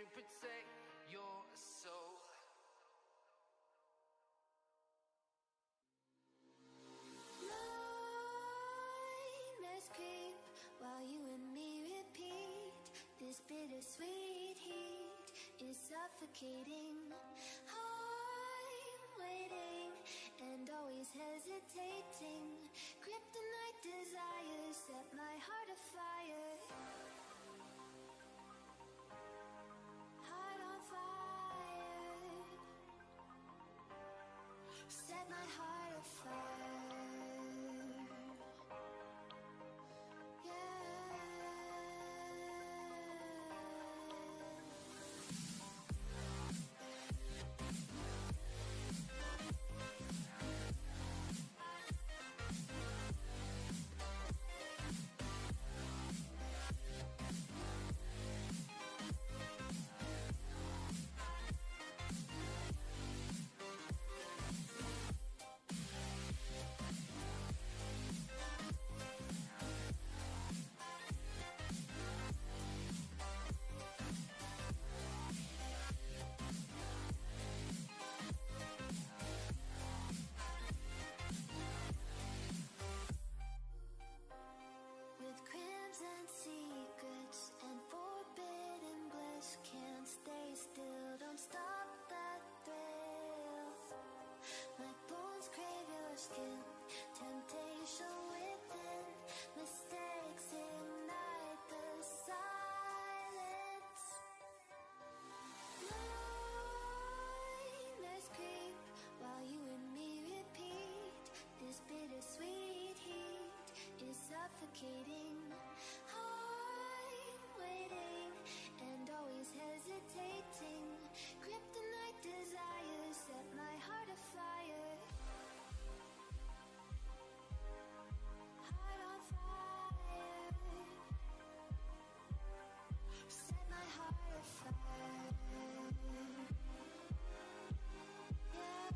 to protect your soul. Nightmares creep while you and me repeat. This bittersweet heat is suffocating. I'm waiting and always hesitating. Kryptonite desires set my heart afire. Heart on fire. Set my heart afire. Suffocating. I'm waiting and always hesitating. Kryptonite desires set my heart afire. Heart on fire. Set my heart afire. Yeah.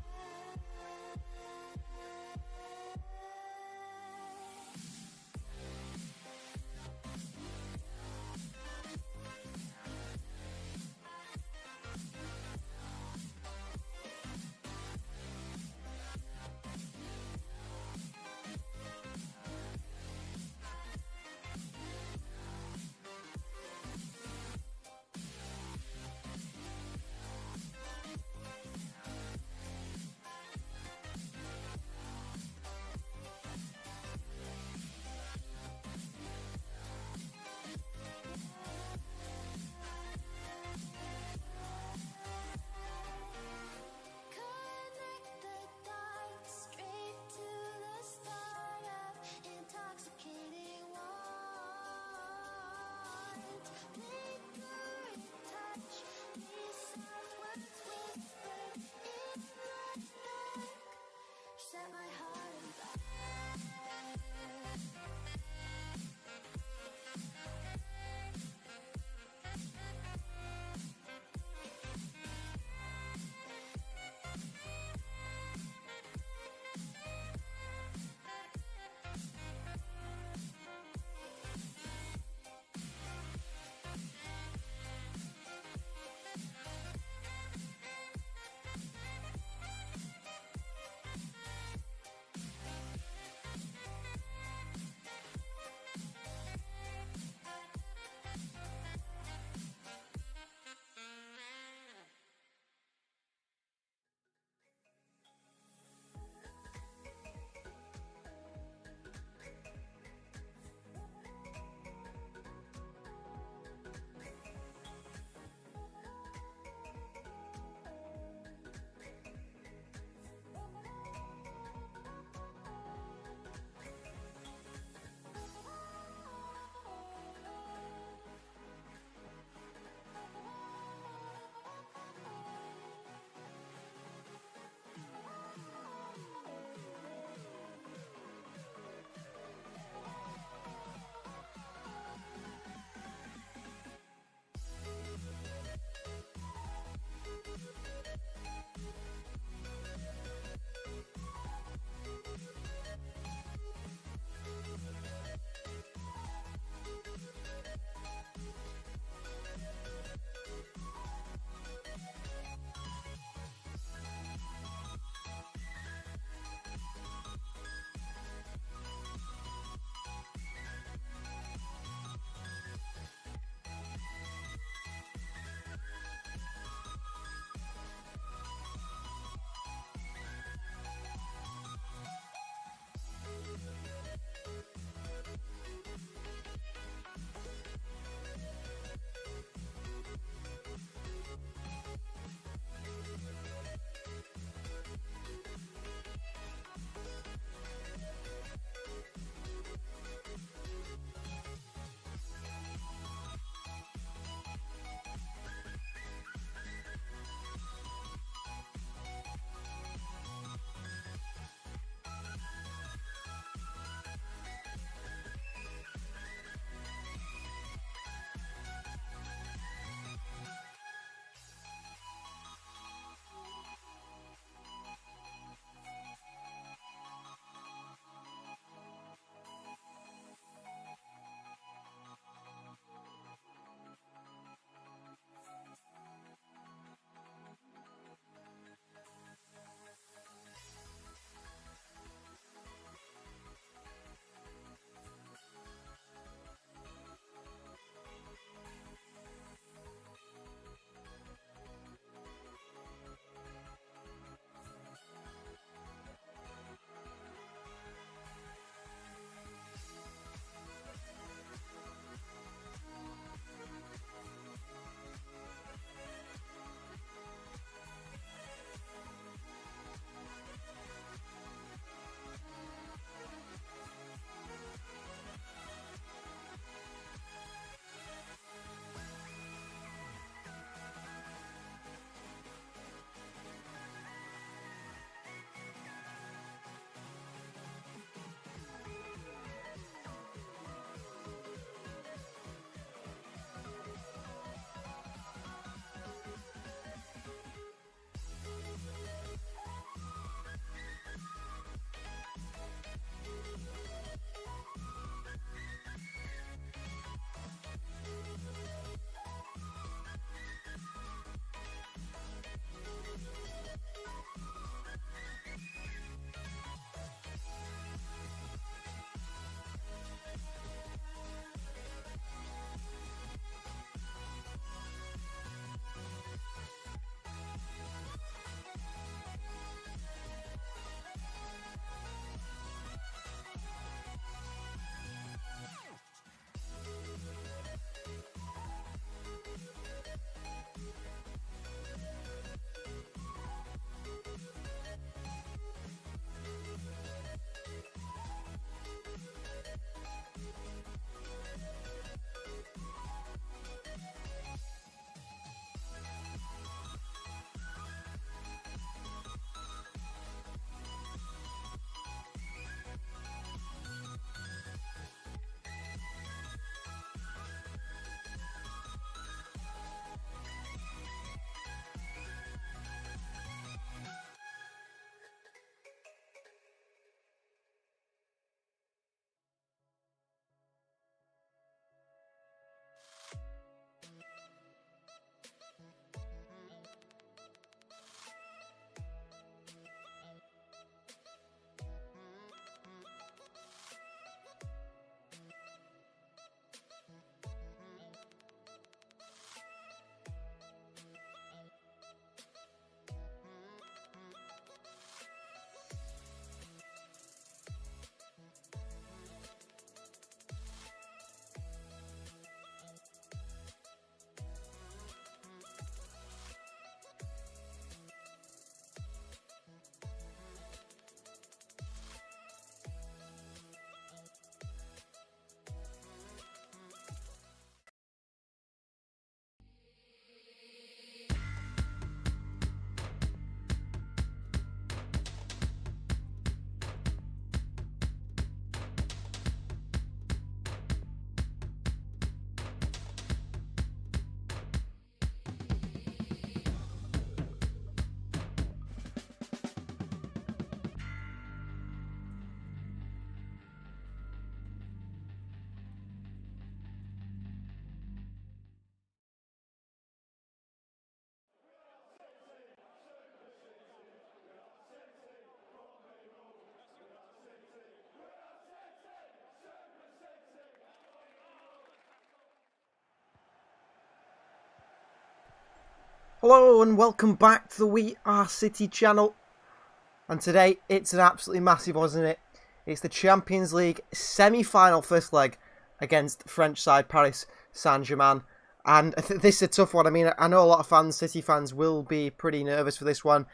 Hello and welcome back to the We Are City channel. And today it's an absolutely massive one, isn't it? It's the Champions League semi-final first leg against French side Paris Saint-Germain. And this is a tough one. I mean, I know a lot of fans, City fans, will be pretty nervous for this one.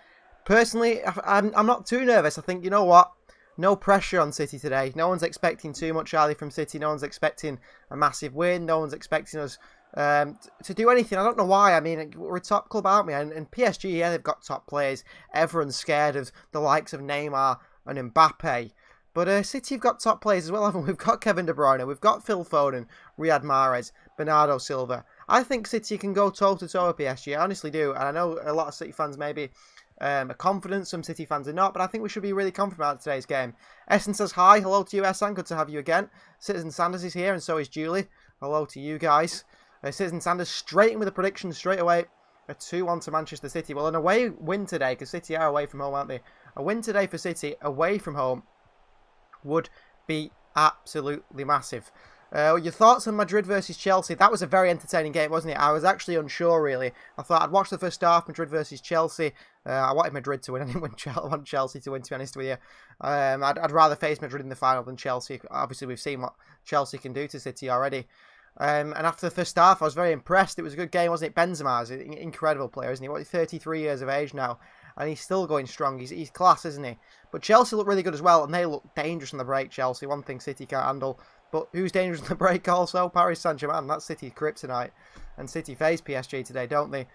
Personally, I'm not too nervous. I think, you know what? No pressure on City today. No one's expecting too much early from City. No one's expecting a massive win. No one's expecting us to do anything. I don't know why. I mean, we're a top club, aren't we? And PSG, yeah, they've got top players. Everyone's scared of the likes of Neymar and Mbappe. But City have got top players as well, haven't we? We've got Kevin De Bruyne. We've got Phil Foden, Riyad Mahrez, Bernardo Silva. I think City can go toe-to-toe with PSG. I honestly do. And I know a lot of City fans maybe are confident. Some City fans are not. But I think we should be really confident about today's game. Essen says hi. Hello to you, Essen. Good to have you again. Citizen Sanders is here and so is Julie. Hello to you guys. Citizen Sanders straight in with a prediction straight away. A 2-1 to Manchester City. Well, an away win today, because City are away from home, aren't they? A win today for City, away from home, would be absolutely massive. Your thoughts on Madrid versus Chelsea? That was a very entertaining game, wasn't it? I was actually unsure, really. I thought I'd watch the first half, Madrid versus Chelsea. I wanted Madrid to win. I didn't want Chelsea to win, to be honest with you. I'd rather face Madrid in the final than Chelsea. Obviously, we've seen what Chelsea can do to City already. And after the first half, I was very impressed. It was a good game, wasn't it? Benzema's an incredible player, isn't he? What, 33 years of age now, and he's still going strong. He's class, isn't he? But Chelsea look really good as well, and they look dangerous on the break, Chelsea. One thing City can't handle. But who's dangerous on the break also? Paris Saint-Germain. That's City's kryptonite. And City face PSG today, don't they?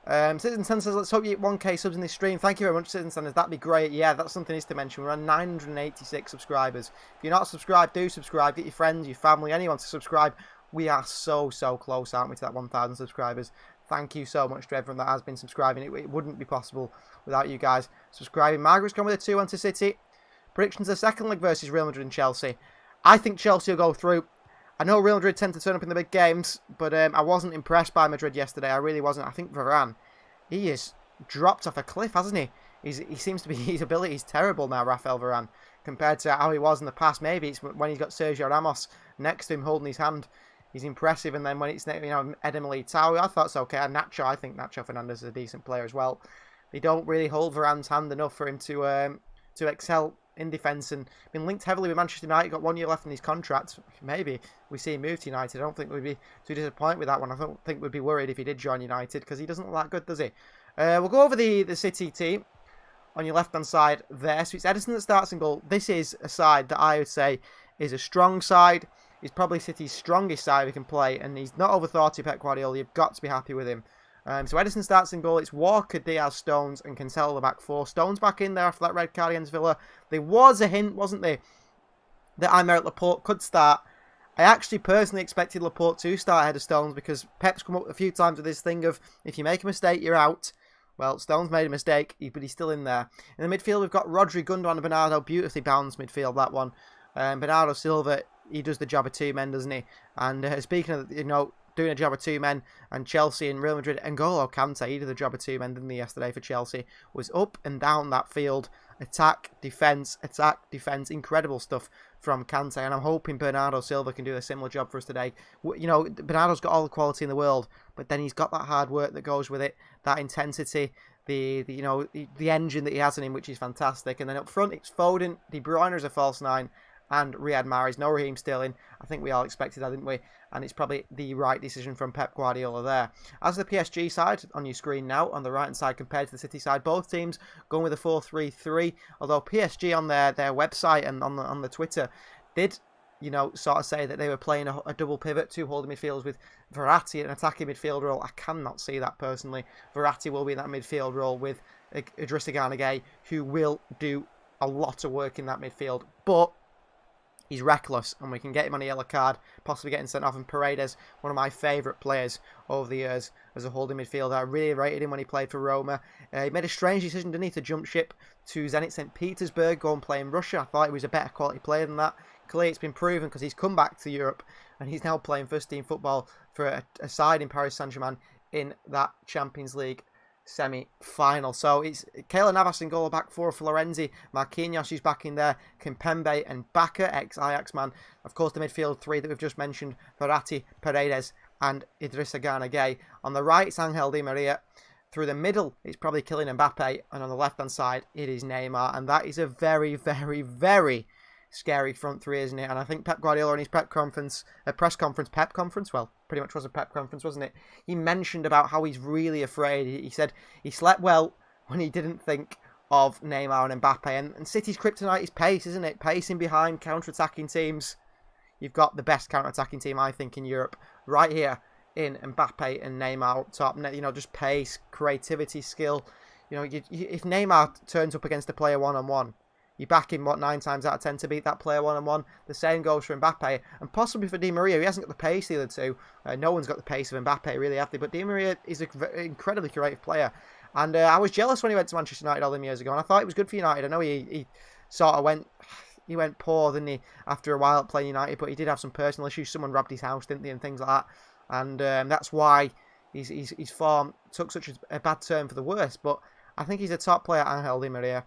Citizen Sanders says, let's hope you get 1k subs in this stream. Thank you very much, Citizen Sanders. That'd be great. Yeah, that's something to mention. We're on 986 subscribers. If you're not subscribed, do subscribe. Get your friends, your family, anyone to subscribe. We are so close, aren't we, to that 1,000 subscribers. Thank you so much to everyone that has been subscribing. It wouldn't be possible without you guys subscribing. Margaret's gone with a 2-1 to City. Predictions of the second leg versus Real Madrid and Chelsea. I think Chelsea will go through. I know Real Madrid tend to turn up in the big games, but I wasn't impressed by Madrid yesterday. I really wasn't. I think Varane, he has dropped off a cliff, hasn't he? He seems to be, his ability is terrible now, Rafael Varane, compared to how he was in the past. Maybe it's when he's got Sergio Ramos next to him holding his hand. He's impressive, and then when it's, you know, Eden Militao, I thought it's okay. And Nacho, I think Nacho Fernandez is a decent player as well. They don't really hold Varane's hand enough for him to excel in defence, and been linked heavily with Manchester United. Got 1 year left in his contract. Maybe we see him move to United. I don't think we'd be too disappointed with that one. I don't think we'd be worried if he did join United, because he doesn't look that good, does he? We'll go over the City team on your left hand side there. So it's Edison that starts in goal. This is a side that I would say is a strong side. He's probably City's strongest side he can play, and he's not overthought Pep Guardiola. You've got to be happy with him. So Edison starts in goal. It's Walker, Diaz, Stones, and Cancelo the back four. Stones back in there after that red card against Villa. There was a hint, wasn't there, that Aymeric Laporte could start. I actually personally expected Laporte to start ahead of Stones, because Pep's come up a few times with this thing of, if you make a mistake, you're out. Well, Stones made a mistake, but he's still in there. In the midfield, we've got Rodri, Gundogan, and Bernardo. Beautifully balanced midfield, that one. Bernardo Silva, he does the job of two men, doesn't he? And speaking of, you know, doing a job of two men, and Chelsea and Real Madrid, N'Golo Kante, he did the job of two men, didn't he, yesterday for Chelsea? Was up and down that field. Attack, defence, incredible stuff from Kante, and I'm hoping Bernardo Silva can do a similar job for us today. You know, Bernardo's got all the quality in the world, but then he's got that hard work that goes with it, that intensity, the you know, the engine that he has in him, which is fantastic. And then up front, it's Foden, De Bruyne as a false nine, and Riyad Mahrez. No Raheem Sterling. I think we all expected that, didn't we? And it's probably the right decision from Pep Guardiola there. As the PSG side on your screen now, on the right-hand side compared to the City side, both teams going with a 4-3-3. Although PSG on their website and on the Twitter did, you know, sort of say that they were playing a double pivot, two holding midfielders with Verratti an attacking midfield role. I cannot see that personally. Verratti will be in that midfield role with Idrissa Gana Gueye, who will do a lot of work in that midfield. But he's reckless, and we can get him on a yellow card, possibly getting sent off. And Paredes, one of my favourite players over the years as a holding midfielder. I really rated him when he played for Roma. He made a strange decision, didn't he, to jump ship to Zenit St. Petersburg, go and play in Russia. I thought he was a better quality player than that. Clearly, it's been proven, because he's come back to Europe, and he's now playing first-team football for a side in Paris Saint-Germain in that Champions League semi-final. So it's Keylor Navas in goal, back four, Florenzi, Marquinhos is back in there, Kimpembe and Baka, ex-Ajax man. Of course, the midfield three that we've just mentioned, Verratti, Paredes and Idrissa Gana Gueye. On the right, it's Angel Di Maria. Through the middle, it's probably killing Mbappe, and on the left-hand side, it is Neymar, and that is a very, very, very scary front three, isn't it? And I think Pep Guardiola in his press conference, well, pretty much was a Pep conference, wasn't it? He mentioned about how he's really afraid. He said he slept well when he didn't think of Neymar and Mbappe, and City's kryptonite is pace, isn't it? Pacing behind counter-attacking teams. You've got the best counter-attacking team, I think, in Europe, right here in Mbappe and Neymar up top. You know, just pace, creativity, skill. You know, if Neymar turns up against a player one-on-one, you back him, 9 times out of 10 to beat that player one-on-one. The same goes for Mbappe, and possibly for Di Maria. He hasn't got the pace, the other two. No one's got the pace of Mbappe, really, have they? But Di Maria is an incredibly creative player. And I was jealous when he went to Manchester United all them years ago, and I thought it was good for United. I know he sort of went poor, didn't he, after a while at playing United, but he did have some personal issues. Someone robbed his house, didn't they, and things like that. And that's why his form took such a bad turn for the worse. But I think he's a top player, Angel Di Maria.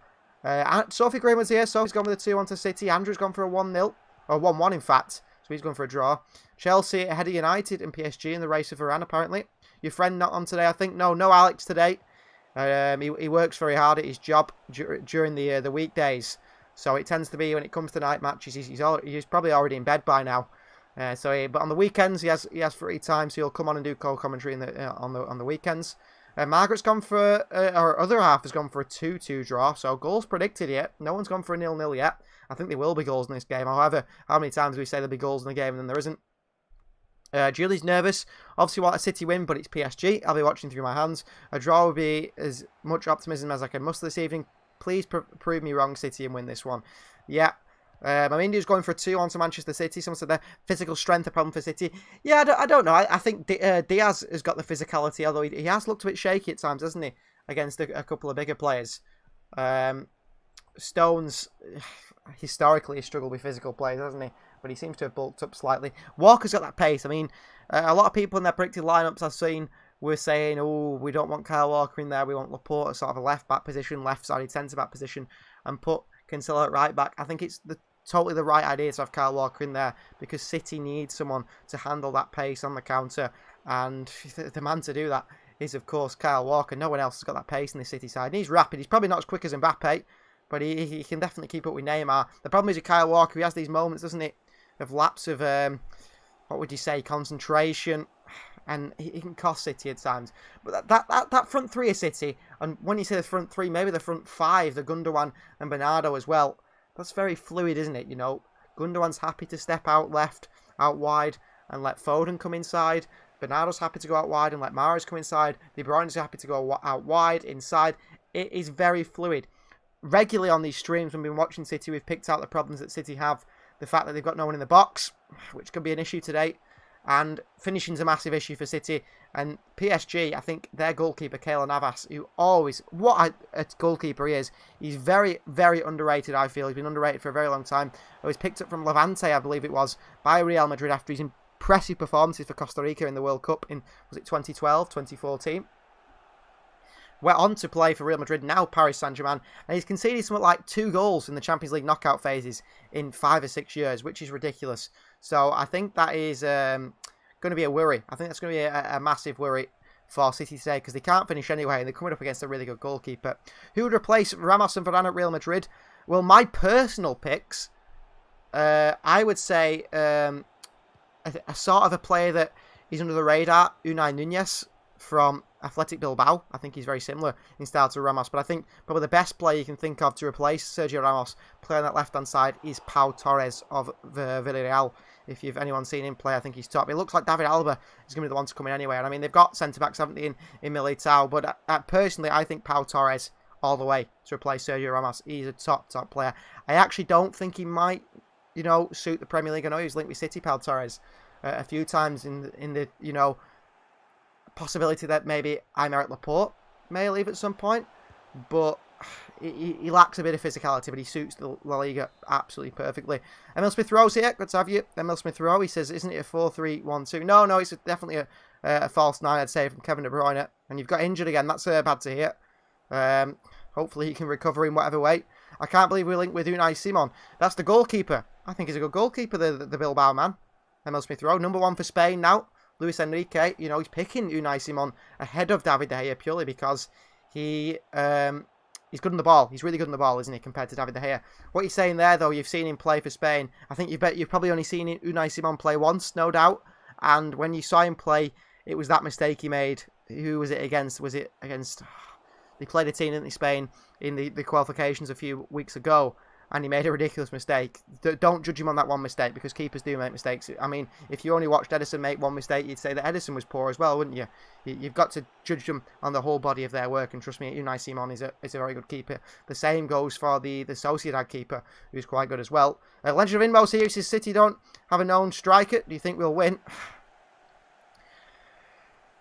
Sophie Green was here. Sophie's gone with a 2-1 to City. Andrew's gone for a 1-0, or 1-1 in fact. So he's gone for a draw. Chelsea ahead of United and PSG in the race of Varane, apparently. Your friend not on today, I think. No Alex today. He works very hard at his job during the weekdays. So it tends to be when it comes to night matches, he's probably already in bed by now. But on the weekends he has free time, so he'll come on and do co-commentary on the weekends. Margaret's gone for our other half has gone for a 2-2 draw. So goals predicted yet. No one's gone for a 0-0 yet. I think there will be goals in this game. However, how many times do we say there'll be goals in the game and then there isn't? Julie's nervous. Obviously want a City win, but it's PSG. I'll be watching through my hands. A draw will be as much optimism as I can muster this evening. Please prove me wrong, City, and win this one. Yeah. India's going for a 2-1 to Manchester City. Someone said their physical strength a problem for City. Yeah, I don't know. I think Diaz has got the physicality, although he has looked a bit shaky at times, hasn't he? Against a couple of bigger players. Stones historically has struggled with physical players, hasn't he? But he seems to have bulked up slightly. Walker's got that pace. I mean, a lot of people in their predicted lineups I've seen were saying, oh, we don't want Kyle Walker in there. We want Laporte at sort of a left-back position, left-sided centre-back position, and put Cancelo at right-back. I think it's totally the right idea to have Kyle Walker in there because City needs someone to handle that pace on the counter. And the man to do that is, of course, Kyle Walker. No one else has got that pace in the City side. And he's rapid. He's probably not as quick as Mbappe, but he can definitely keep up with Neymar. The problem is with Kyle Walker, he has these moments, doesn't it, of lapse of, what would you say, concentration, and he can cost City at times. But that front three of City, and when you say the front three, maybe the front five, the Gundogan and Bernardo as well, that's very fluid, isn't it? You know, Gundogan's happy to step out left, out wide, and let Foden come inside. Bernardo's happy to go out wide and let Mahrez come inside. De Bruyne's happy to go out wide, inside. It is very fluid. Regularly on these streams, when we've been watching City, we've picked out the problems that City have. The fact that they've got no one in the box, which could be an issue today. And finishing's a massive issue for City. And PSG, I think their goalkeeper, Keylor Navas, who always, what a goalkeeper he is. He's very, very underrated, I feel. He's been underrated for a very long time. He was picked up from Levante, I believe it was, by Real Madrid after his impressive performances for Costa Rica in the World Cup in, was it 2012, 2014? Went on to play for Real Madrid, now Paris Saint-Germain, and he's conceded something like 2 goals in the Champions League knockout phases in 5 or 6 years, which is ridiculous. So I think that is going to be a worry. I think that's going to be a massive worry for City today because they can't finish anyway, and they're coming up against a really good goalkeeper. Who would replace Ramos and Varane at Real Madrid? Well, my personal picks, I would say a sort of a player that is under the radar, Unai Nunez from Athletic Bilbao. I think he's very similar in style to Ramos, but I think probably the best player you can think of to replace Sergio Ramos playing that left-hand side is Pau Torres of Villarreal. If you've anyone seen him play, I think he's top. It looks like David Alaba is going to be the one to come in anyway. And I mean, they've got centre-backs, haven't they, in Militao, but personally, I think Pau Torres all the way to replace Sergio Ramos. He's a top player. I actually don't think he might, suit the Premier League. I know he was linked with City, Pau Torres, a few times in the possibility that maybe Aymeric Laporte may leave at some point, but he lacks a bit of physicality, but he suits the La Liga absolutely perfectly. Emil Smith-Rowe's here, good to have you. Emil Smith-Rowe, he says, isn't it a 4-3-1-2? No, it's definitely a false 9, I'd say, from Kevin De Bruyne, and you've got injured again, that's bad to hear. Hopefully he can recover in whatever way. I can't believe we're linked with Unai Simon. That's the goalkeeper. I think he's a good goalkeeper, the Bilbao man. Emil Smith-Rowe, number 1 for Spain now. Luis Enrique, you know, he's picking Unai Simon ahead of David De Gea purely because he's good on the ball. He's really good on the ball, isn't he, compared to David De Gea? What you're saying there, though, you've seen him play for Spain. I think you've probably only seen Unai Simon play once, no doubt. And when you saw him play, it was that mistake he made. Who was it against? Was it against... They played a team, didn't they, Spain, in the qualifications a few weeks ago, and he made a ridiculous mistake. Don't judge him on that one mistake, because keepers do make mistakes. I mean, if you only watched Ederson make one mistake, you'd say that Ederson was poor as well, wouldn't you? You've got to judge them on the whole body of their work, and trust me, Unai Simon is a very good keeper. The same goes for the Sociedad keeper, who's quite good as well. Legend of Inmo's here, says City don't have a known striker. Do you think we'll win?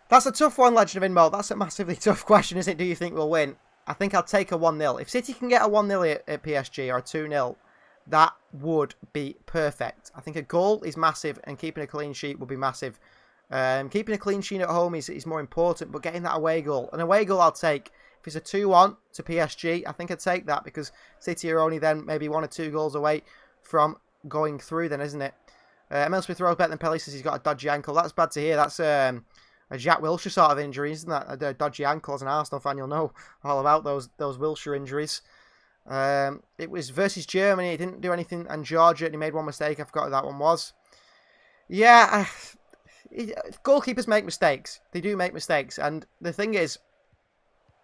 That's a tough one, Legend of Inmo. That's a massively tough question, isn't it? Do you think we'll win? I think I'll take a 1-0. If City can get a 1-0 at PSG or a 2-0, that would be perfect. I think a goal is massive, and keeping a clean sheet would be massive. Keeping a clean sheet at home is more important, but getting that away goal. An away goal I'll take. If it's a 2-1 to PSG, I think I'd take that, because City are only then maybe 1 or 2 goals away from going through then, isn't it? Emil Smith Rowe's better than Pelly, says he's got a dodgy ankle. That's bad to hear. That's... a Jack Wilshere sort of injury, isn't that? A dodgy ankle. As an Arsenal fan, you'll know all about those Wilshere injuries. It was versus Germany. He didn't do anything, and Georgia, and he made one mistake. I forgot who that one was. Yeah, goalkeepers make mistakes. They do make mistakes, and the thing is,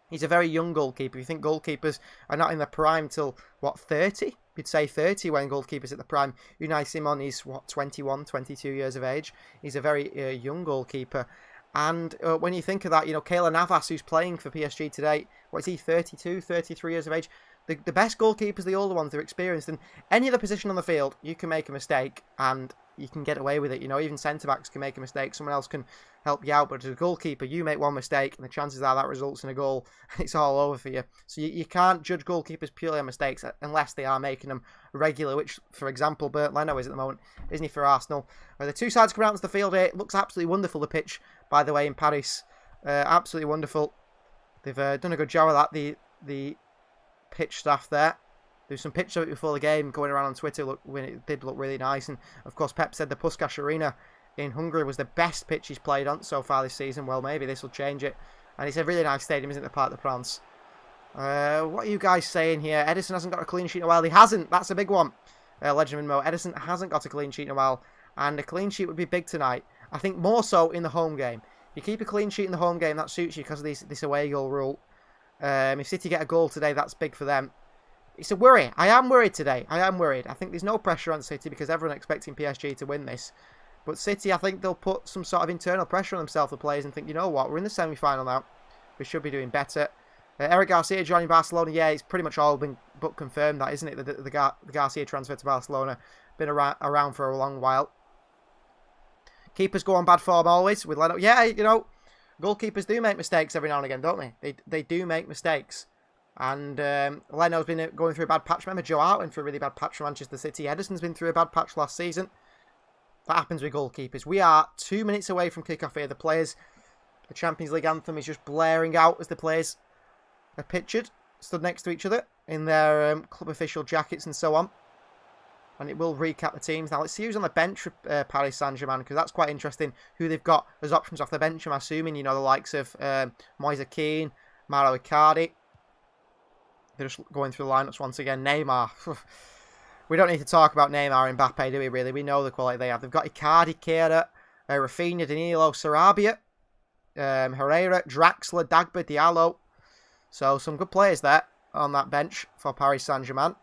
he's a very young goalkeeper. You think goalkeepers are not in the prime till, what, 30? You'd say 30 when goalkeepers at the prime. Unai Simon is, what, 21, 22 years of age. He's a very young goalkeeper. And when you think of that, you know, Keylor Navas, who's playing for PSG today, what is he, 32, 33 years of age? The best goalkeepers, the older ones, they're experienced. And any other position on the field, you can make a mistake and you can get away with it. You know, even centre-backs can make a mistake. Someone else can help you out. But as a goalkeeper, you make one mistake and the chances are that results in a goal. It's all over for you. So you can't judge goalkeepers purely on mistakes unless they are making them regular, which, for example, Bernd Leno is at the moment, isn't he, for Arsenal? The two sides come out into the field here. It looks absolutely wonderful, the pitch, by the way, in Paris. Absolutely wonderful. They've done a good job of that, the pitch staff there. There's some pictures of it before the game going around on Twitter when it did look really nice. And, of course, Pep said the Puskás Arena in Hungary was the best pitch he's played on so far this season. Well, maybe this will change it. And it's a really nice stadium, isn't it, the Parc des Princes? What are you guys saying here? Ederson hasn't got a clean sheet in a while. He hasn't. That's a big one. Legend of Mo. Ederson hasn't got a clean sheet in a while. And a clean sheet would be big tonight. I think more so in the home game. You keep a clean sheet in the home game, that suits you because of this away goal rule. If City get a goal today, that's big for them. It's a worry. I am worried today. I am worried. I think there's no pressure on City because everyone's expecting PSG to win this. But City, I think they'll put some sort of internal pressure on themselves, the players, and think, you know what, we're in the semi-final now. We should be doing better. Eric Garcia joining Barcelona. Yeah, it's pretty much all been but confirmed, that, isn't it? The Garcia transfer to Barcelona. Been around for a long while. Keepers go on bad form always with Leno. Yeah, you know, goalkeepers do make mistakes every now and again, don't they? They do make mistakes. And Leno's been going through a bad patch. Remember, Joe Hart went through a really bad patch for Manchester City. Ederson's been through a bad patch last season. That happens with goalkeepers. We are 2 minutes away from kick-off here. The Champions League anthem is just blaring out as the players are pictured, stood next to each other in their club official jackets and so on. And it will recap the teams. Now, let's see who's on the bench for Paris Saint-Germain, because that's quite interesting, who they've got as options off the bench. I'm assuming, you know, the likes of Moise Kean, Mauro Icardi. They're just going through the lineups once again. Neymar. We don't need to talk about Neymar and Mbappe, do we, really? We know the quality they have. They've got Icardi, Keira, Rafinha, Danilo, Sarabia, Herrera, Draxler, Dagba, Diallo. So, some good players there on that bench for Paris Saint-Germain.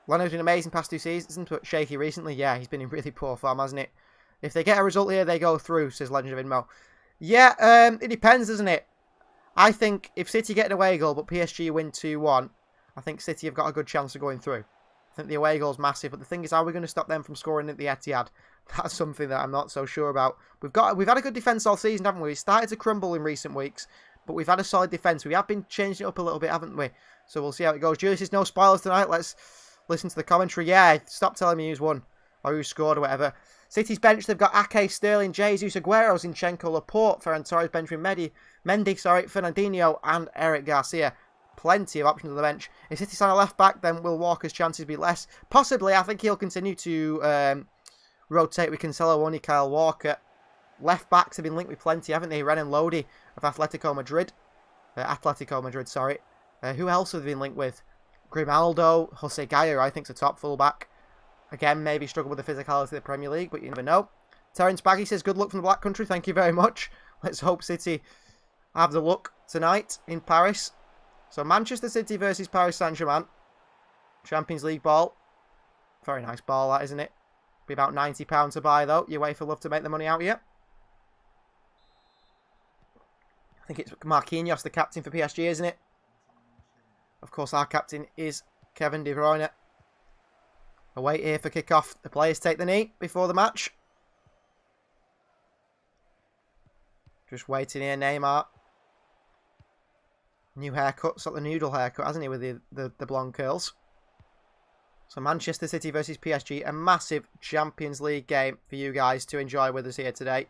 Leno's been amazing past 2 seasons, but shaky recently. Yeah, he's been in really poor form, hasn't it? If they get a result here, they go through, says Legend of Inmo. Yeah, it depends, doesn't it? I think if City get an away goal, but PSG win 2-1, I think City have got a good chance of going through. I think the away goal's massive, but the thing is, are we going to stop them from scoring at the Etihad? That's something that I'm not so sure about. We've had a good defence all season, haven't we? We started to crumble in recent weeks, but we've had a solid defence. We have been changing it up a little bit, haven't we? So we'll see how it goes. Julius says no spoilers tonight. Let's listen to the commentary. Yeah, stop telling me who's won or who scored or whatever. City's bench, they've got Ake, Sterling, Jesus, Aguero, Zinchenko, Laporte, Ferran Torres, Benjamin Mendy, Fernandinho, and Eric Garcia. Plenty of options on the bench. If City sign a left back, then will Walker's chances be less? Possibly. I think he'll continue to rotate with Cancelo, only Kyle Walker. left backs have been linked with plenty, haven't they? Renan Lodi of Atletico Madrid, sorry. Who else have they been linked with? Grimaldo, Jose Gaya, I think, is a top fullback. Again, maybe struggle with the physicality of the Premier League, but you never know. Terence Baggy says, good luck from the Black Country. Thank you very much. Let's hope City have the luck tonight in Paris. So Manchester City versus Paris Saint-Germain. Champions League ball. Very nice ball, that, isn't it? Be about £90 to buy, though. UEFA love to make the money out of you. I think it's Marquinhos, the captain for PSG, isn't it? Of course, our captain is Kevin De Bruyne. A wait here for kick-off. The players take the knee before the match. Just waiting here, Neymar. New haircut, sort of the noodle haircut, hasn't he, with the blonde curls. So Manchester City versus PSG, a massive Champions League game for you guys to enjoy with us here today.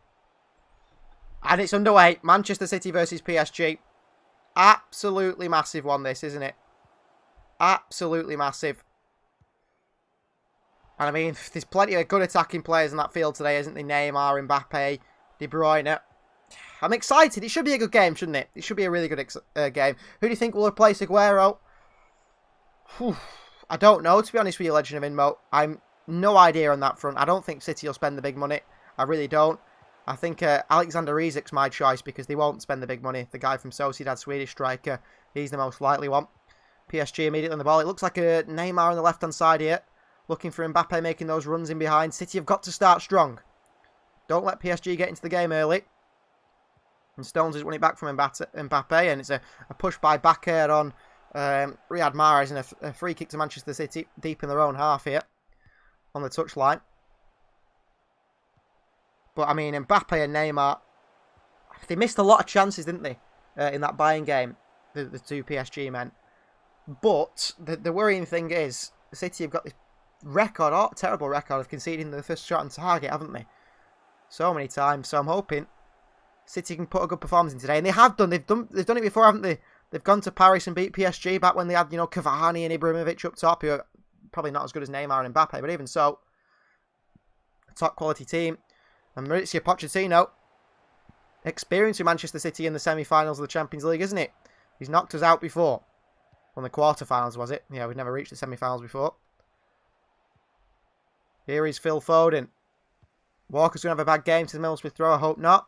And it's underway. Manchester City versus PSG. Absolutely massive one, this, isn't it? Absolutely massive. And I mean, there's plenty of good attacking players in that field today, isn't there? Neymar, Mbappe, De Bruyne. I'm excited. It should be a good game, shouldn't it? It should be a really good game. Who do you think will replace Aguero? Whew. I don't know, to be honest with you, Legend of Inmo. I'm no idea on that front. I don't think City will spend the big money. I really don't. I think Alexander Isak's my choice because they won't spend the big money. The guy from Sociedad, Swedish striker, he's the most likely one. PSG immediately on the ball. It looks like a Neymar on the left-hand side here. Looking for Mbappe making those runs in behind. City have got to start strong. Don't let PSG get into the game early. And Stones is winning back from Mbappe. And it's a push by Bakker on Riyad Mahrez and a free kick to Manchester City deep in their own half here on the touchline. But I mean, Mbappe and Neymar, they missed a lot of chances, didn't they, in that Bayern game, the two PSG men. But the worrying thing is, City have got this terrible record of conceding the first shot on target, haven't they? So many times. So I'm hoping City can put a good performance in today, and they have done. They've done it before, haven't they? They've gone to Paris and beat PSG back when they had, Cavani and Ibrahimovic up top, who are probably not as good as Neymar and Mbappe, but even so, a top quality team. And Mauricio Pochettino, experienced with Manchester City in the semi-finals of the Champions League, isn't it? He's knocked us out before. On the quarter-finals, was it? Yeah, we've never reached the semi-finals before. Here is Phil Foden. Walker's going to have a bad game to the Middlesbrough throw, I hope not.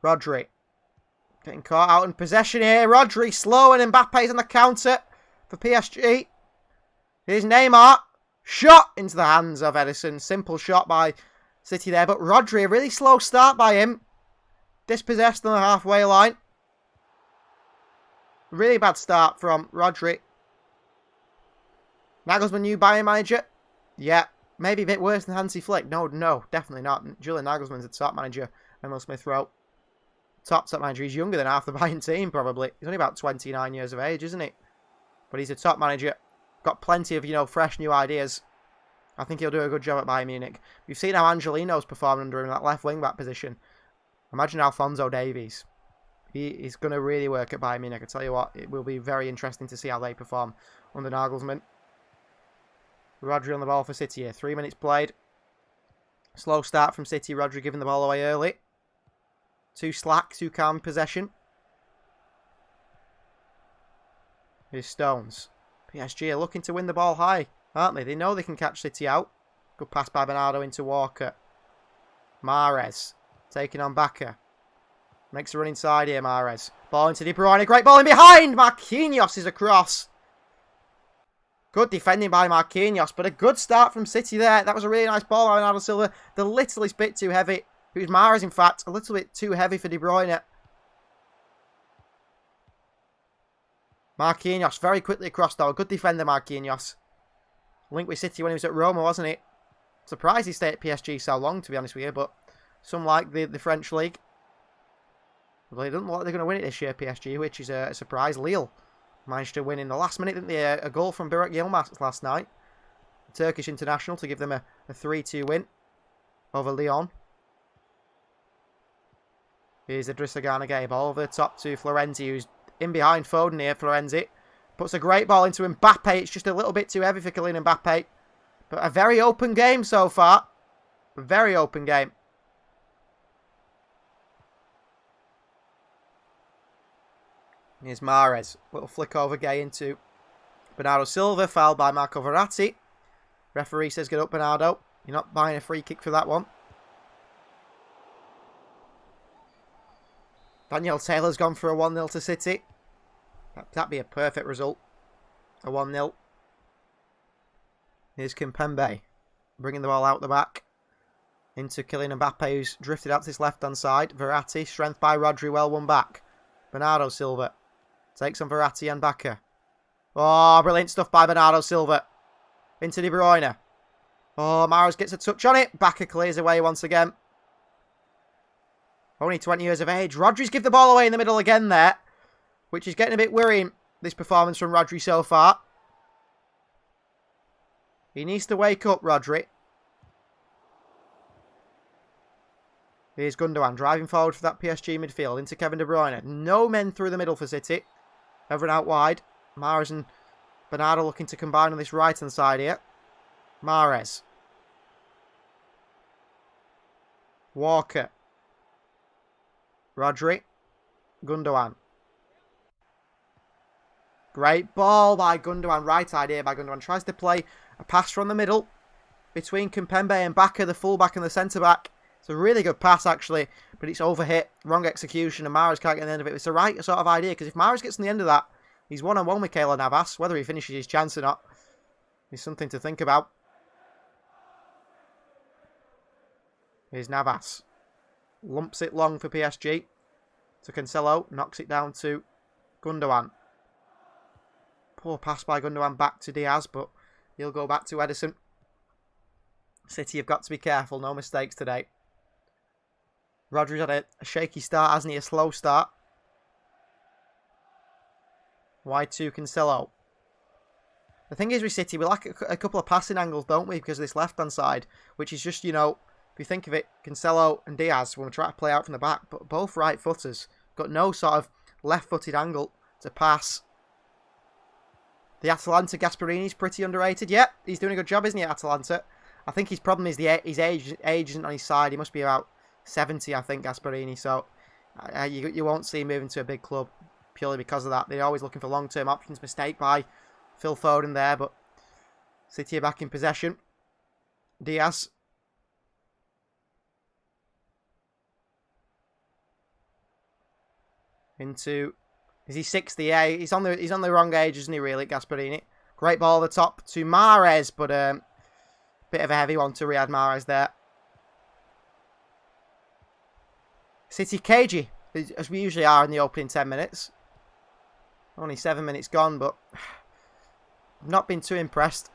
Rodri. Getting caught out in possession here. Rodri slow and Mbappe's on the counter for PSG. Here's Neymar. Shot into the hands of Edison. Simple shot by City there. But Rodri, a really slow start by him. Dispossessed on the halfway line. Really bad start from Rodri. Nagelsmann, new Bayern manager? Yeah. Maybe a bit worse than Hansi Flick. No, definitely not. Julian Nagelsmann's the top manager. Emil Smith-Rowe. Top manager. He's younger than half the Bayern team, probably. He's only about 29 years of age, isn't he? But he's a top manager. Got plenty of, fresh new ideas. I think he'll do a good job at Bayern Munich. We've seen how Angelino's performed under him in that left wing-back position. Imagine Alphonso Davies. He's going to really work at Bayern Munich. I tell you what, it will be very interesting to see how they perform under Nagelsmann. Rodri on the ball for City here. 3 minutes played. Slow start from City. Rodri giving the ball away early. Too slack, too calm possession. Here's Stones. PSG are looking to win the ball high, aren't they? They know they can catch City out. Good pass by Bernardo into Walker. Mahrez taking on Bakker. Makes a run inside here, Mahrez. Ball into De Bruyne. Great ball in behind. Marquinhos is across. Good defending by Marquinhos, but a good start from City there. That was a really nice ball by Bernardo Silva. The littlest bit too heavy. It was Mahrez, in fact, a little bit too heavy for De Bruyne. Marquinhos very quickly across though. Good defender, Marquinhos. Linked with City when he was at Roma, wasn't he? Surprised he stayed at PSG so long, to be honest with you, but some like the French league. Well, they don't look like they're going to win it this year, PSG, which is a surprise. Lille managed to win in the last minute, didn't they? A goal from Burak Yilmaz last night. The Turkish international to give them a 3-2 win over Lyon. Here's Idrissa Gana Gueye. Ball over the top to Florenzi, who's in behind Foden here. Florenzi puts a great ball into Mbappe. It's just a little bit too heavy for Kylian Mbappe. But a very open game so far. A very open game. Here's Mahrez. Little flick over Gay into Bernardo Silva. Fouled by Marco Verratti. Referee says get up, Bernardo. You're not buying a free kick for that one. Daniel Taylor's gone for a 1-0 to City. That'd be a perfect result. A 1-0. Here's Kimpembe. Bringing the ball out the back. Into Kylian Mbappe, who's drifted out to his left-hand side. Verratti, strength by Rodri, well won back. Bernardo Silva. Takes on Verratti and Bakker. Oh, brilliant stuff by Bernardo Silva. Into De Bruyne. Oh, Mahrez gets a touch on it. Bakker clears away once again. Only 20 years of age. Rodri's give the ball away in the middle again there. Which is getting a bit worrying, this performance from Rodri so far. He needs to wake up, Rodri. Here's Gundogan driving forward for that PSG midfield into Kevin De Bruyne. No men through the middle for City. Everyone out wide. Mahrez and Bernardo looking to combine on this right-hand side here. Mahrez. Walker. Rodri. Gundogan. Great ball by Gundogan. Right idea by Gundogan. Tries to play a pass from the middle between Kimpembe and Bakker, the fullback and the centre-back. It's a really good pass, actually, but it's overhit. Wrong execution, and Mahrez can't get the end of it. It's the right sort of idea, because if Mahrez gets on the end of that, he's one-on-one with Keylor Navas. Whether he finishes his chance or not is something to think about. Here's Navas. Lumps it long for PSG. To Cancelo. Knocks it down to Gundogan. Poor pass by Gundogan back to Diaz, but he'll go back to Ederson. City have got to be careful. No mistakes today. Rodri's had a shaky start, hasn't he? A slow start. Wide to Cancelo. The thing is with City, we lack a couple of passing angles, don't we? Because of this left-hand side, which is just, you know, if you think of it, Cancelo and Diaz, when we try to play out from the back, but both right-footers, got no sort of left-footed angle to pass. The Atalanta Gasperini's pretty underrated. Yeah, he's doing a good job, isn't he, at Atalanta? I think his problem is his age isn't on his side. He must be about 70, I think, Gasperini. So you won't see him moving to a big club purely because of that. They're always looking for long-term options. Mistake by Phil Foden there, but City are back in possession. Diaz. Into... Is he 60? Yeah, he's on the wrong age, isn't he, really, Gasperini? Great ball at the top to Mahrez, but bit of a heavy one to Riyad Mahrez there. City cagey, as we usually are in the opening 10 minutes. Only 7 minutes gone, but I've not been too impressed.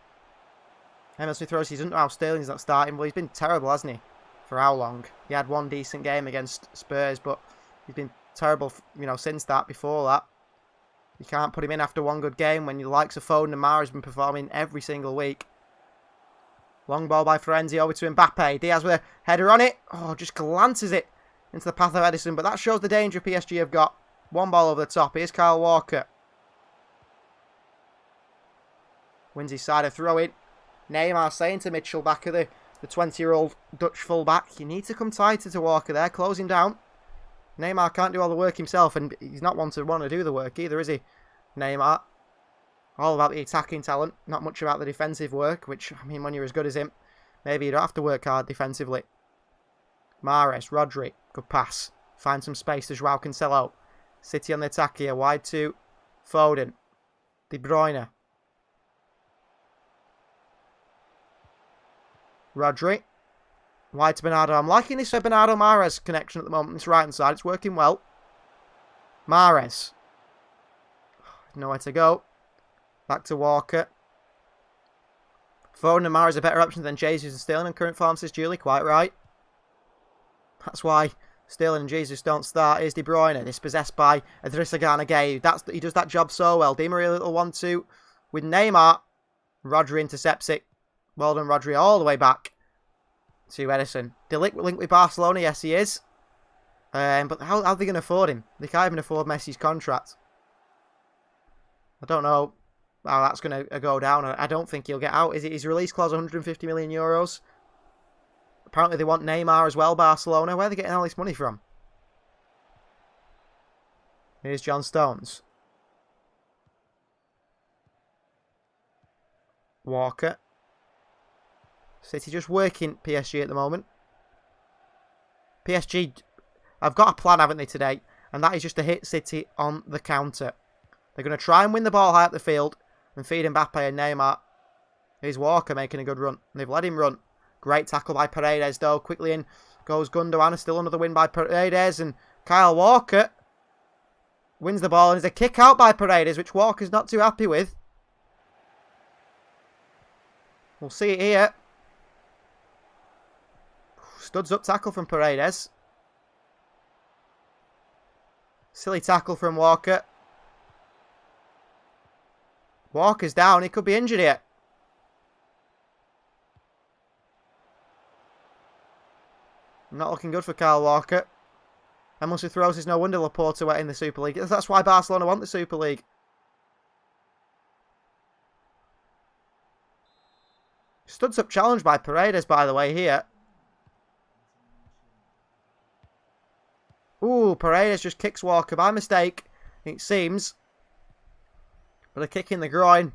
Emil Smith-Rowe, he doesn't know how Sterling's not starting. Well, he's been terrible, hasn't he? For how long? He had one decent game against Spurs, but he's been terrible, you know, since that, before that. You can't put him in after one good game when the likes of Foden and Mahrez have been performing every single week. Long ball by Florenzi over to Mbappe. Diaz with a header on it. Oh, just glances it into the path of Ederson. But that shows the danger PSG have got. One ball over the top. Here's Kyle Walker. Wins his side, a throw in. Neymar saying to Mitchell Bakker, the 20-year-old Dutch fullback, you need to come tighter to Walker there. Close him down. Neymar can't do all the work himself, and he's not one to want to do the work either, is he? Neymar. All about the attacking talent, not much about the defensive work, which, I mean, when you're as good as him, maybe you don't have to work hard defensively. Mahrez, Rodri, good pass. Find some space to Joao Cancelo. City on the attack here, wide to Foden. De Bruyne. Rodri. Wide to Bernardo. I'm liking this Bernardo Mahrez connection at the moment. This right hand side, it's working well. Mahrez. Nowhere to go. Back to Walker. Foden and Mahrez are better options than Jesus and Sterling in current form, says Julie. Quite right. That's why Sterling and Jesus don't start. Here's De Bruyne. Dispossessed by Idrissa Gana Gueye. He does that job so well. Di Maria little 1-2 with Neymar. Rodri intercepts it. Well done, Rodri, all the way back to Ederson. De Ligt linked with Barcelona. Yes, he is. But how are they going to afford him? They can't even afford Messi's contract. I don't know Well, that's going to go down. I don't think he'll get out. Is it his release clause 150 million euros? Apparently they want Neymar as well, Barcelona. Where are they getting all this money from? Here's John Stones. Walker. City just working PSG at the moment. PSG have got a plan, haven't they, today? And that is just to hit City on the counter. They're going to try and win the ball high up the field and feed Mbappe and Neymar. Here's Walker making a good run. They've let him run. Great tackle by Paredes, though. Quickly in goes Gundogan. Still another win by Paredes. And Kyle Walker wins the ball. And there's a kick out by Paredes, which Walker's not too happy with. We'll see it here. Studs up tackle from Paredes. Silly tackle from Walker. Walker's down. He could be injured here. Not looking good for Kyle Walker. And once he throws, it's no wonder Laporte were in the Super League. That's why Barcelona want the Super League. Studs up challenge by Paredes, by the way, here. Ooh, Paredes just kicks Walker by mistake, it seems. But a kick in the groin,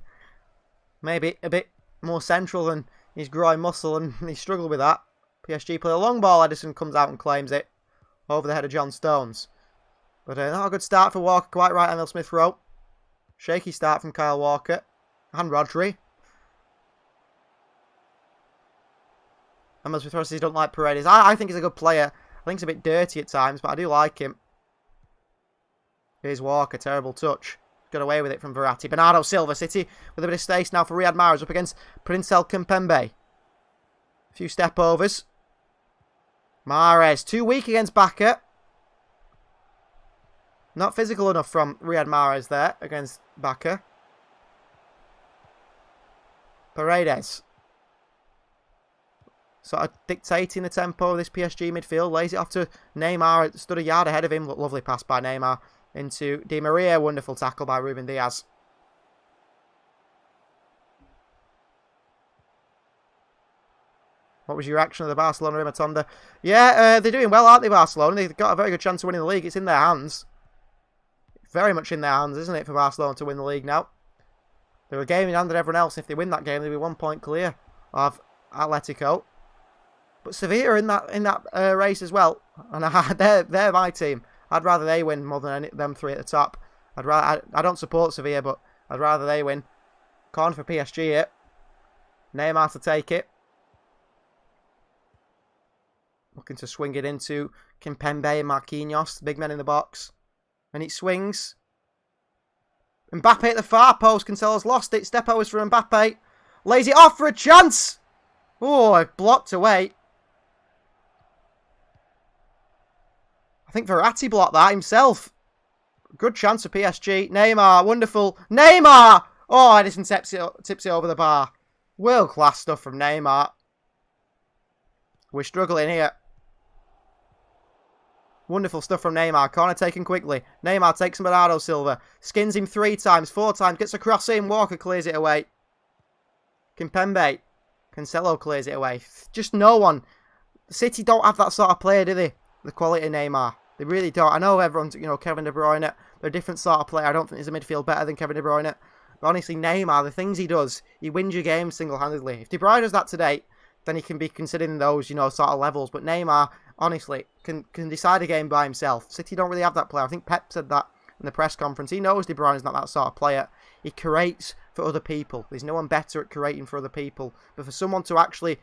maybe a bit more central than his groin muscle, and he struggled with that. PSG play a long ball, Edison comes out and claims it over the head of John Stones. But not a good start for Walker, quite right, Emil Smith Rowe. Shaky start from Kyle Walker and Rodri. Emil Smith Rowe says he don't like Paredes. I think he's a good player. I think he's a bit dirty at times, but I do like him. Here's Walker, terrible touch. Got away with it from Verratti. Bernardo Silva, City with a bit of space now for Riyad Mahrez up against Princel Kimpembe. A few step overs. Mahrez, too weak against Bacca. Not physical enough from Riyad Mahrez there against Bacca. Paredes. Sort of dictating the tempo of this PSG midfield. Lays it off to Neymar. Stood a yard ahead of him. Lovely pass by Neymar into Di Maria. Wonderful tackle by Ruben Diaz. What was your reaction of the Barcelona Rimatonda? Yeah, they're doing well, aren't they, Barcelona? They've got a very good chance of winning the league. It's in their hands. Very much in their hands, isn't it, for Barcelona to win the league now? They're a game in hand than everyone else. If they win that game, they'll be 1 point clear of Atletico. But Sevilla are in that race as well, and they're my team. I'd rather they win more than them three at the top. I don't support Sevilla, but I'd rather they win. Corner for PSG here. Neymar to take it. Looking to swing it into Kimpembe and Marquinhos, big men in the box. And it swings. Mbappe at the far post. Cancelo's lost it. Step overs for Mbappe. Lays it off for a chance. Oh, blocked away. I think Verratti blocked that himself. Good chance for PSG. Neymar, wonderful. Neymar! Oh, Edison tips it over the bar. World class stuff from Neymar. We're struggling here. Wonderful stuff from Neymar. Corner taken quickly. Neymar takes Bernardo Silva. Skins him 3 times, 4 times. Gets a cross in. Walker clears it away. Kimpembe. Cancelo clears it away. Just no one. City don't have that sort of player, do they? The quality of Neymar. They really don't. I know everyone's, Kevin De Bruyne. They're a different sort of player. I don't think there's a midfield better than Kevin De Bruyne. But honestly, Neymar, the things he does, he wins your game single-handedly. If De Bruyne does that today, then he can be considering those, sort of levels. But Neymar, honestly, can decide a game by himself. City don't really have that player. I think Pep said that in the press conference. He knows De Bruyne's not that sort of player. He creates for other people. There's no one better at creating for other people. But for someone to actually,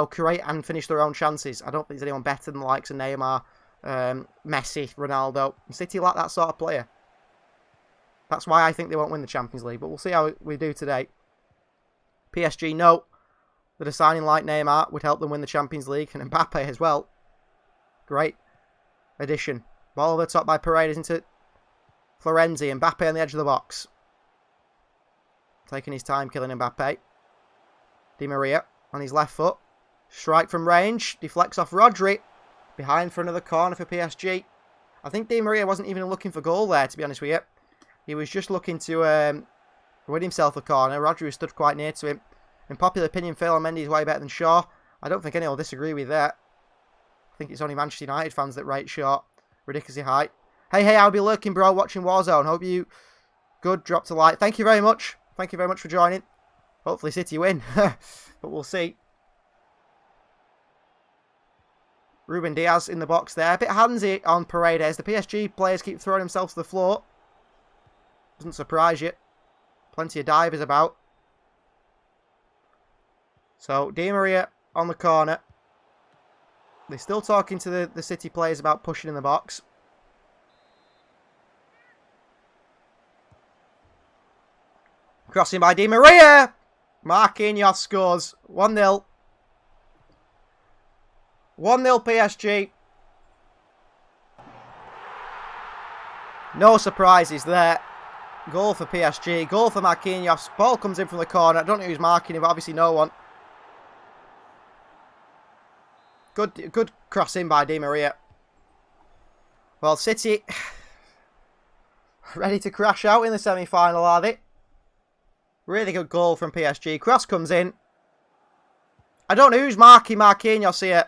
create and finish their own chances, I don't think there's anyone better than the likes of Neymar, Messi, Ronaldo. And City lack that sort of player. That's why I think they won't win the Champions League. But we'll see how we do today. PSG know that a signing like Neymar would help them win the Champions League. And Mbappe as well. Great addition. Ball over the top by Paredes into Florenzi. Mbappe on the edge of the box. Taking his time killing Mbappe. Di Maria on his left foot. Strike from range. Deflects off Rodri. Behind for another corner for PSG. I think Di Maria wasn't even looking for goal there, to be honest with you. He was just looking to to win himself a corner. Rodri stood quite near to him. In popular opinion, Ferland Mendy is way better than Shaw. I don't think anyone will disagree with that. I think it's only Manchester United fans that rate Shaw ridiculously high. Hey, I'll be lurking, bro, watching Warzone. Hope you good. Dropped a like. Thank you very much. Thank you very much for joining. Hopefully City win, but we'll see. Ruben Diaz in the box there. A bit handsy on Paredes. The PSG players keep throwing themselves to the floor. Doesn't surprise you. Plenty of divers about. So, Di Maria on the corner. They're still talking to the City players about pushing in the box. Crossing by Di Maria. Marquinhos scores. 1-0. 1-0 PSG. No surprises there. Goal for PSG. Goal for Marquinhos. Ball comes in from the corner. I don't know who's marking him, but obviously no one. Good cross in by Di Maria. Well, City ready to crash out in the semi-final, are they? Really good goal from PSG. Cross comes in. I don't know who's marking Marquinhos here.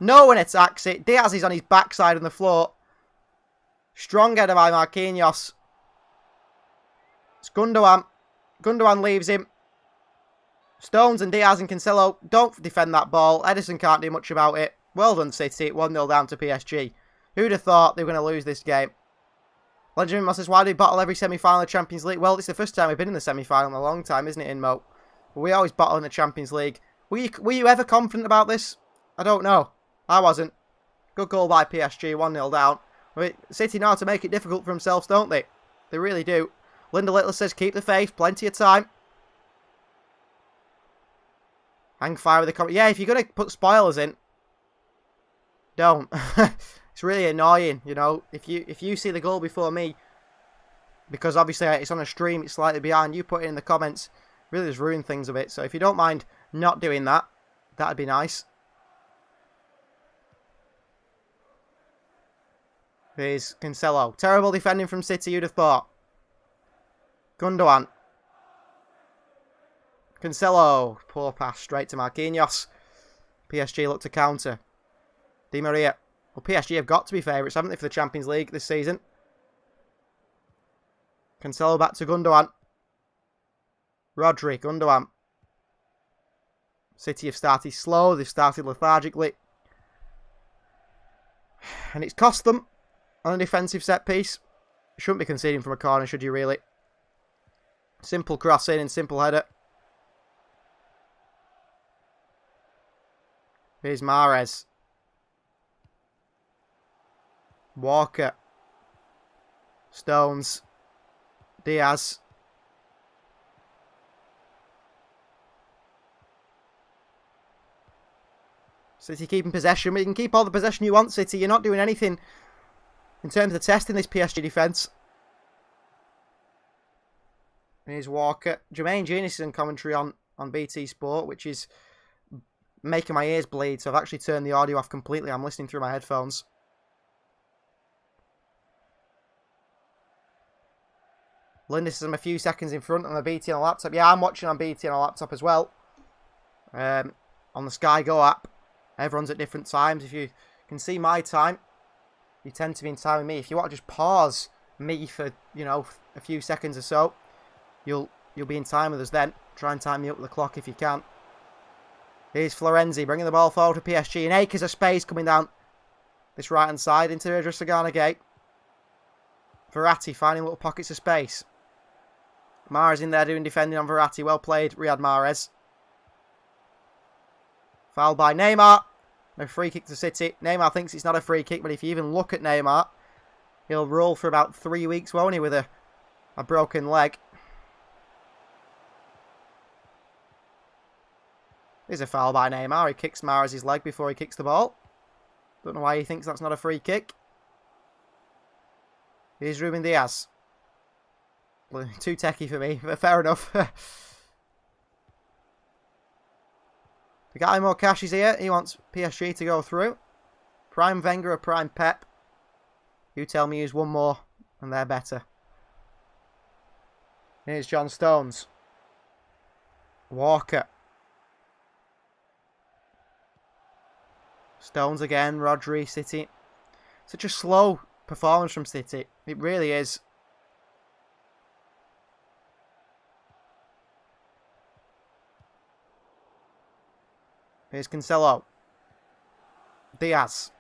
No one attacks it. Diaz is on his backside on the floor. Strong header by Marquinhos. It's Gundogan. Gundogan leaves him. Stones and Diaz and Cancelo don't defend that ball. Edison can't do much about it. Well done, City. 1-0 down to PSG. Who'd have thought they were going to lose this game? Legendary Moss says, why do we bottle every semi-final of the Champions League? Well, it's the first time we've been in the semi-final in a long time, isn't it, Inmo? We always bottle in the Champions League. Were you ever confident about this? I don't know. I wasn't. Good goal by PSG, 1-0 down. City know how to make it difficult for themselves, don't they? They really do. Linda Littler says, keep the faith, plenty of time. Hang fire with the comment. Yeah, if you're going to put spoilers in, don't. It's really annoying, you know. If you see the goal before me, because obviously it's on a stream, it's slightly behind, you put it in the comments, really just ruin things a bit. So if you don't mind not doing that, that'd be nice. Here's Cancelo. Terrible defending from City, you'd have thought. Gundogan. Cancelo. Poor pass straight to Marquinhos. PSG look to counter. Di Maria. Well, PSG have got to be favourites, haven't they, for the Champions League this season? Cancelo back to Gundogan. Rodri. Gundogan. City have started slow. They've started lethargically. And it's cost them on a defensive set piece. Shouldn't be conceding from a corner, should you really? Simple cross in and simple header. Here's Mahrez. Walker. Stones. Diaz. City keeping possession. But you can keep all the possession you want, City. You're not doing anything in terms of testing this PSG defence. Here's Walker. Jermaine Genius is in commentary on BT Sport, which is making my ears bleed. So I've actually turned the audio off completely. I'm listening through my headphones. Linda says I'm a few seconds in front on the BT on a laptop. Yeah, I'm watching on BT on a laptop as well. On the Sky Go app. Everyone's at different times. If you can see my time, you tend to be in time with me. If you want to just pause me for, you know, a few seconds or so, you'll be in time with us then. Try and time me up with the clock if you can. Here's Florenzi bringing the ball forward to PSG. And acres of space coming down this right-hand side into Idris Sagana Gate. Verratti finding little pockets of space. Mahrez in there doing defending on Verratti. Well played, Riyad Mahrez. Foul by Neymar. No free kick to City. Neymar thinks it's not a free kick, but if you even look at Neymar, he'll roll for about 3 weeks, won't he, with a broken leg. There's a foul by Neymar. He kicks Mahrez's leg before he kicks the ball. Don't know why he thinks that's not a free kick. Here's Ruben Diaz. Too techie for me, but fair enough. The guy more cash is here. He wants PSG to go through. Prime Wenger or Prime Pep? You tell me who's one more and they're better. Here's John Stones. Walker. Stones again. Rodri, City. Such a slow performance from City. It really is. Here's Cancelo. Diaz.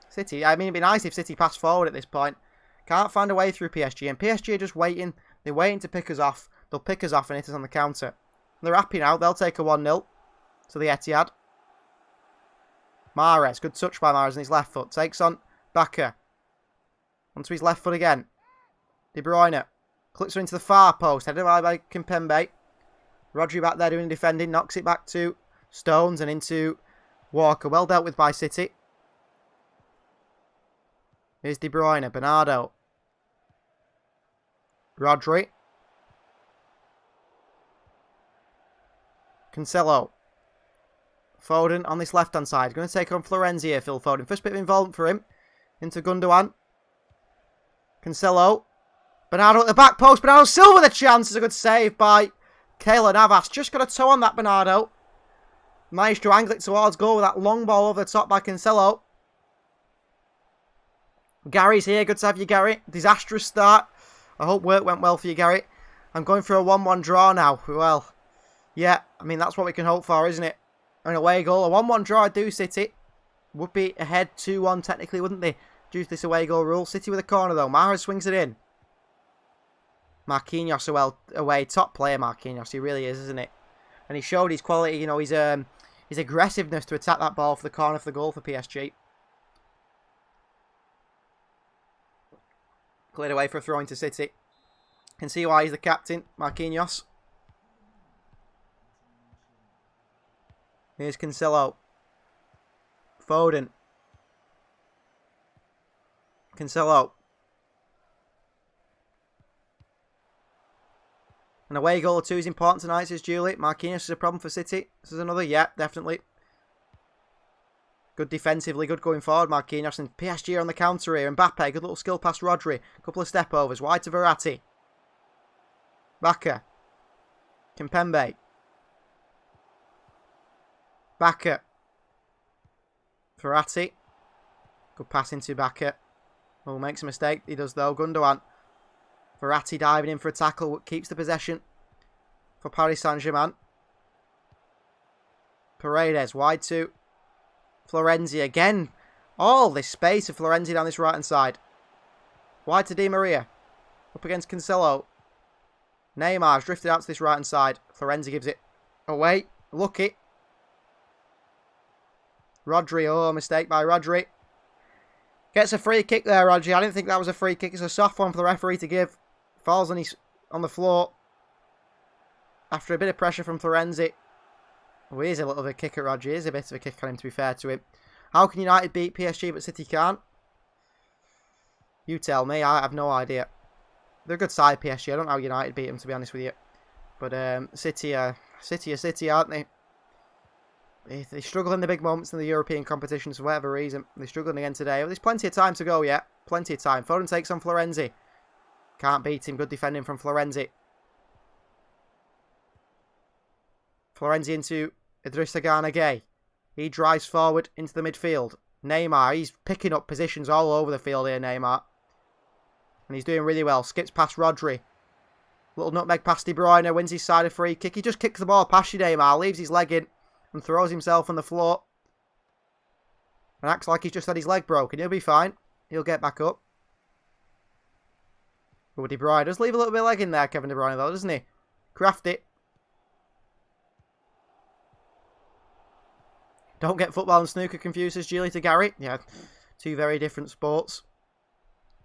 City. I mean, it'd be nice if City passed forward at this point. Can't find a way through PSG. And PSG are just waiting. They're waiting to pick us off. They'll pick us off and hit us on the counter. They're happy now. They'll take a 1-0 to the Etihad. Mahrez. Good touch by Mahrez on his left foot. Takes on Baka. Onto his left foot again. De Bruyne. Clips her into the far post. Headed by Kimpembe. Rodri back there doing defending. Knocks it back to Stones and into Walker. Well dealt with by City. Here's De Bruyne. Bernardo. Rodri. Cancelo. Foden on this left-hand side. Going to take on Florenzi here, Phil Foden. First bit of involvement for him. Into Gundogan. Cancelo. Bernardo at the back post. Bernardo Silva with a chance. It's a good save by Keylor Navas. Just got a toe on that, Bernardo. Managed to angle it towards goal with that long ball over the top by Cancelo. Gary's here. Good to have you, Gary. Disastrous start. I hope work went well for you, Gary. I'm going for a 1-1 draw now. Well, yeah, I mean, that's what we can hope for, isn't it? An away goal. A 1-1 draw, I do, City. Would be ahead 2-1 technically, wouldn't they? Due to this away goal rule. City with a corner, though. Mahrez swings it in. Marquinhos away. Top player, Marquinhos. He really is, isn't it? And he showed his quality, you know, his aggressiveness to attack that ball for the corner for the goal for PSG. Cleared away for a throw into City. Can see why he's the captain, Marquinhos. Here's Cancelo. Foden. Cancelo. An away goal or two is important tonight, says Julie. Marquinhos is a problem for City. This is another, yeah, definitely. Good defensively, good going forward, Marquinhos. And PSG are on the counter here. Mbappe, good little skill past Rodri. Couple of step overs. Wide to Verratti. Baka. Kimpembe. Baka. Verratti. Good pass into Baka. Oh, makes a mistake. He does though. Gundogan. Verratti diving in for a tackle. Keeps the possession for Paris Saint-Germain. Paredes. Wide to Florenzi again. All this space of Florenzi down this right hand side. Wide to Di Maria. Up against Cancelo. Neymar's drifted out to this right hand side. Florenzi gives it away. Lucky. Rodri. Oh, mistake by Rodri. Gets a free kick there, Rodri. I didn't think that was a free kick. It's a soft one for the referee to give. Falls on the floor. After a bit of pressure from Florenzi. Oh, he is a little bit of a kick at Rodri. He is a bit of a kick on him, to be fair to him. How can United beat PSG but City can't? You tell me. I have no idea. They're a good side, PSG. I don't know how United beat them, to be honest with you. But City are City, aren't they? They struggle in the big moments in the European competitions for whatever reason. They're struggling again today. But there's plenty of time to go yet. Plenty of time. Foden takes on Florenzi. Can't beat him. Good defending from Florenzi. Florenzi into Idrissa Gana Gueye. He drives forward into the midfield. Neymar, he's picking up positions all over the field here, Neymar. And he's doing really well. Skips past Rodri. Little nutmeg past De Bruyne. Wins his side a free kick. He just kicks the ball past you, Neymar. Leaves his leg in. And throws himself on the floor. And acts like he's just had his leg broken. He'll be fine. He'll get back up. Oh, De Bruyne does leave a little bit of leg in there, Kevin De Bruyne, though, doesn't he? Crafty. Don't get football and snooker confused, as Julie to Gary. Yeah, two very different sports.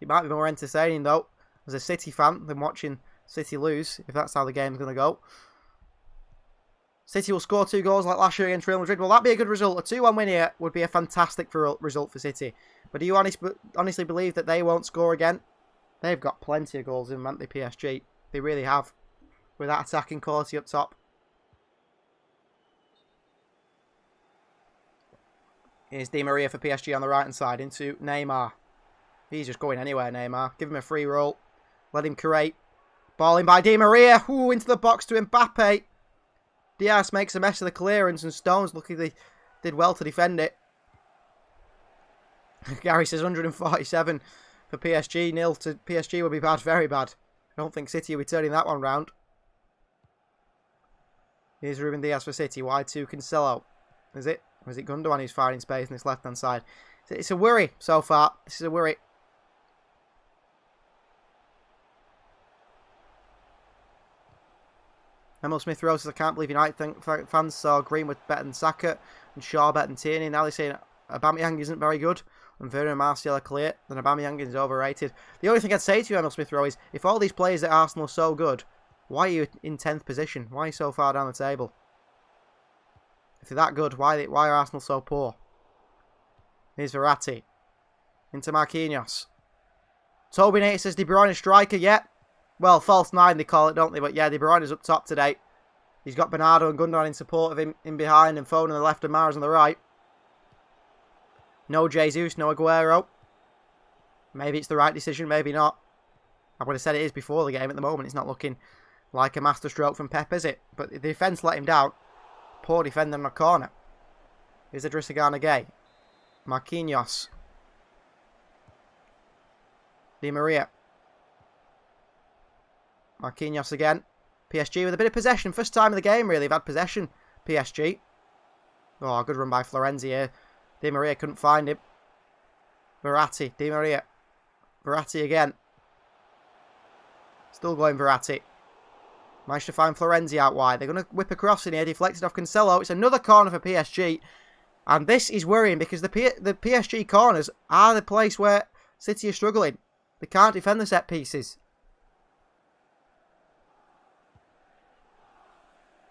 It might be more entertaining, though, as a City fan, than watching City lose, if that's how the game's going to go. City will score 2 goals like last year against Real Madrid. Well, that'd be a good result. A 2-1 win here would be a fantastic result for City. But do you honestly believe that they won't score again? They've got plenty of goals in, haven't they, PSG? They really have. With that attacking quality up top. Here's Di Maria for PSG on the right-hand side into Neymar. He's just going anywhere, Neymar. Give him a free roll. Let him create. Ball in by Di Maria. Ooh, into the box to Mbappe. Diaz makes a mess of the clearance and Stones luckily did well to defend it. Gary says 147 for PSG. 0 to PSG will be bad, very bad. I don't think City will be turning that one round. Here's Ruben Diaz for City. Wide to Cancelo. Is it? Or is it Gundogan who's firing space on this left-hand side? It's a worry so far. This is a worry. Emil Smith Rose says, I can't believe United fans saw Greenwood better than Saka and Shaw better than Tierney. Now they're saying Aubameyang isn't very good and Werner and Martial are clear. Then Aubameyang is overrated. The only thing I'd say to you, Emil Smith Rowe, is if all these players at Arsenal are so good, why are you in 10th position? Why are you so far down the table? If they're that good, why are Arsenal so poor? Here's Verratti. Into Marquinhos. Toby Nater says De Bruyne striker, yeah. Well, false 9 they call it, don't they? But yeah, De Bruyne is up top today. He's got Bernardo and Gundogan in support of him in behind and Foden on the left and Mahrez on the right. No Jesus, no Aguero. Maybe it's the right decision, maybe not. I would have said it is before the game. At the moment, it's not looking like a masterstroke from Pep, is it? But the defence let him down. Poor defender on a corner. Here's Idrissa Gana Gueye. Marquinhos. Di Maria. Marquinhos again. PSG with a bit of possession. First time in the game, really. They've had possession. PSG. Oh, good run by Florenzi here. Di Maria couldn't find him. Verratti. Di Maria. Verratti again. Still going Verratti. Managed to find Florenzi out wide. They're going to whip across in here. Deflected off Cancelo. It's another corner for PSG. And this is worrying because the PSG corners are the place where City are struggling. They can't defend the set pieces.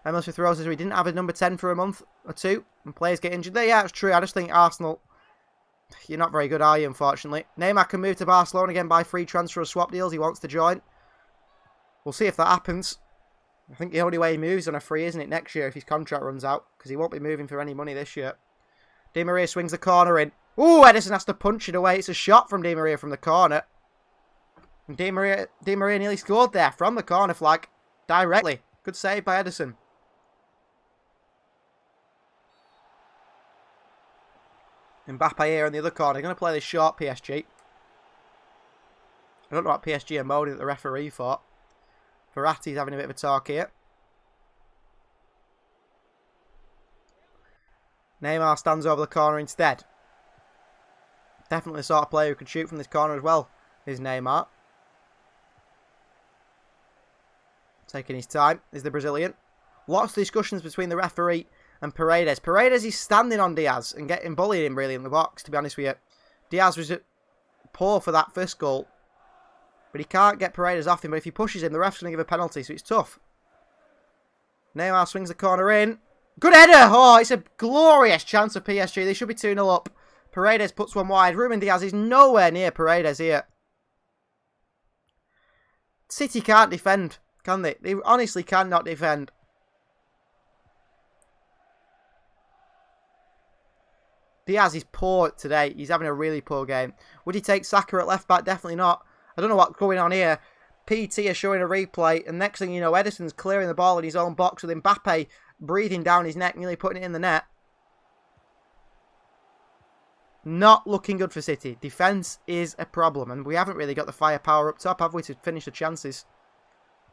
Emil Smith Rowe says we didn't have a number 10 for a month or two and players get injured. Yeah, it's true. I just think Arsenal, you're not very good, are you, unfortunately? Neymar can move to Barcelona again by free transfer or swap deals. He wants to join. We'll see if that happens. I think the only way he moves on a free, isn't it, next year if his contract runs out? Because he won't be moving for any money this year. Di Maria swings the corner in. Ooh, Edison has to punch it away. It's a shot from Di Maria from the corner. And Di Maria nearly scored there from the corner flag directly. Good save by Edison. Mbappe here on the other corner. They're going to play this short, PSG. I don't know what PSG are moaning at the referee for. Verratti's having a bit of a talk here. Neymar stands over the corner instead. Definitely the sort of player who could shoot from this corner as well is Neymar. Taking his time is the Brazilian. Lots of discussions between the referee and Paredes. Paredes is standing on Diaz and getting bullied him really in the box, to be honest with you. Diaz was poor for that first goal. But he can't get Paredes off him. But if he pushes him, the ref's going to give a penalty, so it's tough. Neymar swings the corner in. Good header! Oh, it's a glorious chance for PSG. They should be 2-0 up. Paredes puts one wide. Ruben Diaz is nowhere near Paredes here. City can't defend, can they? They honestly cannot defend. Diaz is poor today. He's having a really poor game. Would he take Saka at left back? Definitely not. I don't know what's going on here. PT are showing a replay, and next thing you know, Edison's clearing the ball in his own box with Mbappe breathing down his neck, nearly putting it in the net. Not looking good for City. Defence is a problem, and we haven't really got the firepower up top, have we, to finish the chances.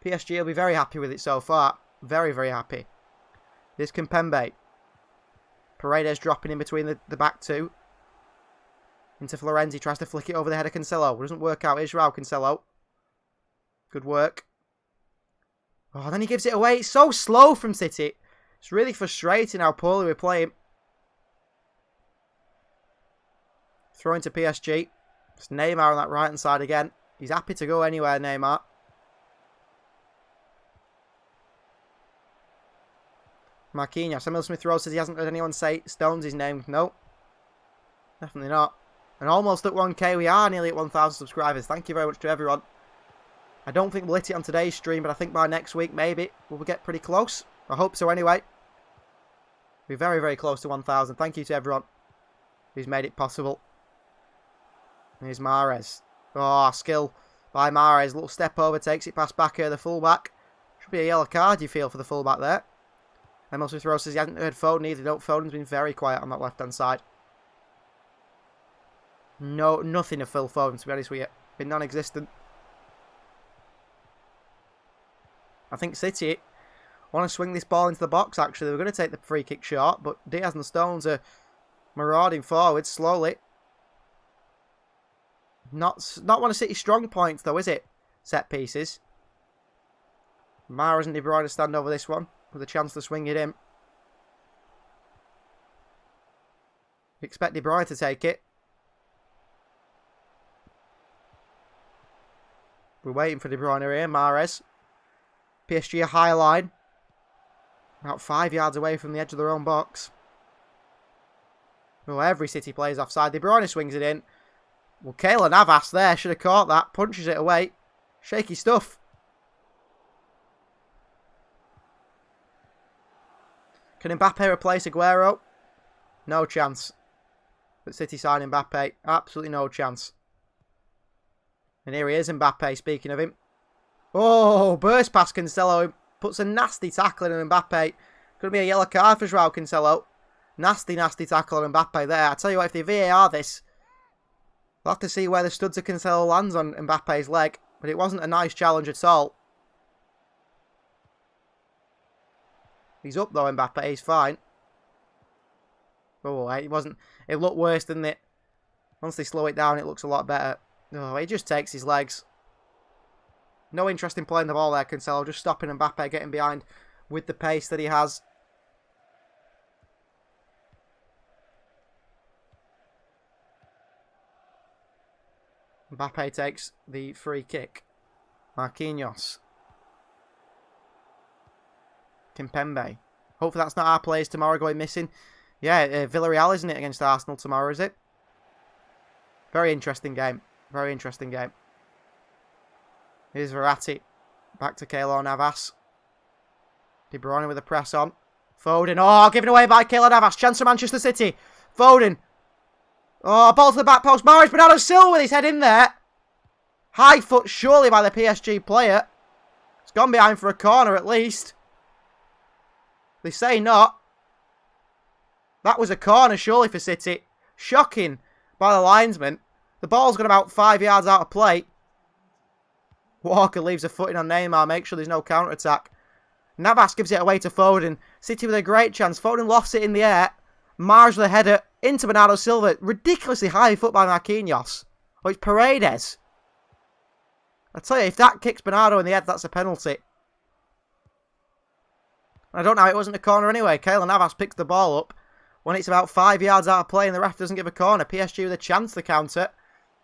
PSG will be very happy with it so far. Very, very happy. There's Kimpembe. Paredes dropping in between the back two. Into Florenzi, tries to flick it over the head of Cancelo. Doesn't work out. Here's Raul Cancelo. Good work. Oh, then he gives it away. It's so slow from City. It's really frustrating how poorly we're playing. Throw into PSG. It's Neymar on that right-hand side again. He's happy to go anywhere, Neymar. Marquinhos. Emil Smith Rowe says he hasn't heard anyone say Stones' name. No. Definitely not. And almost at 1k, we are nearly at 1,000 subscribers. Thank you very much to everyone. I don't think we'll hit it on today's stream, but I think by next week, maybe, we'll get pretty close. I hope so anyway. We're very, very close to 1,000. Thank you to everyone who's made it possible. Here's Mahrez. Oh, skill by Mahrez. Little step over, takes it past Bakker, the fullback. Should be a yellow card, you feel, for the fullback there. Emil Smith-Rowe says he hasn't heard Foden either. No, Foden's been very quiet on that left-hand side. No, nothing of Phil Foden, to be honest with you. Been non-existent. I think City want to swing this ball into the box, actually. They were going to take the free kick shot, but Diaz and Stones are marauding forward slowly. Not one of City's strong points, though, is it? Set pieces. Mahrez and De Bruyne stand over this one with a chance to swing it in. Expect De Bruyne to take it. We're waiting for De Bruyne here. Mahrez. PSG a high line. About 5 yards away from the edge of their own box. Well, every City player's offside. De Bruyne swings it in. Well, Keylor Navas there should have caught that. Punches it away. Shaky stuff. Can Mbappe replace Aguero? No chance. But City sign Mbappe. Absolutely no chance. And here he is, Mbappe, speaking of him. Oh, burst past Cancelo. Puts a nasty tackle in Mbappe. Going to be a yellow card for Joao Cancelo. Nasty, nasty tackle on Mbappe there. I tell you what, if they VAR this, we'll have to see where the studs of Cancelo lands on Mbappe's leg. But it wasn't a nice challenge at all. He's up though, Mbappe. He's fine. Oh, it wasn't. It looked worse, didn't it? Once they slow it down, it looks a lot better. Oh, he just takes his legs. No interest in playing the ball there, Cancelo. Just stopping Mbappe getting behind with the pace that he has. Mbappe takes the free kick. Marquinhos. Kimpembe. Hopefully that's not our players tomorrow going missing. Yeah, Villarreal, isn't it, against Arsenal tomorrow, is it? Very interesting game. Very interesting game. Here's Verratti. Back to Keylor Navas. De Bruyne with a press on. Foden. Oh, given away by Keylor Navas. Chance for Manchester City. Foden. Oh, ball to the back post. Mahrez Bernardo Silva with his head in there. High foot surely by the PSG player. It's gone behind for a corner at least. They say not. That was a corner surely for City. Shocking by the linesman. The ball's gone about 5 yards out of play. Walker leaves a footing on Neymar. Make sure there's no counter-attack. Navas gives it away to Foden. City with a great chance. Foden lofts it in the air. Mahrez with a header into Bernardo Silva. Ridiculously high foot by Marquinhos. Oh, it's Paredes. I tell you, if that kicks Bernardo in the head, that's a penalty. I don't know, it wasn't a corner anyway. Keylor Navas picks the ball up when it's about 5 yards out of play and the ref doesn't give a corner. PSG with a chance to counter.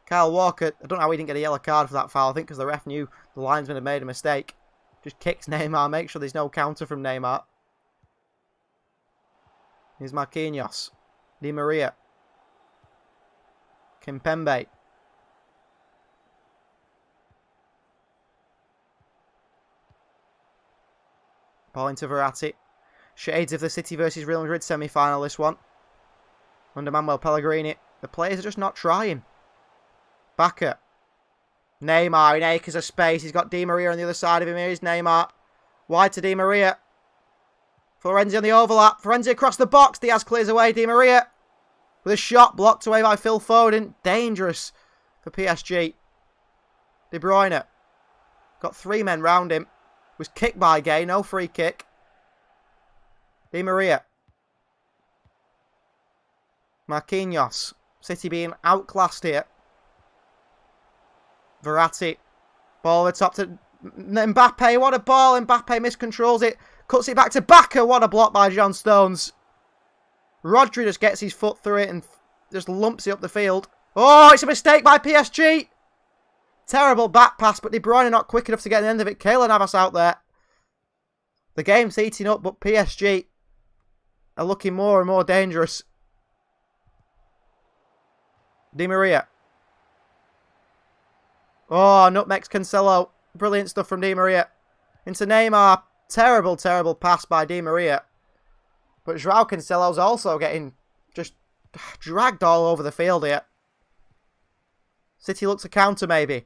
Kyle Walker, I don't know how he didn't get a yellow card for that foul. I think because the ref knew the linesman had made a mistake. Just kicks Neymar, make sure there's no counter from Neymar. Here's Marquinhos. Di Maria. Kimpembe. Ball into Verratti. Shades of the City versus Real Madrid semi-final, this one. Under Manuel Pellegrini. The players are just not trying. Bakker. Neymar in acres of space. He's got Di Maria on the other side of him. Here's Neymar. Wide to Di Maria. Florenzi on the overlap. Florenzi across the box. Diaz clears away. Di Maria with a shot blocked away by Phil Foden. Dangerous for PSG. De Bruyne. Got three men round him. Was kicked by Gay. No free kick. Di Maria. Marquinhos. City being outclassed here. Verratti. Ball over the top to Mbappe. What a ball. Mbappe miscontrols it. Cuts it back to Bakker. What a block by John Stones. Rodri just gets his foot through it and just lumps it up the field. Oh, it's a mistake by PSG. Terrible back pass, but De Bruyne not quick enough to get the end of it. Keylor Navas out there. The game's heating up, but PSG are looking more and more dangerous. Di Maria. Oh, nutmegs Cancelo. Brilliant stuff from Di Maria. Into Neymar. Terrible, terrible pass by Di Maria. But Joao Cancelo's also getting just dragged all over the field here. City look to counter maybe.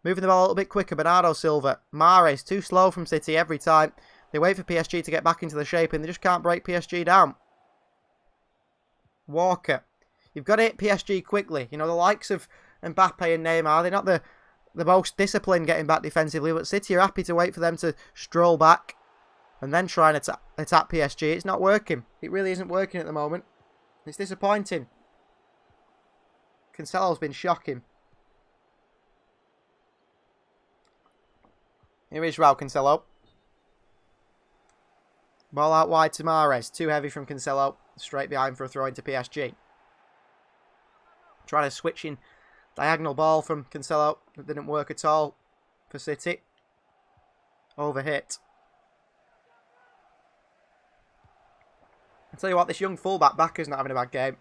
Moving the ball a little bit quicker. Bernardo Silva. Mahrez. Too slow from City every time. They wait for PSG to get back into the shape and they just can't break PSG down. Walker. You've got to hit PSG quickly. You know, the likes of Mbappe and Neymar, they're not the most disciplined getting back defensively, but City are happy to wait for them to stroll back and then try and attack PSG. It's not working. It really isn't working at the moment. It's disappointing. Cancelo's been shocking. Here is Raul Cancelo. Ball out wide to Mahrez. Too heavy from Cancelo. Straight behind for a throw into PSG. Trying to switch in diagonal ball from Cancelo. It didn't work at all for City. Overhit. I'll tell you what, this young fullback Backer's not having a bad game.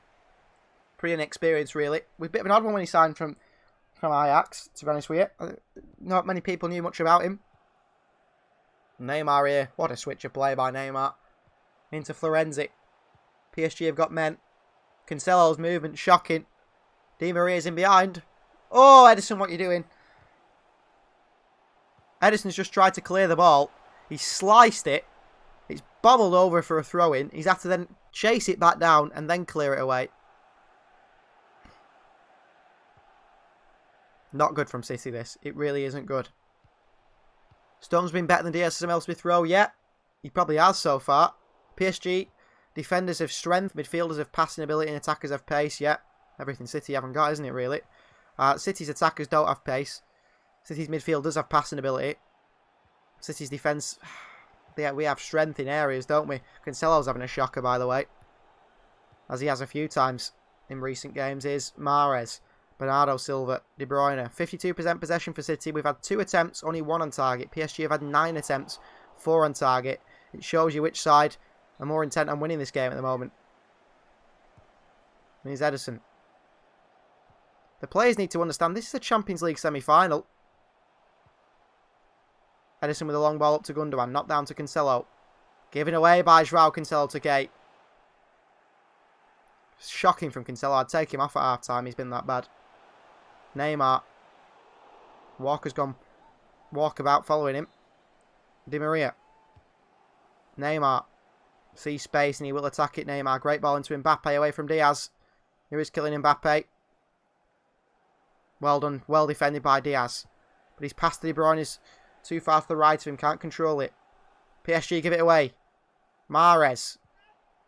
Pretty inexperienced, really. With a bit of an odd one when he signed from Ajax, to be honest with you. Not many people knew much about him. Neymar here. What a switch of play by Neymar. Into Florenzi. PSG have got men. Cancelo's movement, shocking. Di Maria's in behind. Oh, Edison, what are you doing? Edison's just tried to clear the ball. He sliced it. It's bobbled over for a throw-in. He's had to then chase it back down and then clear it away. Not good from City, this. It really isn't good. Stone's been better than Diaz and Elspeth Rowe yet. He probably has so far. PSG, defenders have strength, midfielders have passing ability and attackers have pace, yeah. Everything City haven't got, isn't it, really? City's attackers don't have pace. City's midfielders have passing ability. City's defence, yeah, we have strength in areas, don't we? Cancelo's having a shocker, by the way. As he has a few times in recent games. Is Mahrez. Bernardo Silva, De Bruyne. 52% possession for City. We've had 2 attempts, only 1 on target. PSG have had 9 attempts, 4 on target. It shows you which side are more intent on winning this game at the moment. And here's Edison. The players need to understand this is a Champions League semi-final. Edison with a long ball up to Gundogan. Knocked down to Cancelo. Given away by João Cancelo to Gate. Shocking from Cancelo. I'd take him off at half-time. He's been that bad. Neymar. Walker's gone walkabout following him. Di Maria. Neymar. Sees space and he will attack it. Neymar. Great ball into Mbappe away from Diaz. Here is killing Mbappe. Well done. Well defended by Diaz. But he's passed to De Bruyne. He's too far to the right of him. Can't control it. PSG give it away. Mahrez.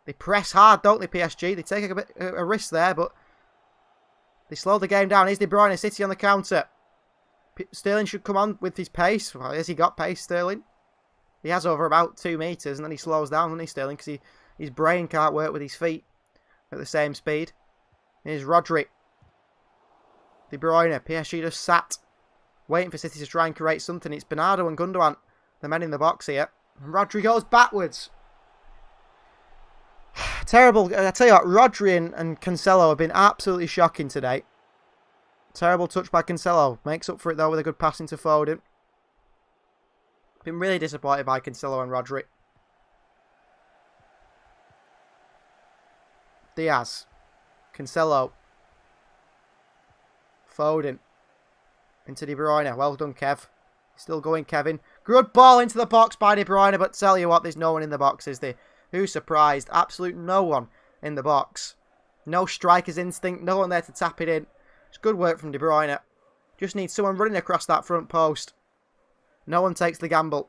They press hard, don't they, PSG? They take a risk there, but they slow the game down. Here's De Bruyne, City on the counter. Sterling should come on with his pace. Well, has he got pace, Sterling? He has over about 2 metres, and then he slows down, doesn't he, Sterling? Because his brain can't work with his feet at the same speed. Here's Rodri. De Bruyne, PSG just sat, waiting for City to try and create something. It's Bernardo and Gundogan, the men in the box here. And Rodri goes backwards. Terrible. I tell you what, Rodri and Cancelo have been absolutely shocking today. Terrible touch by Cancelo. Makes up for it, though, with a good pass into Foden. Been really disappointed by Cancelo and Rodri. Diaz. Cancelo. Foden. Into De Bruyne. Well done, Kev. Still going, Kevin. Good ball into the box by De Bruyne, but tell you what, there's no one in the box, is there? Who's surprised? Absolute no one in the box. No striker's instinct. No one there to tap it in. It's good work from De Bruyne. Just needs someone running across that front post. No one takes the gamble.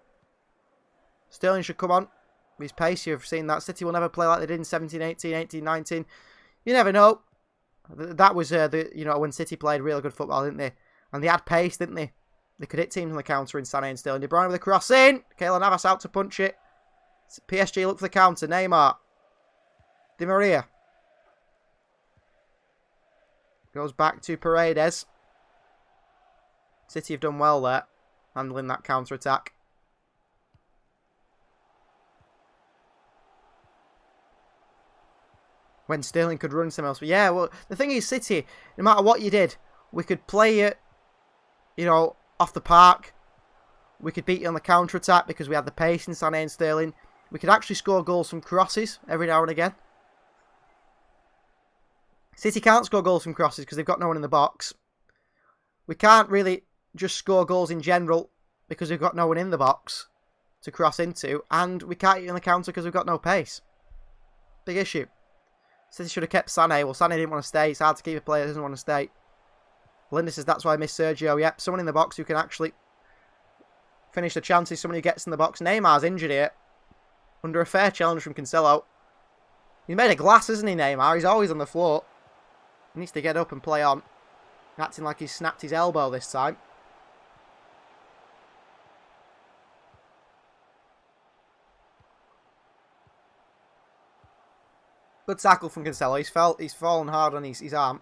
Sterling should come on. His pace, you've seen that. City will never play like they did in 17-18, 18-19. You never know. That was, when City played really good football, didn't they? And they had pace, didn't they? They could hit teams on the counter in Sané and Sterling. De Bruyne with a cross in. Keylor Navas out to punch it. PSG look for the counter. Neymar. Di Maria. Goes back to Paredes. City have done well there. Handling that counter-attack. When Sterling could run somewhere else. But yeah, well, the thing is, City, no matter what you did, we could play it, off the park. We could beat you on the counter-attack because we had the pace in Sané and Sterling. We could actually score goals from crosses every now and again. City can't score goals from crosses because they've got no one in the box. We can't really just score goals in general because we've got no one in the box to cross into, and we can't eat on the counter because we've got no pace. Big issue. City should have kept Sané. Well, Sané didn't want to stay. It's hard to keep a player that doesn't want to stay. Linda says that's why I miss Sergio. Yep, someone in the box who can actually finish the chances. Someone who gets in the box. Neymar's injured here. Under a fair challenge from Cancelo. He's made of glass, isn't he, Neymar? He's always on the floor. He needs to get up and play on. Acting like he's snapped his elbow this time. Good tackle from Cancelo. He's fallen hard on his arm.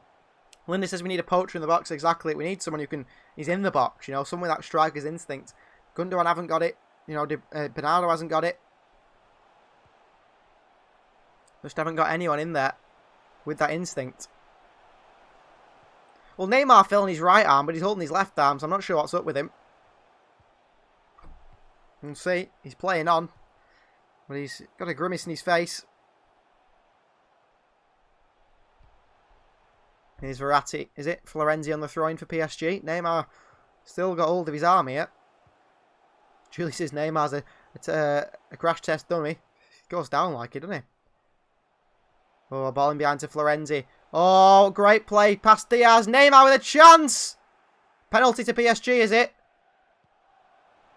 Linda says we need a poacher in the box. Exactly. We need someone who can... He's in the box, you know. Someone with that striker's instinct. Gundogan haven't got it. You know, Bernardo hasn't got it. Just haven't got anyone in there with that instinct. Well, Neymar fell on his right arm, but he's holding his left arm, so I'm not sure what's up with him. You can see, he's playing on. But he's got a grimace in his face. Here's Verratti. Is it Florenzi on the throw-in for PSG? Neymar still got hold of his arm here. Julie says Neymar's a crash test dummy. He goes down like it, doesn't he? Oh, ball in behind to Florenzi. Oh, great play past Diaz. Neymar with a chance. Penalty to PSG, is it?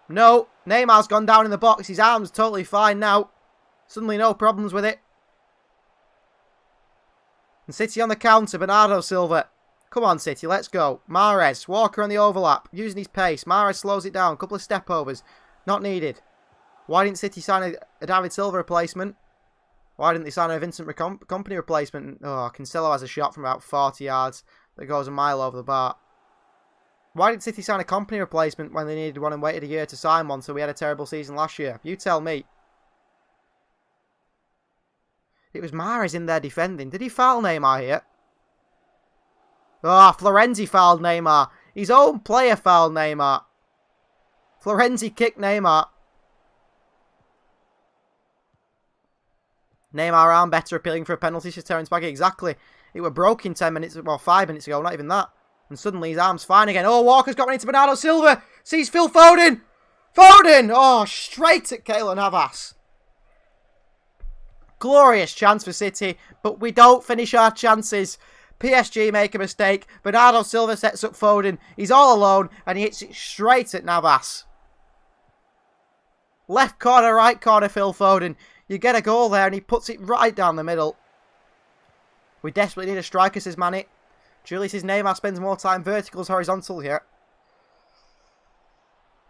No. Neymar's gone down in the box. His arm's totally fine now. Suddenly no problems with it. And City on the counter. Bernardo Silva. Come on, City. Let's go. Mahrez. Walker on the overlap. Using his pace. Mahrez slows it down. A couple of step overs. Not needed. Why didn't City sign a David Silva replacement? Why didn't they sign a Vincent Kompany replacement? Oh, Cancelo has a shot from about 40 yards that goes a mile over the bar. Why did City sign a Kompany replacement when they needed one and waited a year to sign one, so we had a terrible season last year? You tell me. It was Mahrez in there defending. Did he foul Neymar here? Oh, Florenzi fouled Neymar. His own player fouled Neymar. Florenzi kicked Neymar. Neymar arm better appealing for a penalty to Terence Baggy. Exactly. It were broken 10 minutes, well, 5 minutes ago, not even that. And suddenly his arm's fine again. Oh, Walker's got one into Bernardo Silva. Sees Phil Foden. Foden! Oh, straight at Keylor Navas. Glorious chance for City, but we don't finish our chances. PSG make a mistake. Bernardo Silva sets up Foden. He's all alone, and he hits it straight at Navas. Left corner, right corner, Phil Foden. You get a goal there, and he puts it right down the middle. We desperately need a striker, says Manny. Julie says Neymar spends more time verticals, horizontal here.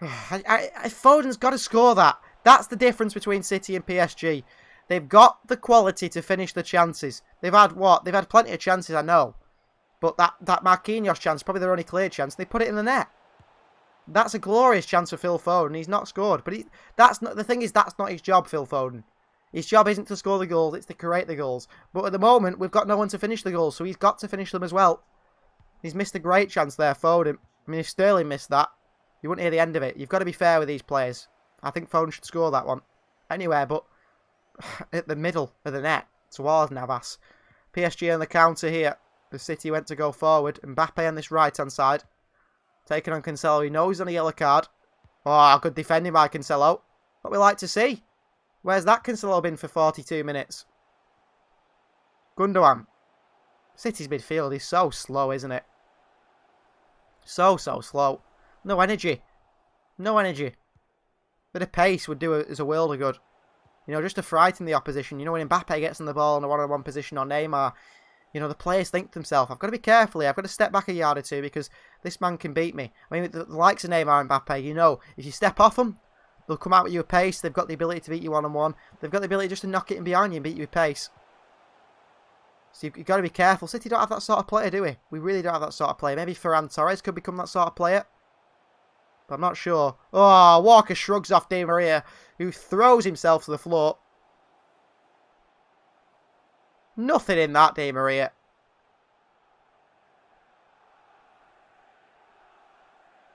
Foden's got to score that. That's the difference between City and PSG. They've got the quality to finish the chances. They've had what? They've had plenty of chances, I know. But that Marquinhos chance, probably their only clear chance, they put it in the net. That's a glorious chance for Phil Foden. He's not scored. But that's not the thing is that's not his job, Phil Foden. His job isn't to score the goals, it's to create the goals. But at the moment, we've got no one to finish the goals, so he's got to finish them as well. He's missed a great chance there, Foden. I mean, if Sterling missed that, you wouldn't hear the end of it. You've got to be fair with these players. I think Foden should score that one. Anywhere but at the middle of the net towards Navas. PSG on the counter here. The City went to go forward. Mbappe on this right-hand side. Taking on Cancelo. He knows he's on a yellow card. Oh, good defending by Cancelo. What we like to see. Where's that Cancelo been for 42 minutes? Gundogan. City's midfield is so slow, isn't it? So slow. No energy. No energy. Bit of pace would do us a world of good. You know, just to frighten the opposition. You know, when Mbappe gets on the ball in a one-on-one position on Neymar, you know, the players think to themselves, I've got to be careful here. I've got to step back a yard or two because this man can beat me. I mean, the likes of Neymar and Mbappe, you know, if you step off them, they'll come out with you with pace. They've got the ability to beat you one-on-one. They've got the ability just to knock it in behind you and beat you with pace. So you've got to be careful. City don't have that sort of player, do we? We really don't have that sort of player. Maybe Ferran Torres could become that sort of player. But I'm not sure. Oh, Walker shrugs off Di Maria, who throws himself to the floor. Nothing in that, Di Maria.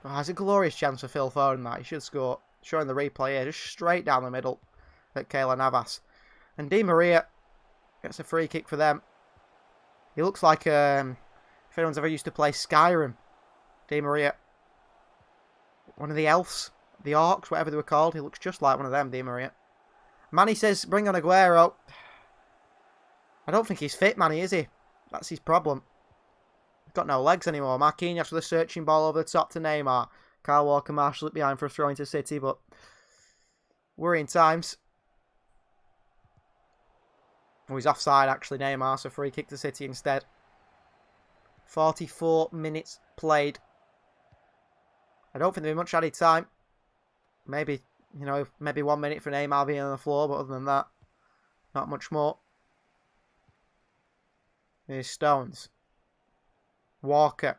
Oh, it's a glorious chance for Phil Foden, that. He should score. Showing the replay here, just straight down the middle at Keylor Navas. And Di Maria gets a free kick for them. He looks like, if anyone's ever used to play Skyrim, Di Maria. one of the elves, the orcs, whatever they were called. He looks just like one of them, Di Maria. Manny says, bring on Aguero. I don't think he's fit, Manny, is he? That's his problem. He's got no legs anymore. Marquinhos with a searching ball over the top to Neymar. Kyle Walker marshalled it behind for a throw into City, but worrying times. Oh, he's offside, actually, Neymar, so free kick to City instead. 44 minutes played. I don't think there'll be much added time. Maybe, maybe 1 minute for Neymar being on the floor, but other than that, not much more. Here's Stones. Walker.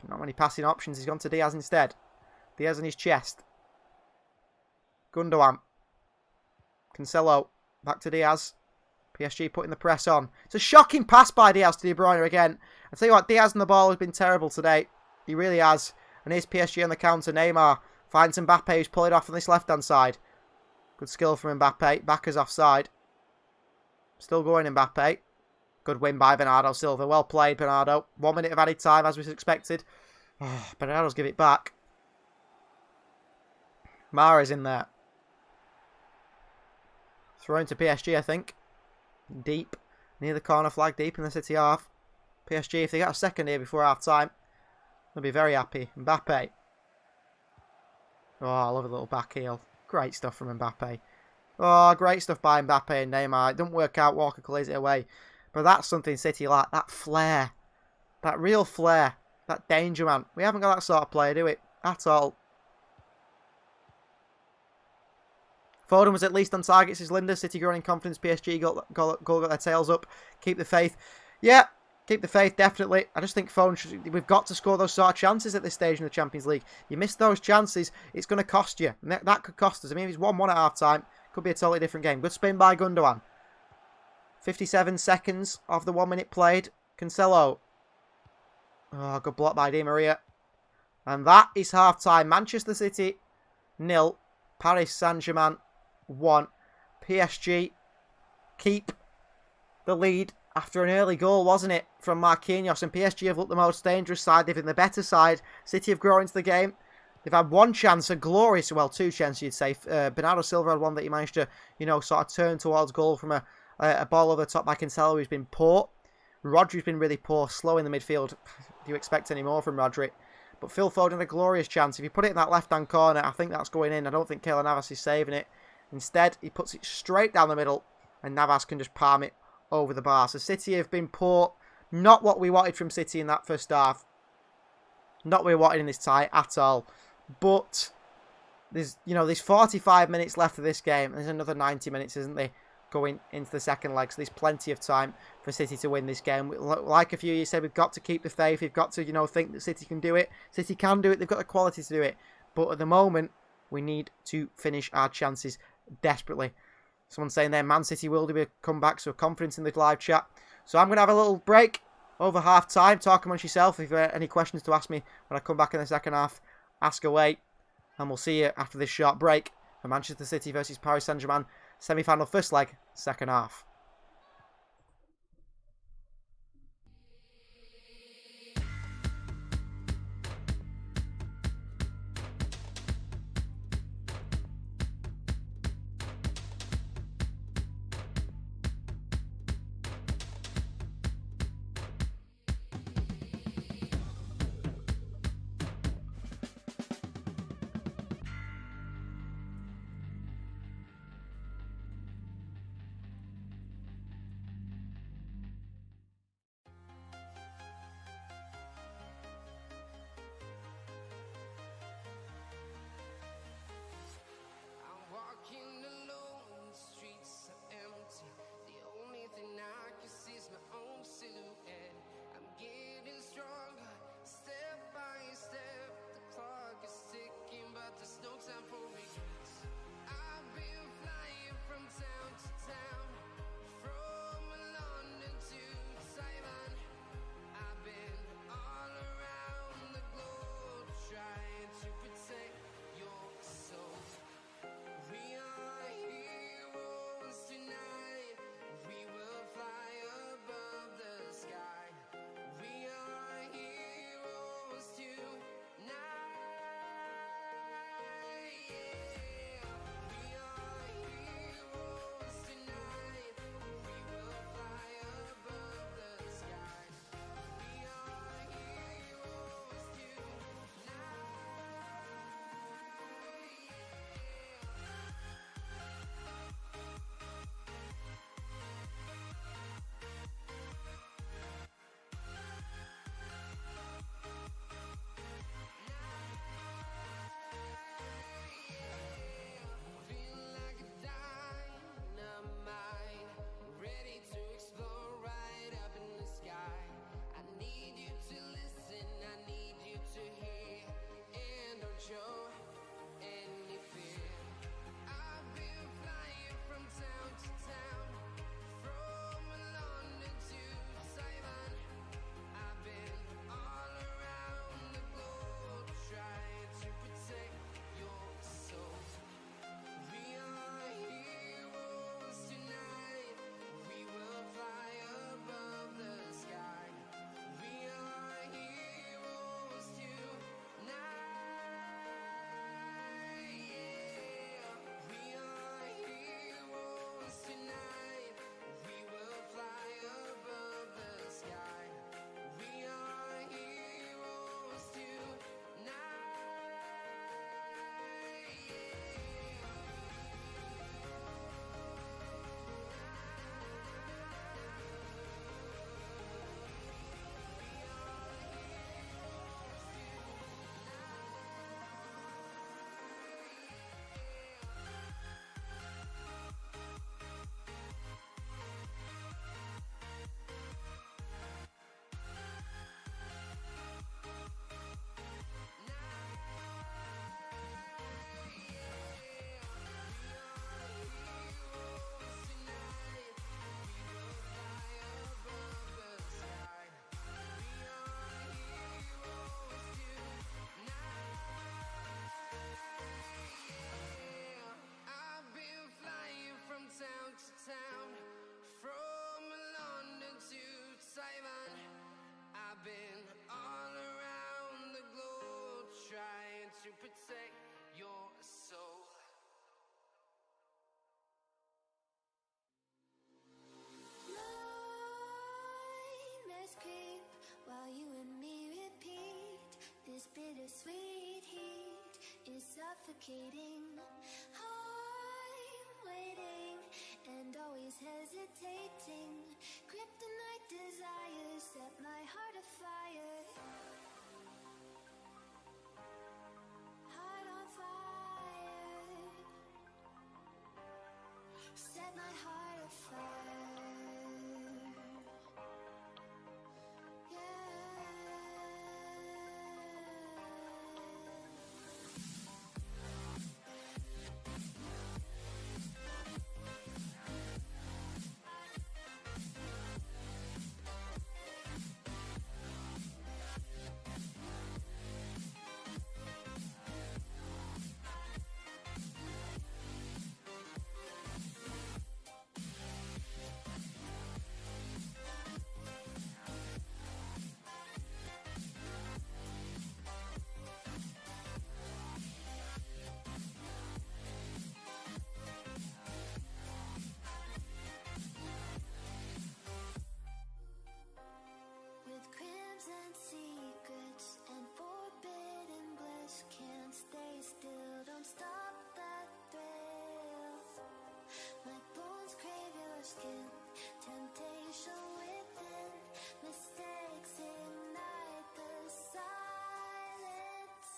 Not many passing options. He's gone to Diaz instead. Diaz in his chest. Gundogan. Cancelo. Back to Diaz. PSG putting the press on. It's a shocking pass by Diaz to De Bruyne again. I tell you what, Diaz on the ball has been terrible today. He really has. And here's PSG on the counter. Neymar finds Mbappe, who's pulling off on this left-hand side. Good skill from Mbappe. Backer's offside. Still going Mbappe. Good win by Bernardo Silva. Well played, Bernardo. 1 minute of added time, as was expected. Oh, Bernardo's give it back. Mara's in there. Thrown to PSG, I think. Deep. Near the corner flag, deep in the City half. PSG, if they get a second here before half-time, they'll be very happy. Mbappe. Oh, I love a little back heel. Great stuff from Mbappe. Oh, great stuff by Mbappe and Neymar. It doesn't work out. Walker clears it away. But that's something City like. That flair. That real flair. That danger, man. We haven't got that sort of player, do we? At all. Foden was at least on target. Says Linda. City growing in confidence. PSG got their tails up. Keep the faith. Yeah, keep the faith, definitely. I just think Foden we've got to score those sort of chances at this stage in the Champions League. You miss those chances, it's going to cost you. And that could cost us. I mean, if it's 1-1 at half-time, could be a totally different game. Good spin by Gundogan. 57 seconds of the 1 minute played. Cancelo. Oh, good block by Di Maria. And that is half-time. Manchester City 0. Paris Saint-Germain 1. PSG keep the lead after an early goal, wasn't it, from Marquinhos. And PSG have looked the most dangerous side. They've been the better side. City have grown into the game. They've had one chance, a glorious, well, two chances, you'd say. Bernardo Silva had one that he managed to, sort of turn towards goal from a ball over the top by Cancelo, who's been poor. Rodri's been really poor, slow in the midfield. Do you expect any more from Rodri? But Phil Foden had a glorious chance. If you put it in that left-hand corner, I think that's going in. I don't think Keylor Navas is saving it. Instead, he puts it straight down the middle, and Navas can just palm it over the bar. So City have been poor. Not what we wanted from City in that first half. Not what we wanted in this tie at all. But there's 45 minutes left of this game. There's another 90 minutes, isn't there, going into the second leg. So there's plenty of time for City to win this game. Like a few of you said, we've got to keep the faith. We've got to, think that City can do it. City can do it. They've got the quality to do it. But at the moment, we need to finish our chances desperately. Someone's saying there, Man City will do a comeback, so confidence in the live chat. So I'm going to have a little break over half-time. Talk amongst yourself. If you have any questions to ask me when I come back in the second half, ask away. And we'll see you after this short break for Manchester City versus Paris Saint-Germain. Semi-final first leg, second half. to protect your soul. Nightmares creep while you and me repeat. This bittersweet heat is suffocating. I'm waiting and always hesitating. Kryptonite desires set my heart afire. Heart on fire. Set my heart afire. With crimson secrets and forbidden bliss, can't stay still, don't stop that thrill. My bones crave your skin, temptation within, mistakes ignite the silence.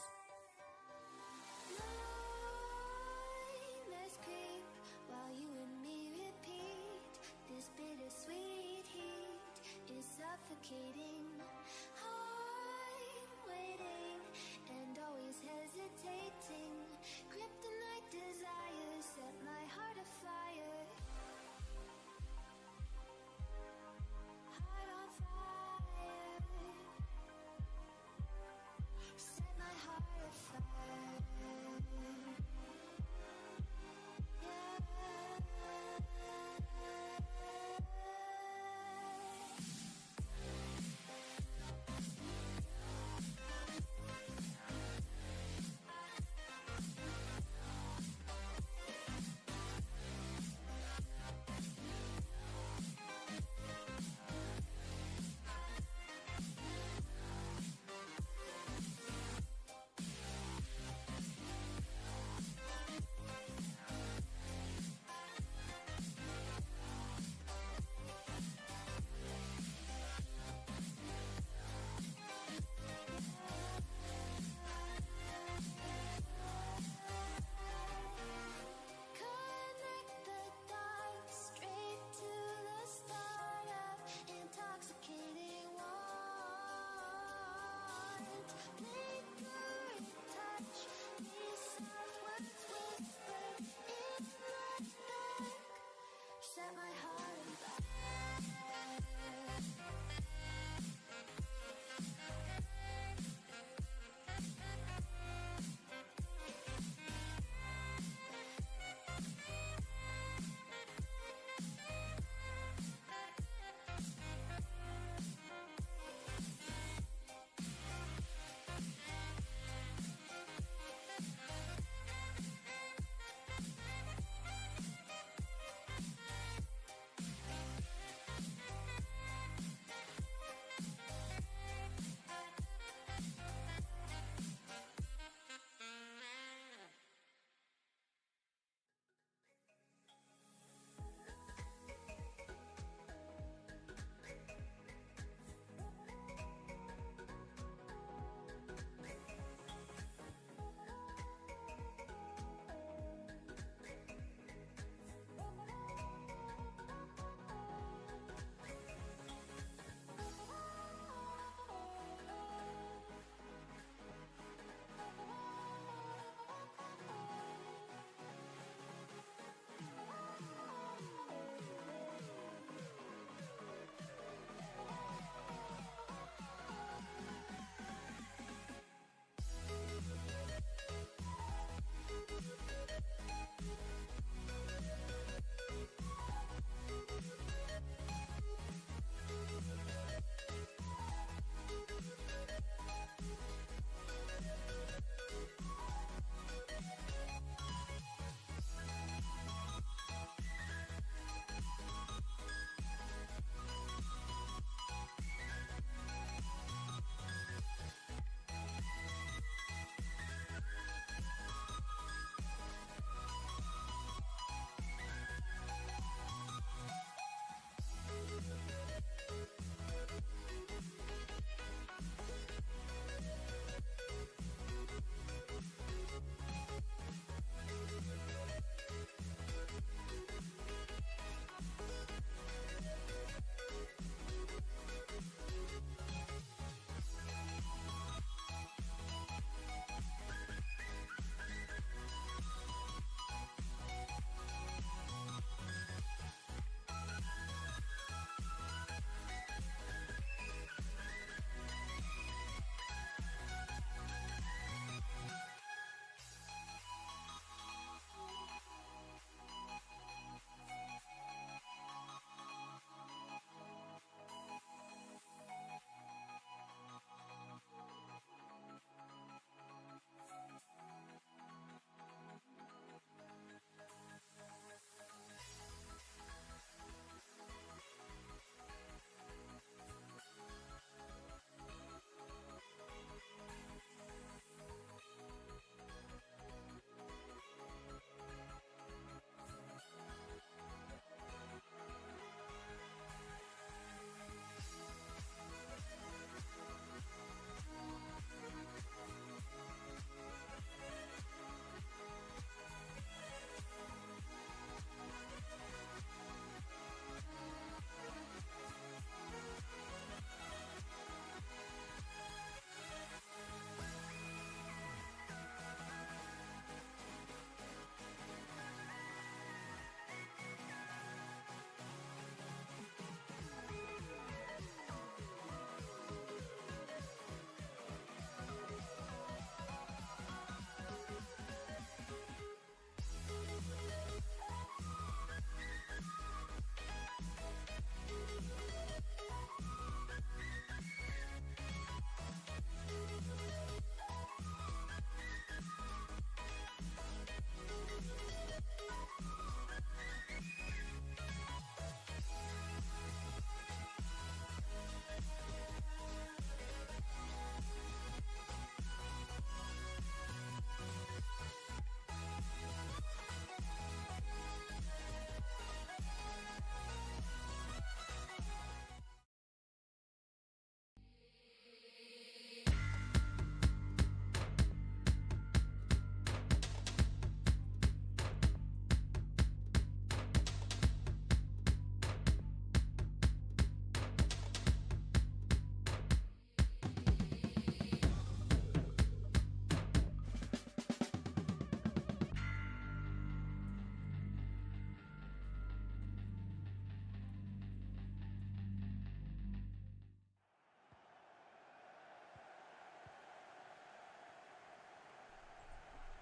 Nightmares creep while you and me repeat. This bittersweet heat is suffocating. I'm waiting and always hesitating. Kryptonite desires set my heart afire. Heart on fire. Set my heart afire. Yeah.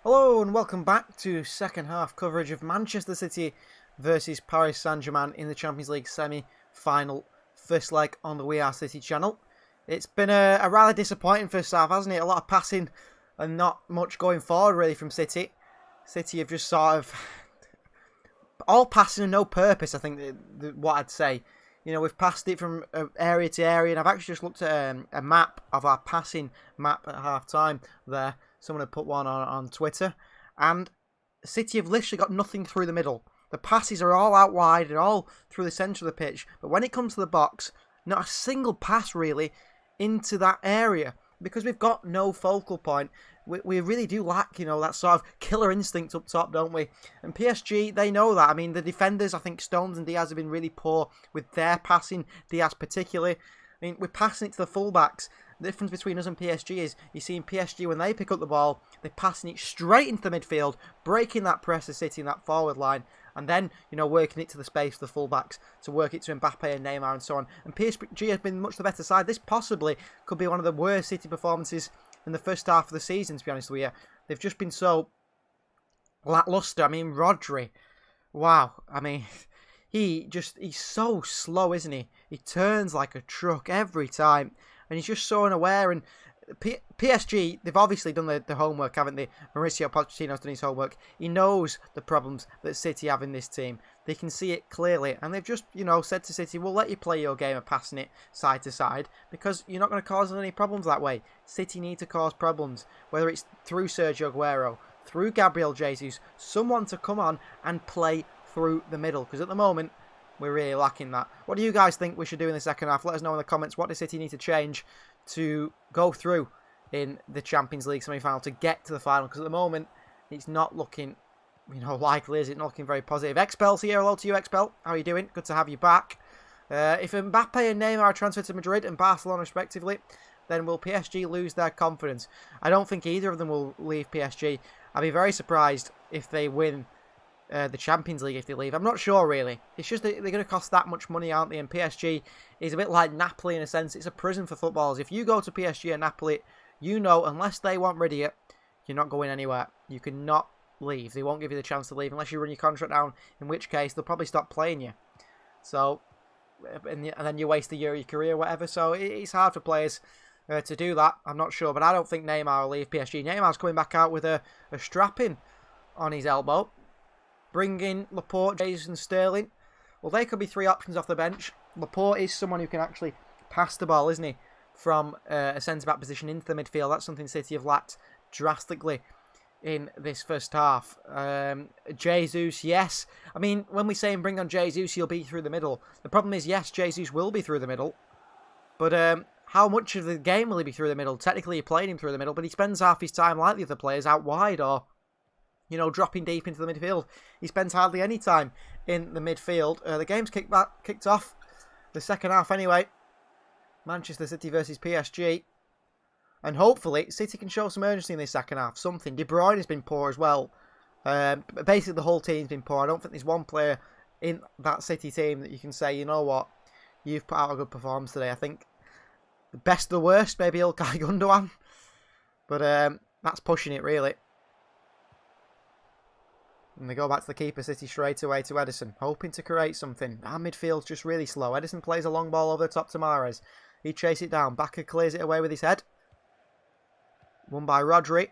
Hello and welcome back to second half coverage of Manchester City versus Paris Saint-Germain in the Champions League semi-final first leg on the We Are City channel. It's been a rather disappointing first half, hasn't it? A lot of passing and not much going forward really from City. City have just sort of all passing and no purpose, I think, what I'd say. You know, we've passed it from area to area, and I've actually just looked at a map of our passing map at half-time there. Someone had put one on Twitter, and City have literally got nothing through the middle. The passes are all out wide and all through the centre of the pitch, but when it comes to the box, not a single pass really into that area, because we've got no focal point. We really do lack, you know, that sort of killer instinct up top, don't we? And PSG, they know that. I mean, the defenders, I think Stones and Diaz have been really poor with their passing, Diaz particularly. I mean, we're passing it to the fullbacks. The difference between us and PSG is you see in PSG, when they pick up the ball, they're passing it straight into the midfield, breaking that press of City in that forward line, and then, you know, working it to the space for the fullbacks to work it to Mbappe and Neymar and so on. And PSG has been much the better side. This possibly could be one of the worst City performances in the first half of the season, to be honest with you. They've just been so lacklustre. I mean, Rodri, wow. I mean, he's so slow, isn't he? He turns like a truck every time. And he's just so unaware. And PSG, they've obviously done the homework, haven't they? Mauricio Pochettino's done his homework. He knows the problems that City have in this team. They can see it clearly. And they've just, you know, said to City, we'll let you play your game of passing it side to side because you're not going to cause any problems that way. City need to cause problems, whether it's through Sergio Aguero, through Gabriel Jesus, someone to come on and play through the middle. Because at the moment, we're really lacking that. What do you guys think we should do in the second half? Let us know in the comments. What does City need to change to go through in the Champions League semi-final to get to the final? Because at the moment, it's not looking, you know, likely, is it? Not looking very positive. Expel's here. Hello to you, Expel. How are you doing? Good to have you back. If Mbappe and Neymar are transferred to Madrid and Barcelona respectively, then will PSG lose their confidence? I don't think either of them will leave PSG. I'd be very surprised if they win the Champions League if they leave. I'm not sure, really. It's just that they're going to cost that much money, aren't they? And PSG is a bit like Napoli in a sense. It's a prison for footballers. If you go to PSG and Napoli, you know, unless they want rid of you, you're not going anywhere. You cannot leave. They won't give you the chance to leave unless you run your contract down, in which case they'll probably stop playing you. So, and then you waste a year of your career or whatever. So it's hard for players to do that. I'm not sure, but I don't think Neymar will leave PSG. Neymar's coming back out with a strapping on his elbow. Bring in Laporte, Jesus and Sterling. Well, they could be three options off the bench. Laporte is someone who can actually pass the ball, isn't he? From a centre-back position into the midfield. That's something City have lacked drastically in this first half. Jesus, yes. I mean, when we say bring on Jesus, he'll be through the middle. The problem is, yes, Jesus will be through the middle. But how much of the game will he be through the middle? Technically, you played him through the middle, but he spends half his time like the other players out wide or, you know, dropping deep into the midfield. He spends hardly any time in the midfield. The game's kicked off. The second half anyway. Manchester City versus PSG. And hopefully, City can show some urgency in this second half. Something. De Bruyne has been poor as well. Basically, the whole team's been poor. I don't think there's one player in that City team that you can say, you know what, you've put out a good performance today. I think the best of the worst, maybe Ilkay Gundogan. But that's pushing it, really. And they go back to the keeper, City, straight away to Ederson, hoping to create something. Our midfield's just really slow. Ederson plays a long ball over the top to Mahrez. He chases it down. Bakker clears it away with his head. Won by Rodri.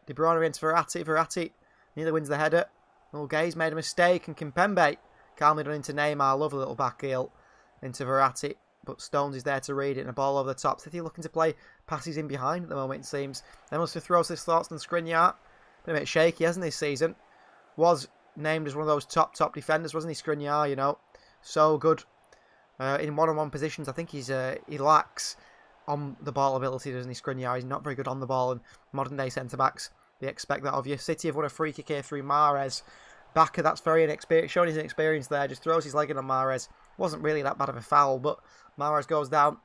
De Bruyne into Verratti. Verratti nearly wins the header. Oh, Gay's made a mistake, and Kimpembe calmly done into Neymar. Love a little back heel into Verratti. But Stones is there to read it, and a ball over the top. City looking to play passes in behind at the moment, it seems. They must have thrown his thoughts on Skriniar. Been a bit shaky, hasn't he, this season? Was named as one of those top defenders, wasn't he, Skriniar, you know? So good. In one-on-one positions, I think he lacks on the ball ability, doesn't he, Skriniar? He's not very good on the ball, and modern-day centre-backs, they expect that of you. City have won a free kick here through Mahrez. Bakker, that's very inexperienced, showing his inexperience there, just throws his leg in on Mahrez. Wasn't really that bad of a foul, but Mahrez goes down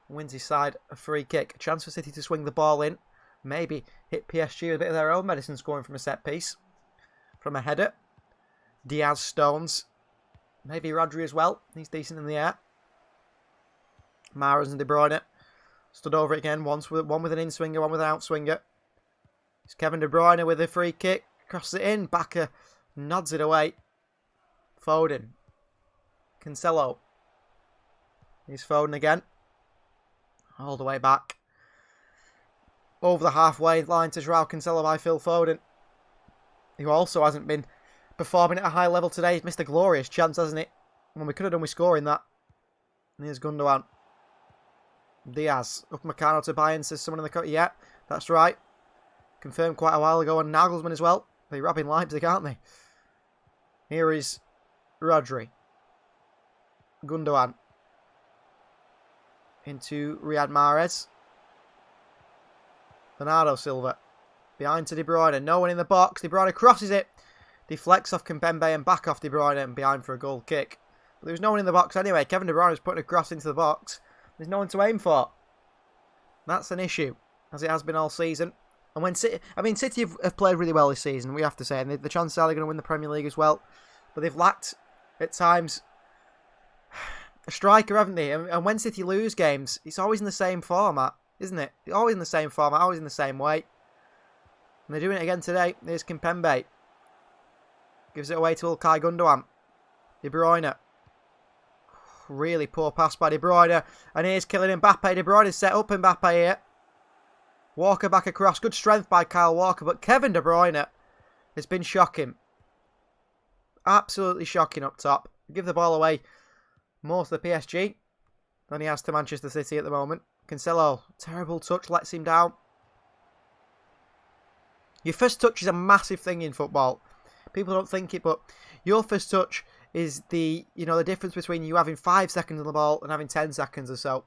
and wins his side a free kick. A chance for City to swing the ball in. Maybe hit PSG with a bit of their own medicine, scoring from a set-piece. From a header. Diaz, Stones. Maybe Rodri as well. He's decent in the air. Mahrez and De Bruyne stood over it again. One with an in-swinger, one with an out-swinger. It's Kevin De Bruyne with a free kick. Crosses it in. Bakker nods it away. Foden. Cancelo. Here's Foden again. All the way back. Over the halfway line to Joao Cancelo by Phil Foden. Who also hasn't been performing at a high level today. He's missed a glorious chance, hasn't he? When we could have done with scoring that. And here's Gundogan. Diaz. Upamecano to Bayern, says someone in the cut. Yeah, that's right. Confirmed quite a while ago on Nagelsmann as well. They're robbing Leipzig, aren't they? Here is Rodri. Gundogan. Into Riyad Mahrez. Bernardo Silva. Behind to De Bruyne. No one in the box. De Bruyne crosses it. Deflects off Kimpembe and back off De Bruyne and behind for a goal kick. But there was no one in the box anyway. Kevin De Bruyne was putting a cross into the box. There's no one to aim for. That's an issue, as it has been all season. And when City, City have played really well this season, we have to say. And the chances are they're going to win the Premier League as well. But they've lacked, at times, a striker, haven't they? And when City lose games, it's always in the same format, isn't it? Always in the same format, always in the same way. And they're doing it again today. There's Kimpembe. Gives it away to Ilkay Gundogan. De Bruyne. Really poor pass by De Bruyne. And here's Kylian Mbappe. De Bruyne set up Mbappe here. Walker back across. Good strength by Kyle Walker. But Kevin De Bruyne has been shocking. Absolutely shocking up top. Give the ball away more to the PSG than he has to Manchester City at the moment. Cancelo, terrible touch, lets him down. Your first touch is a massive thing in football. People don't think it, but your first touch is the difference between you having 5 seconds on the ball and having 10 seconds or so.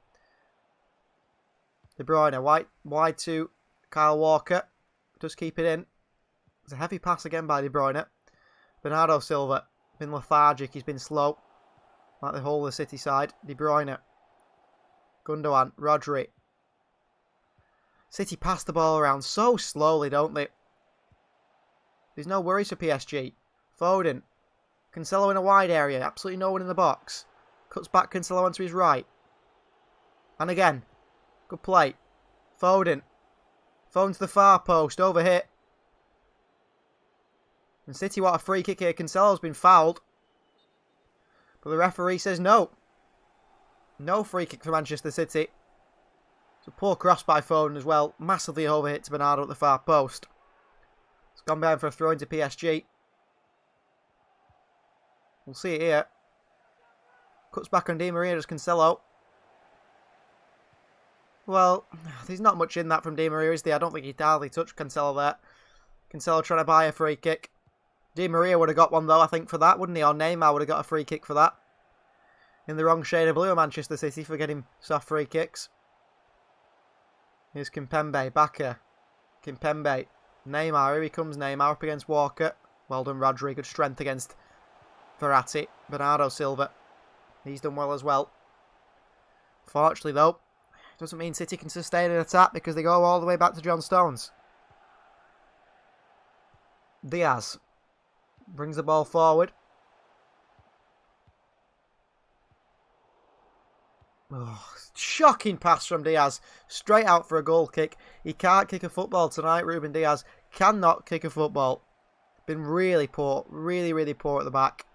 De Bruyne, wide to Kyle Walker. Does keep it in. It's a heavy pass again by De Bruyne. Bernardo Silva, been lethargic, he's been slow. Like the whole of the City side. De Bruyne. Gundogan, Rodri. City pass the ball around so slowly, don't they? There's no worries for PSG. Foden. Cancelo in a wide area. Absolutely no one in the box. Cuts back Cancelo onto his right. And again. Good play. Foden. Foden to the far post. Over hit. And City want a free kick here. Cancelo's been fouled. But the referee says no. No free kick for Manchester City. It's a poor cross by Foden as well. Massively overhit to Bernardo at the far post. It's gone behind for a throw into PSG. We'll see it here. Cuts back on Di Maria, does Cancelo. Well, there's not much in that from Di Maria, is there? I don't think he hardly touched Cancelo there. Cancelo trying to buy a free kick. Di Maria would have got one though, I think, for that, wouldn't he? Or Neymar would have got a free kick for that. In the wrong shade of blue of Manchester City for getting soft free kicks. Here's Kimpembe, Bakker. Kimpembe. Neymar, here he comes Neymar up against Walker. Well done Rodri, good strength against Verratti. Bernardo Silva. He's done well as well. Fortunately though, doesn't mean City can sustain an attack because they go all the way back to John Stones. Diaz. Brings the ball forward. Oh, shocking pass from Diaz. Straight out for a goal kick. He can't kick a football tonight, Ruben Diaz. Cannot kick a football. Been really poor. Really, really poor at the back.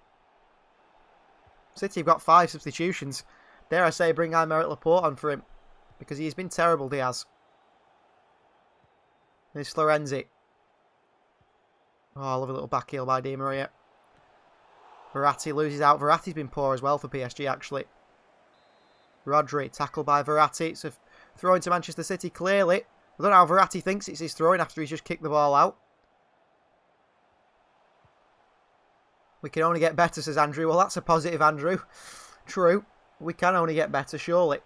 City have got 5 substitutions. Dare I say, bring Aymeric Laporte on for him. Because he's been terrible, Diaz. There's Florenzi. Oh, I love a little back heel by Di Maria. Verratti loses out. Verratti's been poor as well for PSG, actually. Rodri, tackled by Verratti. It's a throw into Manchester City, clearly. I don't know how Verratti thinks it's his throwing after he's just kicked the ball out. We can only get better, says Andrew. Well, that's a positive, Andrew. True. We can only get better, surely.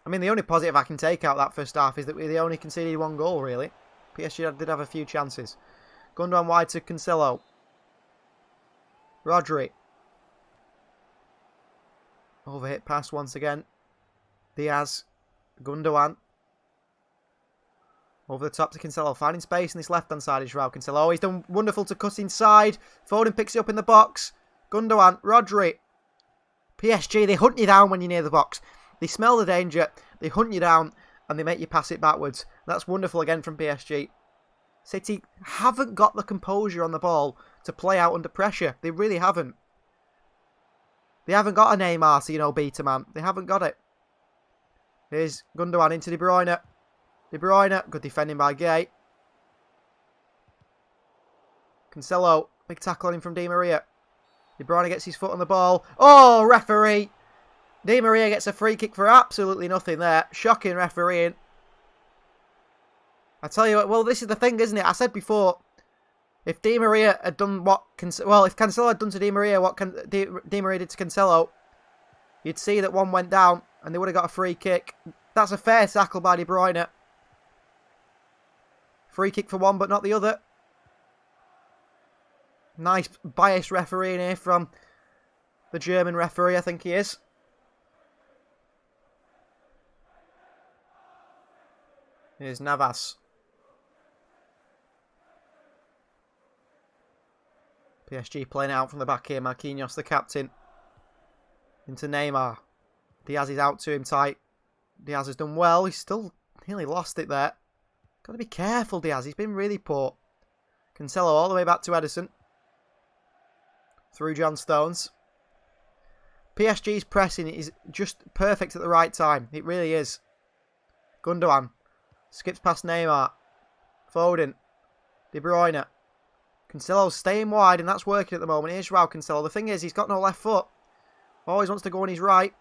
I mean, the only positive I can take out that first half is that they only conceded 1 goal, really. PSG did have a few chances. Gundogan wide to Cancelo. Rodri. Overhit pass once again. Diaz. Gundogan. Over the top to Cancelo. Finding space in this left-hand side is Joao Cancelo. Oh, he's done wonderful to cut inside. Foden picks it up in the box. Gundogan. Rodri. PSG, they hunt you down when you're near the box. They smell the danger. They hunt you down. and they make you pass it backwards. That's wonderful again from PSG. City haven't got the composure on the ball to play out under pressure. They really haven't. They haven't got a Neymar, beat a man. They haven't got it. Here's Gundogan into De Bruyne. De Bruyne, good defending by Gay. Cancelo, big tackle on him from Di Maria. De Bruyne gets his foot on the ball. Oh, referee! Di Maria gets a free kick for absolutely nothing there. Shocking refereeing. I tell you what, well, this is the thing, isn't it? I said before, if Di Maria had done what... if Cancelo had done to Di Maria what Di Maria did to Cancelo, you'd see that one went down and they would have got a free kick. That's a fair tackle by De Bruyne. Free kick for one, but not the other. Nice biased refereeing here from the German referee, I think he is. Here's Navas. PSG playing it out from the back here. Marquinhos, the captain. Into Neymar. Diaz is out to him tight. Diaz has done well. He's still nearly lost it there. Got to be careful, Diaz. He's been really poor. Cancelo all the way back to Ederson. Through John Stones. PSG's pressing is just perfect at the right time. It really is. Gundogan. Skips past Neymar. Foden. De Bruyne. Cancelo's staying wide and that's working at the moment. Here's Joao Cancelo. The thing is, he's got no left foot. Always wants to go on his right.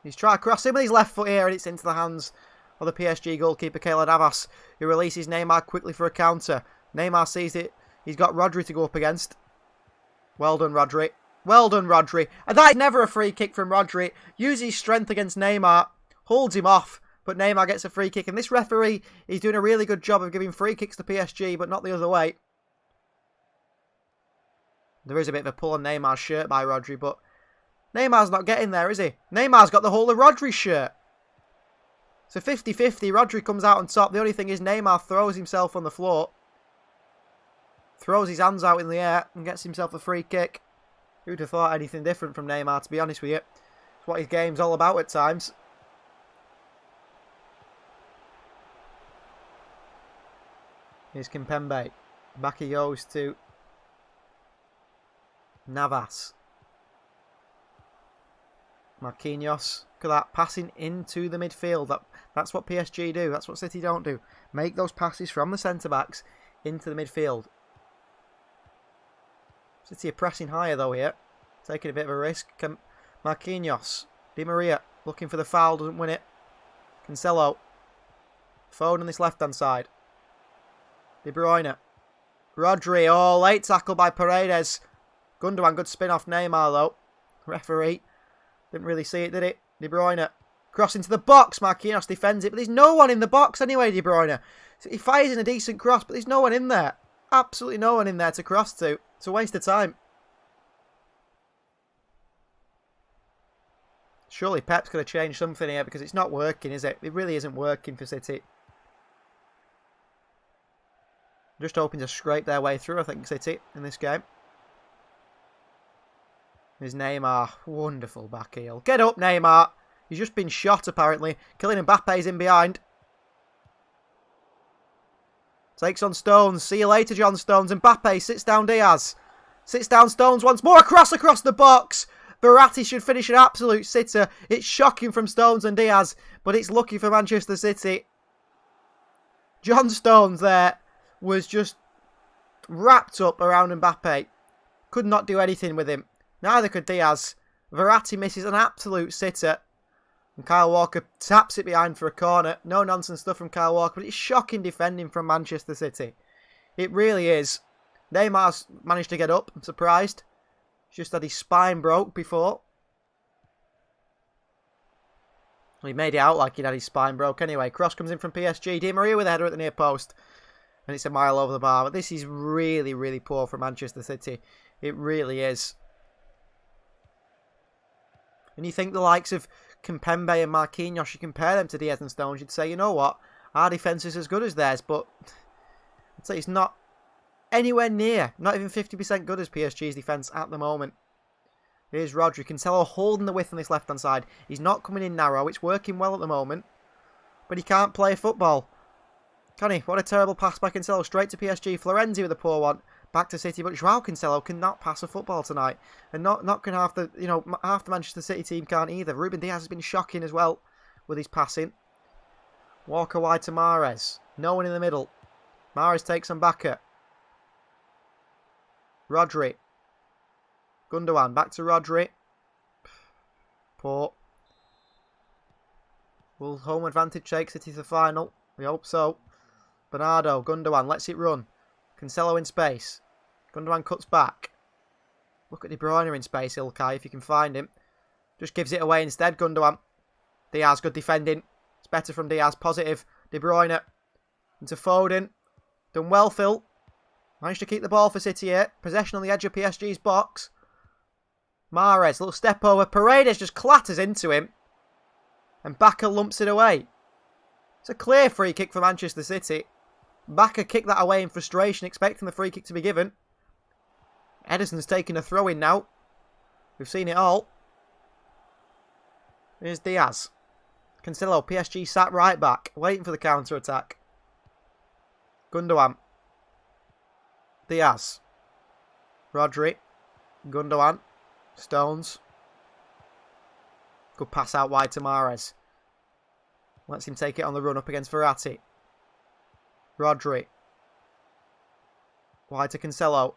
He's trying to cross him with his left foot here and it's into the hands of the PSG goalkeeper, Keylor Navas, who releases Neymar quickly for a counter. Neymar sees it. He's got Rodri to go up against. Well done, Rodri. Well done, Rodri. And that is never a free kick from Rodri. Uses his strength against Neymar. Holds him off. But Neymar gets a free kick. And this referee is doing a really good job of giving free kicks to PSG, but not the other way. There is a bit of a pull on Neymar's shirt by Rodri, but Neymar's not getting there, is he? Neymar's got the whole of Rodri's shirt. So 50-50, Rodri comes out on top. The only thing is Neymar throws himself on the floor. Throws his hands out in the air and gets himself a free kick. Who'd have thought anything different from Neymar, to be honest with you? It's what his game's all about at times. Here's Kimpembe. Back he goes to Navas. Marquinhos. Look at that. Passing into the midfield. That's what PSG do. That's what City don't do. Make those passes from the centre-backs into the midfield. City are pressing higher though here. Taking a bit of a risk. Marquinhos. Di Maria. Looking for the foul. Doesn't win it. Cancelo. Foden on this left-hand side. De Bruyne. Rodri. Oh, late tackle by Paredes. Gundogan, good spin off Neymar though. Referee. Didn't really see it, did it? De Bruyne. Cross into the box. Marquinhos defends it, but there's no one in the box anyway, De Bruyne. So he fires in a decent cross, but there's no one in there. Absolutely no one in there to cross to. It's a waste of time. Surely Pep's going to change something here because it's not working, is it? It really isn't working for City. Just hoping to scrape their way through, I think, City, in this game. There's Neymar. Wonderful back heel. Get up, Neymar. He's just been shot, apparently. Kylian Mbappe's in behind. Takes on Stones. See you later, John Stones. Mbappe sits down Diaz. Sits down Stones once more. Across the box. Verratti should finish an absolute sitter. It's shocking from Stones and Diaz, but it's lucky for Manchester City. John Stones there was just wrapped up around Mbappe. Could not do anything with him. Neither could Diaz. Verratti misses an absolute sitter. And Kyle Walker taps it behind for a corner. No nonsense stuff from Kyle Walker, but it's shocking defending from Manchester City. It really is. Neymar's managed to get up. I'm surprised. He's just had his spine broke before. Well, he made it out like he'd had his spine broke anyway. Cross comes in from PSG. Di Maria with a header at the near post. And it's a mile over the bar. But this is really, really poor for Manchester City. It really is. And you think the likes of Kimpembe and Marquinhos, you compare them to Diaz and Stones, you'd say, you know what, our defence is as good as theirs, but I'd say it's not anywhere near, not even 50% good as PSG's defence at the moment. Here's Rodri. Cancelo holding the width on this left-hand side. He's not coming in narrow. It's working well at the moment. but he can't play football. Can he? What a terrible pass by Cancelo. Straight to PSG. Florenzi with a poor one. Back to City, but Joao Cancelo cannot pass a football tonight. And not can half the Manchester City team can't either. Ruben Diaz has been shocking as well with his passing. Walker wide to Mahrez. No one in the middle. Mahrez takes on Bakker. Rodri. Gundogan. Back to Rodri. Poor. Will home advantage take City to the final? We hope so. Bernardo. Gundogan lets it run. Cancelo in space. Gundogan cuts back. Look at De Bruyne in space, Ilkay, if you can find him. Just gives it away instead, Gundogan. Diaz, good defending. It's better from Diaz, positive. De Bruyne. Into Foden. Done well, Phil. Managed to keep the ball for City here. Possession on the edge of PSG's box. Mahrez, little step over. Paredes just clatters into him. And Bakker lumps it away. It's a clear free kick for Manchester City. Bakker kicked that away in frustration, expecting the free kick to be given. Ederson's taking a throw in now. We've seen it all. Here's Diaz. Cancelo, PSG sat right back, waiting for the counter-attack. Gundogan. Diaz. Rodri. Gundogan. Stones. Good pass out wide to Mahrez. Lets him take it on the run up against Verratti. Rodri. Wide to Cancelo.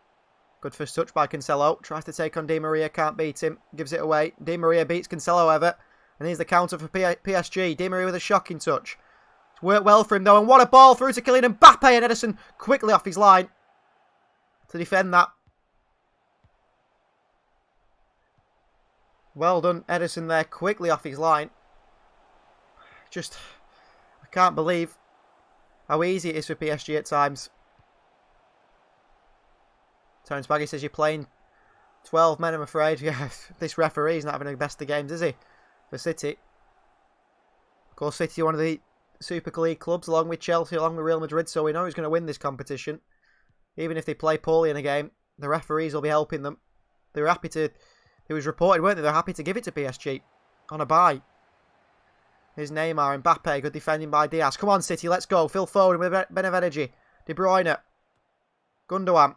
Good first touch by Cancelo. Tries to take on Di Maria. Can't beat him. Gives it away. Di Maria beats Cancelo, however. And here's the counter for PSG. Di Maria with a shocking touch. It's worked well for him, though. And what a ball through to Kylian Mbappe. And Ederson quickly off his line to defend that. Well done, Ederson there. Quickly off his line. Just, I can't believe how easy it is for PSG at times. Terence Baggy says you're playing 12 men, I'm afraid. Yeah, this referee's not having the best of games, is he? For City. Of course, City are one of the Super League clubs, along with Chelsea, along with Real Madrid, so we know who's going to win this competition. Even if they play poorly in a game, the referees will be helping them. They were happy to... It was reported, weren't they? They're happy to give it to PSG on a bye. Here's Neymar, Mbappe, good defending by Diaz. Come on, City, let's go. Phil Foden with a bit of energy. De Bruyne. Gundogan.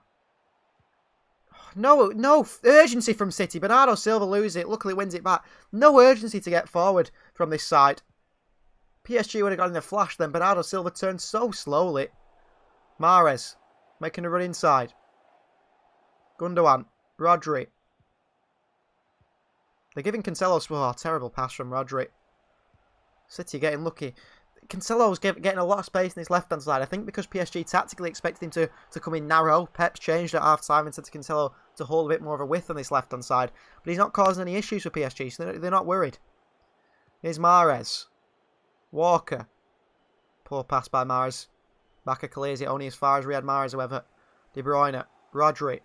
No urgency from City. Bernardo Silva loses it. Luckily wins it back. No urgency to get forward from this side. PSG would have got in a flash then. Bernardo Silva turned so slowly. Mahrez making a run inside. Gundogan. Rodri. They're giving Cancelo... Oh, terrible pass from Rodri. City getting lucky. Cancelo's getting a lot of space in his left-hand side. I think because PSG tactically expected him to come in narrow. Pep's changed at half-time and said to Cancelo to hold a bit more of a width on this left-hand side. But he's not causing any issues for PSG, so they're not worried. Here's Mahrez. Walker. Poor pass by Mahrez. Bakker clears it only as far as Riyad Mahrez, however. De Bruyne. Rodri.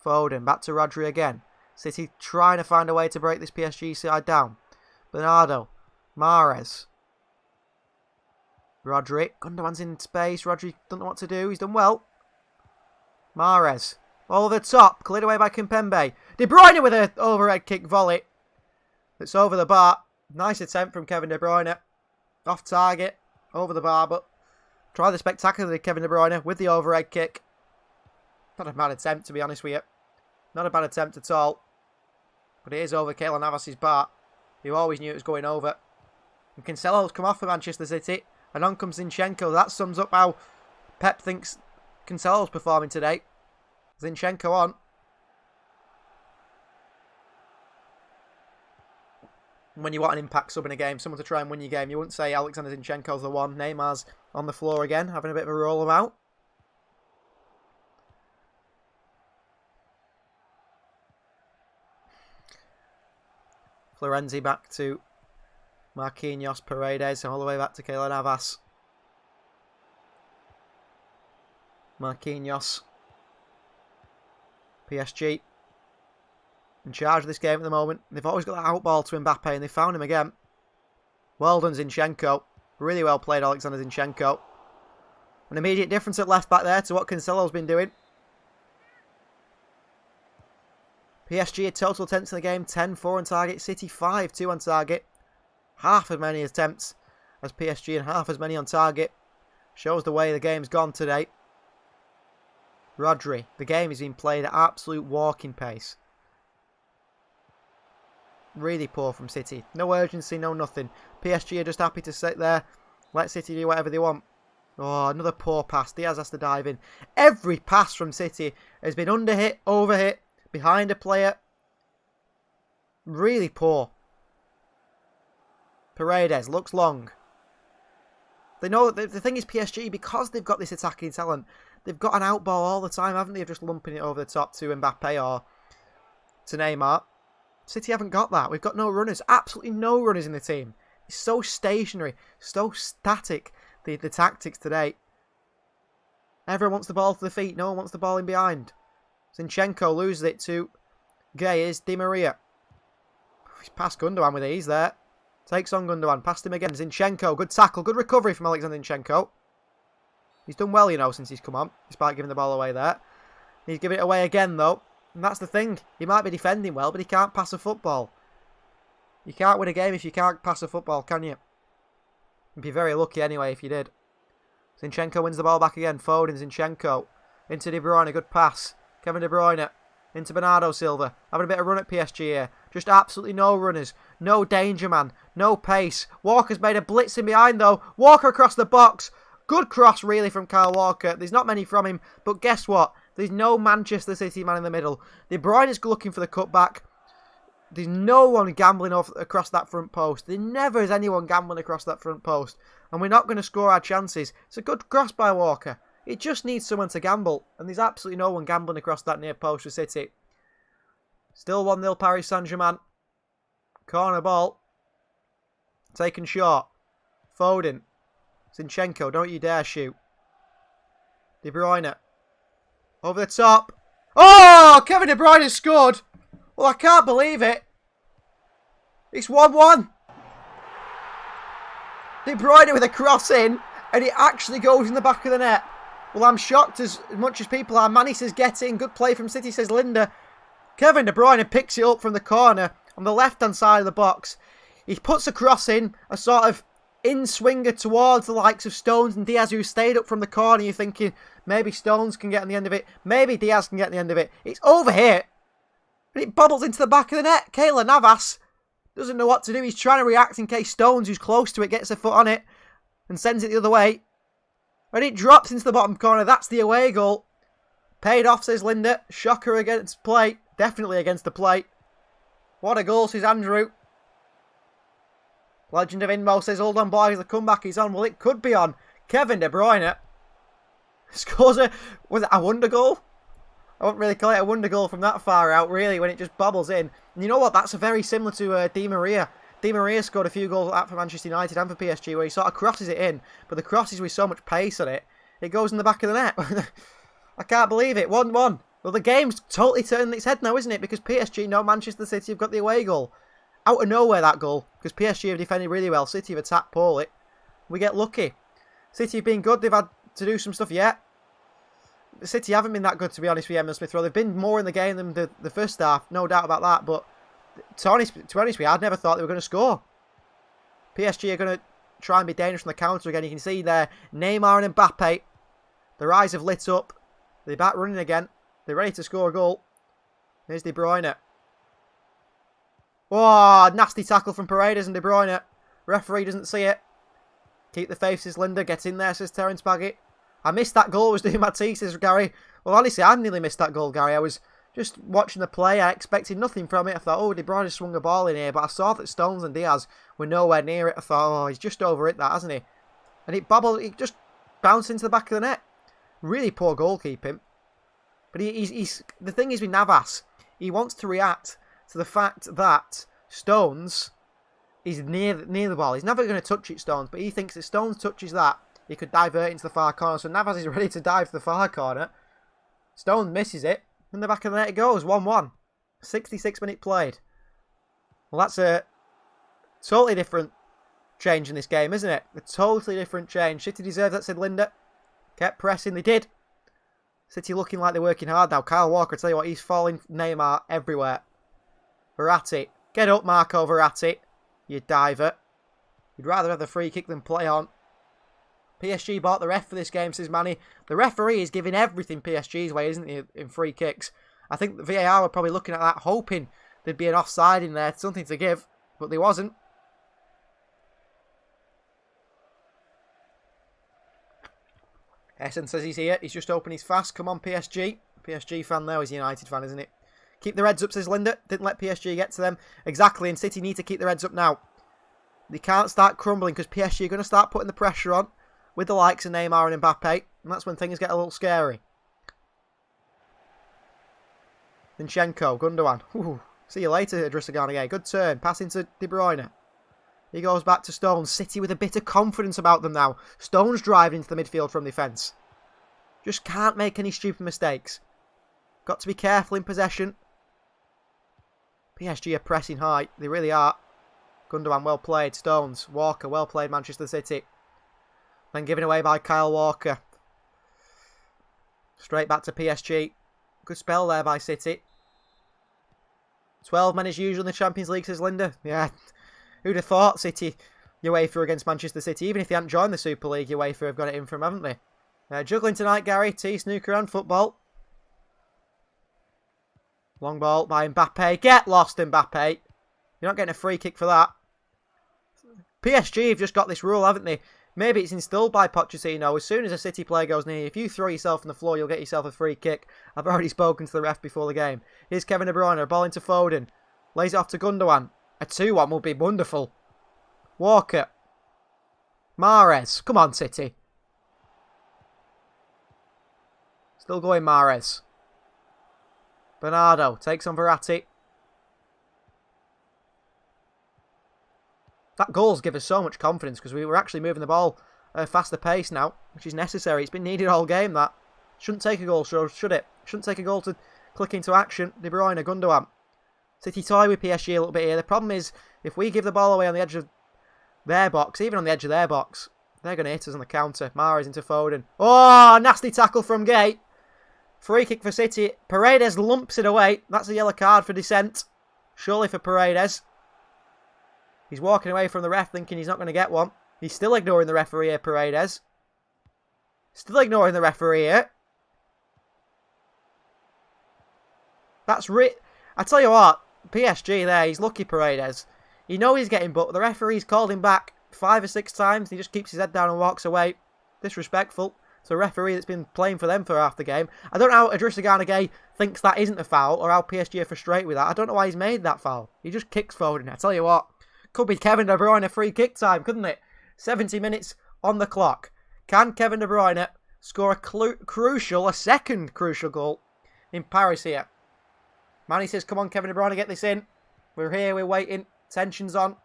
Foden. Back to Rodri again. City trying to find a way to break this PSG side down. Bernardo. Mahrez. Rodri. Gundogan's in space. Rodri doesn't know what to do. He's done well. Mahrez. Over the top. Cleared away by Kimpembe. De Bruyne with an overhead kick volley. It's over the bar. Nice attempt from Kevin De Bruyne. Off target. Over the bar, but try the spectacular Kevin De Bruyne with the overhead kick. Not a bad attempt, to be honest with you. Not a bad attempt at all. But it is over Keylor Navas's bar. You always knew it was going over. And Cancelo's come off for Manchester City. And on comes Zinchenko. That sums up how Pep thinks Cancelo's performing today. Zinchenko on. When you want an impact sub in a game, someone to try and win your game, you wouldn't say Alexander Zinchenko's the one. Neymar's on the floor again, having a bit of a roll about. Florenzi back to Marquinhos, Paredes, all the way back to Keylor Navas. Marquinhos. PSG in charge of this game at the moment. They've always got that out ball to Mbappe and they found him again. Well done, Zinchenko. Really well played, Alexander Zinchenko. An immediate difference at left back there to what Cancelo's been doing. PSG a total attempts in the game, 10-4 on target. City 5-2 on target. Half as many attempts as PSG and half as many on target. Shows the way the game's gone today. Rodri. The game is being played at absolute walking pace. Really poor from City. No urgency, no nothing. PSG are just happy to sit there. Let City do whatever they want. Oh, another poor pass. Diaz has to dive in. Every pass from City has been underhit, overhit, behind a player. Really poor. Paredes looks long. They know the thing is PSG, because they've got this attacking talent, they've got an out ball all the time, haven't they? Of just lumping it over the top to Mbappe or to Neymar. City haven't got that. We've got no runners. Absolutely no runners in the team. It's so stationary, so static, the tactics today. Everyone wants the ball to the feet. No one wants the ball in behind. Zinchenko loses it to Gay. Di Maria. He's past Gundogan with ease there. Takes on Gundogan. Past him again. Zinchenko. Good tackle. Good recovery from Alexander Zinchenko. He's done well, you know, since he's come on. Despite giving the ball away there. He's giving it away again, though. And that's the thing. He might be defending well, but he can't pass a football. You can't win a game if you can't pass a football, can you? You'd be very lucky anyway if you did. Zinchenko wins the ball back again. Foden, Zinchenko. Into De Bruyne. Good pass. Kevin De Bruyne. Into Bernardo Silva. Having a bit of run at PSG here. Just absolutely no runners. No danger, man. No pace. Walker's made a blitz in behind, though. Walker across the box. Good cross, really, from Kyle Walker. There's not many from him. But guess what? There's no Manchester City man in the middle. De Bruyne is looking for the cutback. There's no one gambling across that front post. There never is anyone gambling across that front post. And we're not going to score our chances. It's a good cross by Walker. It just needs someone to gamble. And there's absolutely no one gambling across that near post for City. Still 1-0 Paris Saint-Germain. Corner ball. Taken short. Foden. Zinchenko, don't you dare shoot. De Bruyne. Over the top. Oh! Kevin De Bruyne has scored. Well, I can't believe it. It's 1-1. De Bruyne with a cross in. And it actually goes in the back of the net. Well, I'm shocked as much as people are. Manny says get in. Good play from City, says Linda. Kevin De Bruyne picks it up from the corner on the left-hand side of the box. He puts a cross in. A sort of in-swinger towards the likes of Stones and Diaz, who stayed up from the corner. You're thinking maybe Stones can get on the end of it. Maybe Diaz can get on the end of it. It's over here. And it bobbles into the back of the net. Keylor Navas doesn't know what to do. He's trying to react in case Stones, who's close to it, gets a foot on it and sends it the other way. And it drops into the bottom corner. That's the away goal. Paid off, says Linda. Shocker against plate. Definitely against the plate. What a goal, says Andrew. Legend of Inmo says, hold on, boys. The comeback is on. Well, it could be on. Kevin De Bruyne scores was it a wonder goal? I wouldn't really call it a wonder goal from that far out, really, when it just bobbles in. And you know what? That's very similar to Di Maria. Di Maria scored a few goals like that for Manchester United and for PSG, where he sort of crosses it in, but the crosses with so much pace on it, it goes in the back of the net. I can't believe it. 1-1. Well, the game's totally turned its head now, isn't it? Because PSG know Manchester City have got the away goal. Out of nowhere, that goal. Because PSG have defended really well. City have attacked poorly. We get lucky. City have been good. They've had to do some stuff yet. City haven't been that good, to be honest, with Emile Smith Rowe. They've been more in the game than the first half. No doubt about that. But to be honest with you, I'd never thought they were going to score. PSG are going to try and be dangerous from the counter again. You can see there, Neymar and Mbappe. Their eyes have lit up. They're back running again. They're ready to score a goal. Here's De Bruyne. Oh, nasty tackle from Paredes and De Bruyne. Referee doesn't see it. Keep the faith, says Linda. Get in there, says Terence Baggy. I missed that goal. I was doing my tea, says Gary. Well, honestly, I nearly missed that goal, Gary. I was just watching the play. I expected nothing from it. I thought, oh, De Bruyne swung a ball in here. But I saw that Stones and Diaz were nowhere near it. I thought, oh, he's just over it, that, hasn't he? And it bobbled. It just bounced into the back of the net. Really poor goalkeeping. But he's the thing is with Navas, he wants to react to the fact that Stones is near the ball. He's never going to touch it, Stones, but he thinks if Stones touches that, he could divert into the far corner. So Navas is ready to dive to the far corner. Stones misses it. In the back of the net it goes, 1-1. 66 minutes played. Well, that's a totally different change in this game, isn't it? A totally different change. City deserves that, said Linda. Kept pressing, they did. City looking like they're working hard now. Kyle Walker, I tell you what, he's falling Neymar everywhere. Verratti. Get up, Marco Verratti. You diver. You'd rather have the free kick than play on. PSG bought the ref for this game, says Manny. The referee is giving everything PSG's way, isn't he, in free kicks? I think the VAR were probably looking at that, hoping there'd be an offside in there, something to give, but there wasn't. Essen says he's here. He's just opened his fast. Come on, PSG. PSG fan there. He's a United fan, isn't it? Keep the Reds up, says Linda. Didn't let PSG get to them. Exactly, and City need to keep the Reds up now. They can't start crumbling because PSG are going to start putting the pressure on with the likes of Neymar and Mbappe. And that's when things get a little scary. Zinchenko, Gundogan. Ooh, see you later, Idrissa Gana. Good turn. Passing to De Bruyne. He goes back to Stones. City with a bit of confidence about them now. Stones driving into the midfield from defence. Just can't make any stupid mistakes. Got to be careful in possession. PSG are pressing high. They really are. Gundogan, well played. Stones. Walker, well played, Manchester City. Then given away by Kyle Walker. Straight back to PSG. Good spell there by City. 12 men as usual in the Champions League, says Linda. Yeah. Who'd have thought City, UEFA against Manchester City, even if they hadn't joined the Super League, UEFA have got it in for them, haven't they? Juggling tonight, Gary. Tea, snooker and football. Long ball by Mbappe. Get lost, Mbappe. You're not getting a free kick for that. PSG have just got this rule, haven't they? Maybe it's instilled by Pochettino. As soon as a City player goes near you, if you throw yourself on the floor, you'll get yourself a free kick. I've already spoken to the ref before the game. Here's Kevin De Bruyne. A ball into Foden. Lays it off to Gundogan. A 2-1 would be wonderful. Walker. Mahrez. Come on, City. Still going, Mahrez. Bernardo takes on Verratti. That goal's given us so much confidence because we were actually moving the ball at a faster pace now, which is necessary. It's been needed all game, that. Shouldn't take a goal, should it? Shouldn't take a goal to click into action. De Bruyne, Gundogan. City toy with PSG a little bit here. The problem is, if we give the ball away on the edge of their box, even on the edge of their box, they're going to hit us on the counter. Mahrez into Foden. Oh, nasty tackle from Gay. Free kick for City. Paredes lumps it away. That's a yellow card for dissent. Surely for Paredes. He's walking away from the ref thinking he's not going to get one. He's still ignoring the referee here, Paredes. Still ignoring the referee here. That's I tell you what, PSG there, he's lucky, Paredes. You know he's getting booked. The referee's called him back 5 or 6 times. He just keeps his head down and walks away. Disrespectful. It's a referee that's been playing for them for half the game. I don't know how Idrissa Gana thinks that isn't a foul or how PSG are frustrated with that. I don't know why he's made that foul. He just kicks Foden. I tell you what, could be Kevin De Bruyne free kick time, couldn't it? 70 minutes on the clock. Can Kevin De Bruyne score a second crucial goal in Paris here? Manny says, come on, Kevin De Bruyne, get this in. We're here, we're waiting. Tension's on.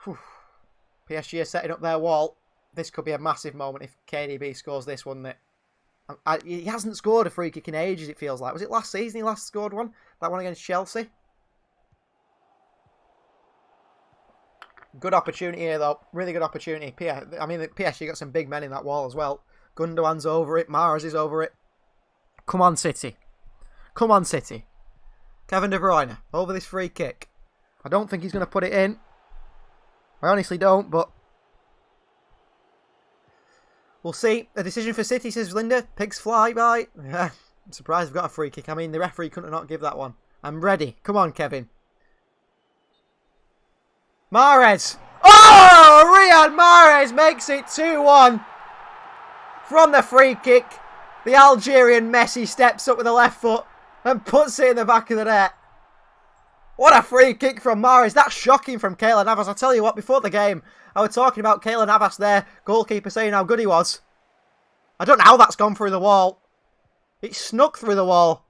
Whew. PSG are setting up their wall. This could be a massive moment if KDB scores this, wouldn't it? He hasn't scored a free kick in ages, it feels like. Was it last season he last scored one? That one against Chelsea? Good opportunity here, though. Really good opportunity. I mean, PSG got some big men in that wall as well. Gundogan's over it. Mahrez is over it. Come on, City. Come on, City. Kevin De Bruyne over this free kick. I don't think he's going to put it in. I honestly don't, but we'll see. A decision for City, says Linda. Pigs fly by. I'm surprised we've got a free kick. I mean, the referee couldn't not give that one. I'm ready. Come on, Kevin. Mahrez. Oh! Riyad Mahrez makes it 2-1. From the free kick, the Algerian Messi steps up with the left foot and puts it in the back of the net. What a free kick from Mahrez. That's shocking from Keylor Navas. I tell you what, before the game, I was talking about Keylor Navas there, goalkeeper, saying how good he was. I don't know how that's gone through the wall. It snuck through the wall.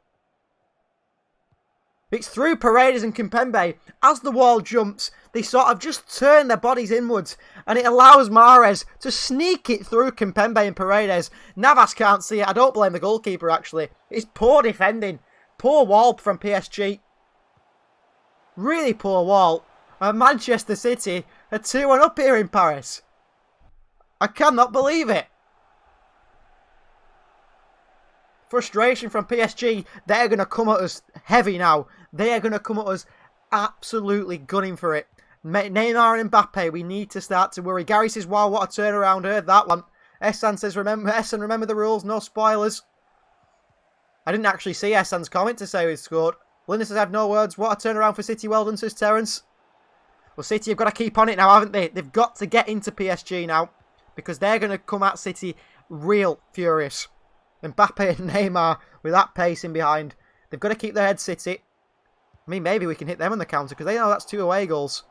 It's through Paredes and Kimpembe. As the wall jumps, they sort of just turn their bodies inwards, and it allows Mahrez to sneak it through Kimpembe and Paredes. Navas can't see it. I don't blame the goalkeeper, actually. It's poor defending. Poor wall from PSG. Really poor wall. And Manchester City are 2-1 up here in Paris. I cannot believe it. Frustration from PSG. They're going to come at us heavy now. They are going to come at us absolutely gunning for it. Neymar and Mbappe, we need to start to worry. Gary says, wow, what a turnaround. Heard that one. Esan says, remember the rules, no spoilers. I didn't actually see Esan's comment to say we scored. Linda says, I have no words. What a turnaround for City. Well done, says Terence. Well, City have got to keep on it now, haven't they? They've got to get into PSG now because they're going to come at City real furious. Mbappe and Neymar with that pace in behind. They've got to keep their head, City. I mean, maybe we can hit them on the counter because they know that's 2 away goals.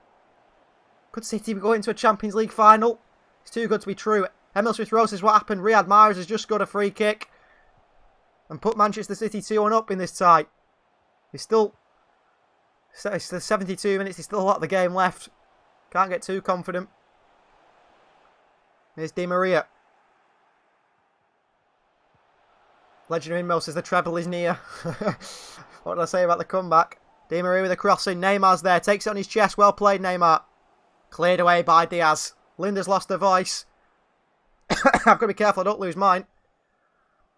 Could City be going to a Champions League final? It's too good to be true. Emil Smith-Rowe says, what happened? Riyad Mahrez has just got a free kick and put Manchester City 2-1 up in this tie. It's still 72 minutes. There's still a lot of the game left. Can't get too confident. Here's Di Maria. Legend of Inmo says the treble is near. What did I say about the comeback? Di Maria with a crossing. Neymar's there. Takes it on his chest. Well played, Neymar. Cleared away by Diaz. Linda's lost her voice. I've got to be careful I don't lose mine.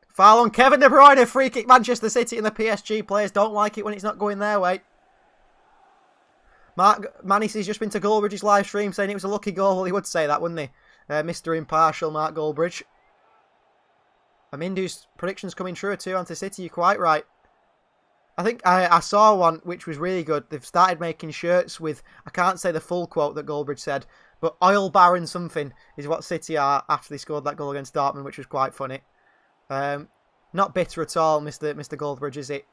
Foul on Kevin De Bruyne. Free kick Manchester City, and the PSG players don't like it when it's not going their way. Mark Manis just been to Goldbridge's live stream saying it was a lucky goal. Well, he would say that, wouldn't he? Mr. Impartial, Mark Goldbridge. Amindu's predictions coming true too onto City. You're quite right. I think I saw one which was really good. They've started making shirts with, I can't say the full quote that Goldbridge said, but oil baron something is what City are after they scored that goal against Dortmund, which was quite funny. Not bitter at all, Mr. Goldbridge, is it?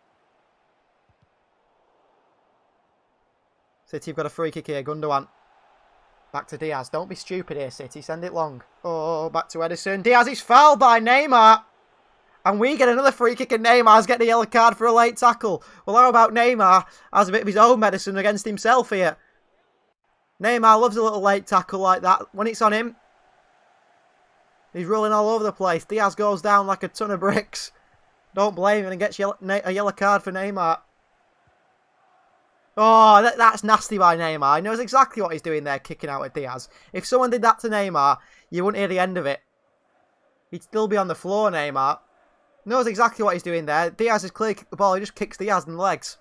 City have got a free kick here. Gundogan. Back to Diaz. Don't be stupid here, City. Send it long. Oh, back to Edison. Diaz is fouled by Neymar. And we get another free kick and Neymar's getting a yellow card for a late tackle. Well, how about Neymar has a bit of his own medicine against himself here? Neymar loves a little late tackle like that. When it's on him, he's rolling all over the place. Diaz goes down like a ton of bricks. Don't blame him and gets a yellow card for Neymar. Oh, that's nasty by Neymar. He knows exactly what he's doing there, kicking out at Diaz. If someone did that to Neymar, you wouldn't hear the end of it. He'd still be on the floor, Neymar. Knows exactly what he's doing there. Diaz has clearly kicked the ball. He just kicks Diaz in the legs.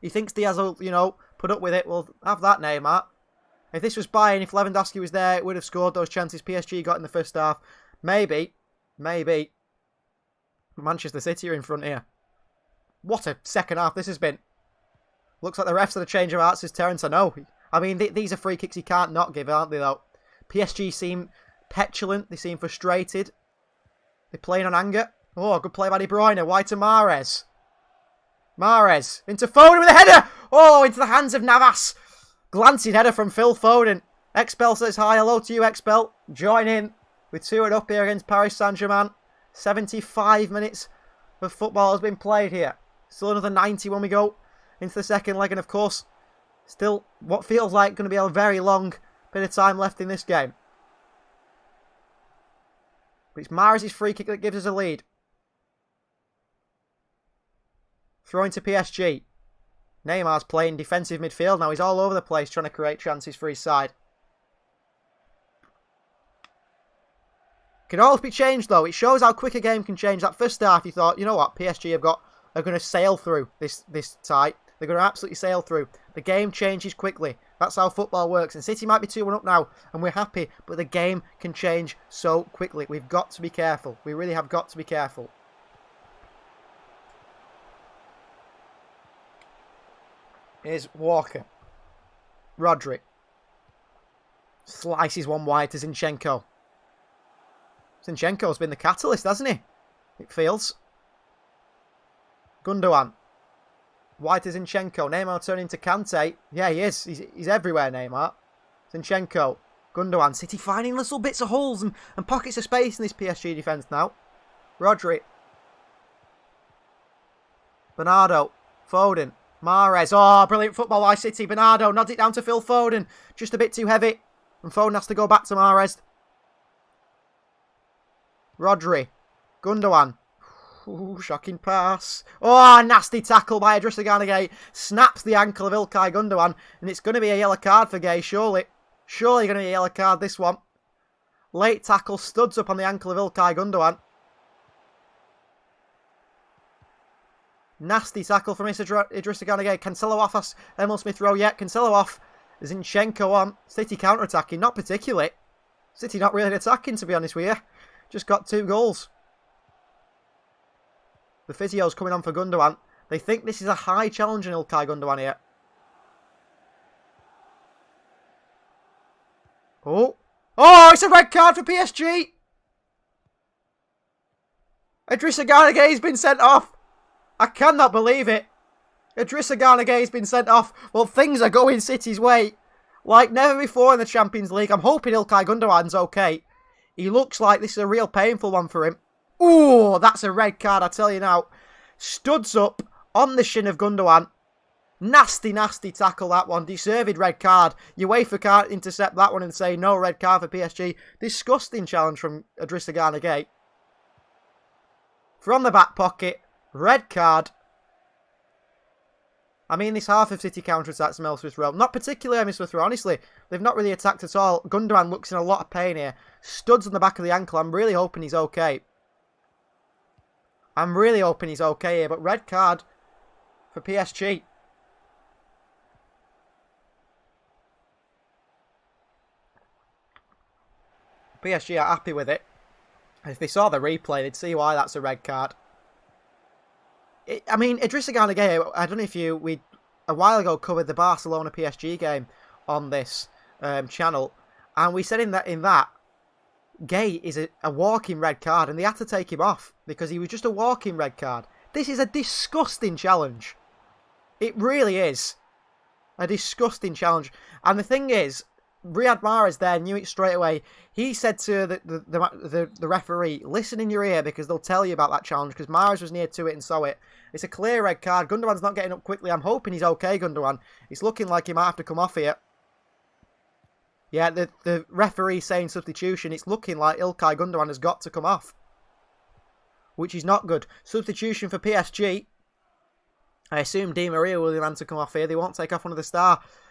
He thinks Diaz will, put up with it. Well, have that, Neymar. If this was Bayern, if Lewandowski was there, it would have scored those chances PSG got in the first half. Maybe. Manchester City are in front here. What a second half this has been. Looks like the refs had a change of heart, says Terence. I know. I mean, these are free kicks he can't not give, aren't they, though? PSG seem petulant. They seem frustrated. They're playing on anger. Oh, good play by De Bruyne. Wide to Mahrez. Mahrez into Foden with a header. Oh, into the hands of Navas. Glancing header from Phil Foden. Expel says hi. Hello to you, Expel. Join in. We're 2-1 up here against Paris Saint-Germain. 75 minutes of football has been played here. Still another 90 when we go into the second leg. And of course, still what feels like going to be a very long bit of time left in this game. But it's Mahrez's free kick that gives us a lead. Throwing to PSG. Neymar's playing defensive midfield now. He's all over the place trying to create chances for his side. Can always be changed though. It shows how quick a game can change. That first half you thought, you know what, PSG are going to sail through this tie. They're going to absolutely sail through. The game changes quickly. That's how football works. And City might be 2-1 up now and we're happy, but the game can change so quickly. We've got to be careful. We really have got to be careful. Here's Walker. Rodri. Slices one wide to Zinchenko. Zinchenko's been the catalyst, hasn't he? It feels. Gundogan. Wide to Zinchenko. Neymar turning to Kante. Yeah, he is. He's everywhere, Neymar. Zinchenko. Gundogan. City finding little bits of holes and pockets of space in this PSG defence now. Rodri. Bernardo. Foden. Mahrez. Oh, brilliant football by City. Bernardo nods it down to Phil Foden. Just a bit too heavy. And Foden has to go back to Mahrez. Rodri. Gundogan. Ooh, shocking pass. Oh, nasty tackle by Idrissa Gana Gueye. Snaps the ankle of Ilkay Gundogan. And it's going to be a yellow card for Gueye, surely. Surely going to be a yellow card, this one. Late tackle, studs up on the ankle of Ilkay Gundogan. Nasty tackle from Idrissa Gana Gueye. Cancelo off us. Emil Smith Rowe yet. Cancelo off. Zinchenko on. City counter-attacking. Not particularly. City not really attacking, to be honest with you. Just got 2 goals. The physio's coming on for Gundogan. They think this is a high challenge in Ilkay Gundogan here. Oh. Oh, it's a red card for PSG. Idrissa Gana Gueye's been sent off. I cannot believe it. Idrissa Gana Gueye's been sent off. Well, things are going City's way. Like never before in the Champions League. I'm hoping Ilkay Gundogan's okay. He looks like this is a real painful one for him. Ooh, that's a red card, I tell you now. Studs up on the shin of Gundogan. Nasty, nasty tackle, that one. Deserved red card. UEFA can't intercept that one and say no red card for PSG. Disgusting challenge from Idrissa Gana Gueye. From the back pocket. Red card. I mean, this half of City counter-attacks Emil Smith Rowe. Not particularly Emil Smith Rowe, honestly. They've not really attacked at all. Gundogan looks in a lot of pain here. Studs on the back of the ankle. I'm really hoping he's okay. I'm really hoping he's okay here. But red card for PSG. PSG are happy with it. If they saw the replay, they'd see why that's a red card. I mean, Idrissa Gana Gueye, I don't know if we a while ago covered the Barcelona PSG game on this channel, and we said in that Gueye is a walking red card, and they had to take him off because he was just a walking red card. This is a disgusting challenge. It really is a disgusting challenge. And the thing is, Riyad Mahrez there knew it straight away. He said to the referee, listen in your ear because they'll tell you about that challenge, because Mahrez was near to it and saw it. It's a clear red card. Gundogan's not getting up quickly. I'm hoping he's okay, Gundogan. It's looking like he might have to come off here. Yeah, the referee's saying substitution. It's looking like Ilkay Gundogan has got to come off, which is not good. Substitution for PSG. I assume Di Maria will be the man to come off here. They won't take off one of the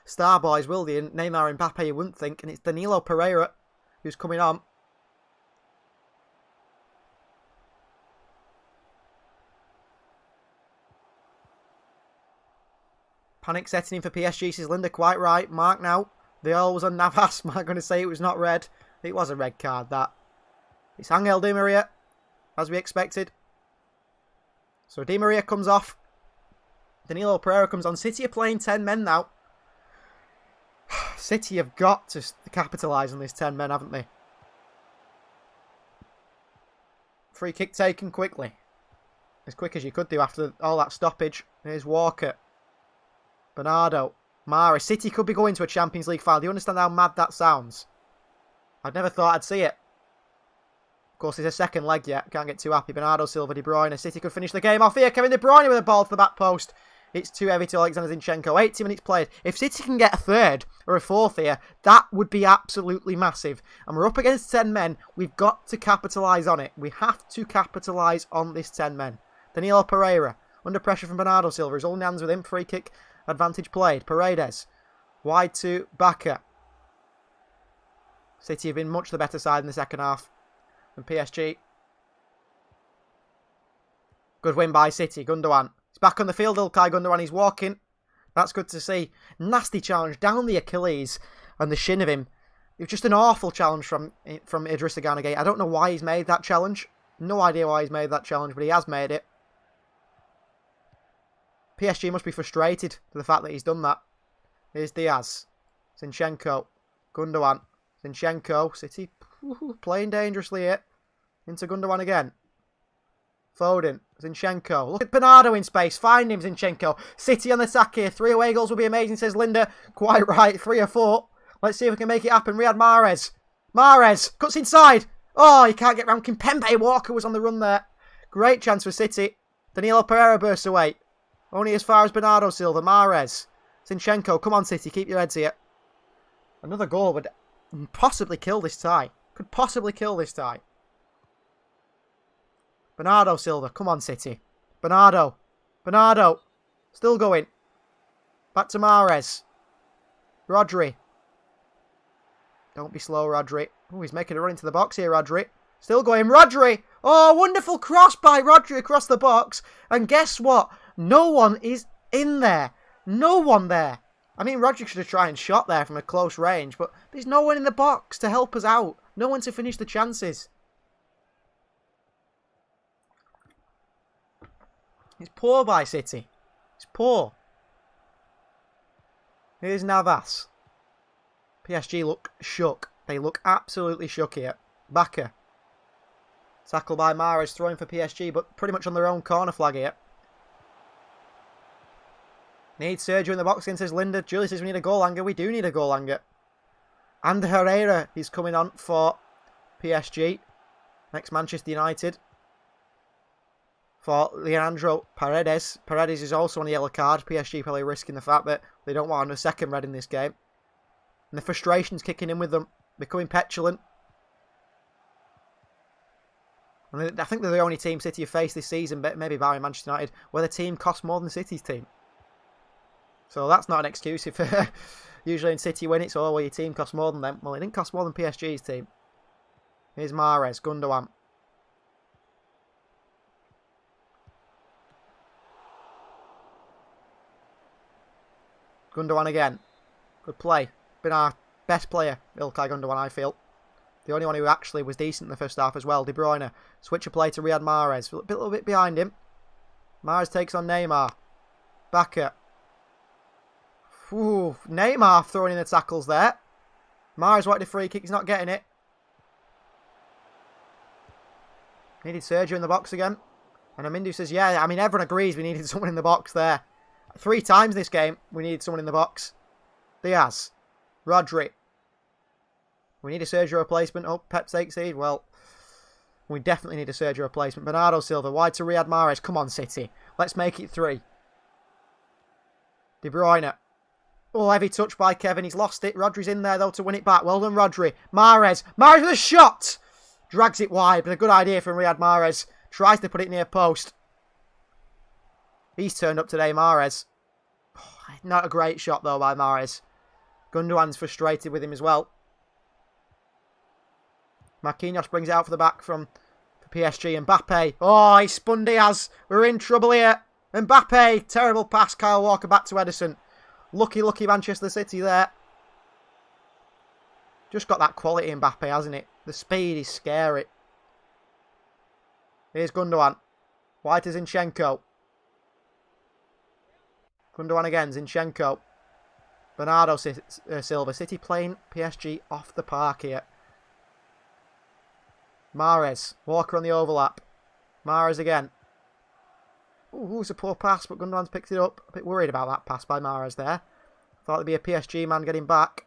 star boys, will they? And Neymar and Mbappe, you wouldn't think. And it's Danilo Pereira who's coming on. Panic setting in for PSG, says Linda, quite right. Mark now. They all was on Navas. Mark going to say it was not red. It was a red card, that. It's Angel Di Maria, as we expected. So Di Maria comes off. Danilo Pereira comes on. City are playing 10 men now. City have got to capitalise on this 10 men, haven't they? Free kick taken quickly. As quick as you could do after all that stoppage. Here's Walker. Bernardo. Mara. City could be going to a Champions League final. Do you understand how mad that sounds? I'd never thought I'd see it. Of course, there's a second leg yet. Can't get too happy. Bernardo Silva, De Bruyne. City could finish the game off here. Kevin De Bruyne with a ball to the back post. It's too heavy to Alexander Zinchenko. 80 minutes played. If City can get a third or a fourth here, that would be absolutely massive. And we're up against 10 men. We've got to capitalise on it. We have to capitalise on this 10 men. Danilo Pereira. Under pressure from Bernardo Silva. He's holding hands with him. Free kick. Advantage played. Paredes. Wide to Baka. City have been much the better side in the second half than PSG. Good win by City. Gundogan. He's back on the field. Ilkay Gundogan. He's walking. That's good to see. Nasty challenge down the Achilles and the shin of him. It was just an awful challenge from Idrissa Gana Gueye. I don't know why he's made that challenge. No idea why he's made that challenge, but he has made it. PSG must be frustrated to the fact that he's done that. Here's Diaz. Zinchenko. Gundogan. Zinchenko. City playing dangerously here. Into Gundogan again. Foden. Zinchenko. Look at Bernardo in space. Find him, Zinchenko. City on the attack here. 3 away goals will be amazing, says Linda. Quite right. 3 or 4. Let's see if we can make it happen. Riyad Mahrez. Mahrez. Cuts inside. Oh, he can't get round. Kimpembe Walker was on the run there. Great chance for City. Danilo Pereira bursts away. Only as far as Bernardo Silva. Mahrez. Zinchenko. Come on, City. Keep your heads here. Another goal would possibly kill this tie. Could possibly kill this tie. Bernardo Silva. Come on, City. Bernardo. Bernardo. Still going. Back to Mahrez. Rodri. Don't be slow, Rodri. Oh, he's making a run into the box here, Rodri. Still going. Rodri. Oh, wonderful cross by Rodri across the box. And guess what? No one is in there. No one there. I mean, Rodri should have tried and shot there from a close range, but there's no one in the box to help us out. No one to finish the chances. It's poor by City. It's poor. Here's Navas. PSG look shook. They look absolutely shook here. Bakker. Tackle by Mahrez, throwing for PSG, but pretty much on their own corner flag here. Need Sergio in the box against his Linda. Julie says we need a goal anger. We do need a goal anger. And Herrera is coming on for PSG. Next Manchester United. For Leandro Paredes. Paredes is also on a yellow card. PSG probably risking the fact that they don't want a second red in this game. And the frustration's kicking in with them. Becoming petulant. And I think they're the only team City have faced this season, maybe barring Manchester United, where the team costs more than City's team. So that's not an excuse if usually in City when it's, oh, well, your team costs more than them. Well, it didn't cost more than PSG's team. Here's Mahrez, Gundogan. Gundogan again. Good play. Been our best player, Ilkay Gundogan, I feel. The only one who actually was decent in the first half as well. De Bruyne. Switch of play to Riyad Mahrez. A little bit behind him. Mahrez takes on Neymar. Bakker. Ooh, Neymar throwing in the tackles there. Mahrez wanted a free kick. He's not getting it. Needed Sergio in the box again. And Amindu says, yeah, I mean, everyone agrees we needed someone in the box there. 3 times this game, we needed someone in the box. Diaz. Rodri. We need a Sergio replacement. Oh, Pep takes seed. Well, we definitely need a Sergio replacement. Bernardo Silva. Wide to Riyad Mahrez. Come on, City. Let's make it 3. De Bruyne. Oh, heavy touch by Kevin. He's lost it. Rodri's in there, though, to win it back. Well done, Rodri. Mahrez. Mahrez with a shot. Drags it wide, but a good idea from Riyad Mahrez. Tries to put it near post. He's turned up today, Mahrez. Oh, not a great shot, though, by Mahrez. Gundogan's frustrated with him as well. Marquinhos brings it out for the back for PSG. Mbappe. Oh, he spun Diaz. We're in trouble here. Mbappe. Terrible pass. Kyle Walker back to Ederson. Lucky Manchester City there. Just got that quality Mbappe, hasn't it? The speed is scary. Here's Gundogan. Wide to Zinchenko. Gundogan again. Zinchenko. Bernardo Silva. City playing PSG off the park here. Mahrez. Walker on the overlap. Mahrez again. Ooh, it's a poor pass, but Gundogan's picked it up. A bit worried about that pass by Mahrez there. Thought there'd be a PSG man getting back.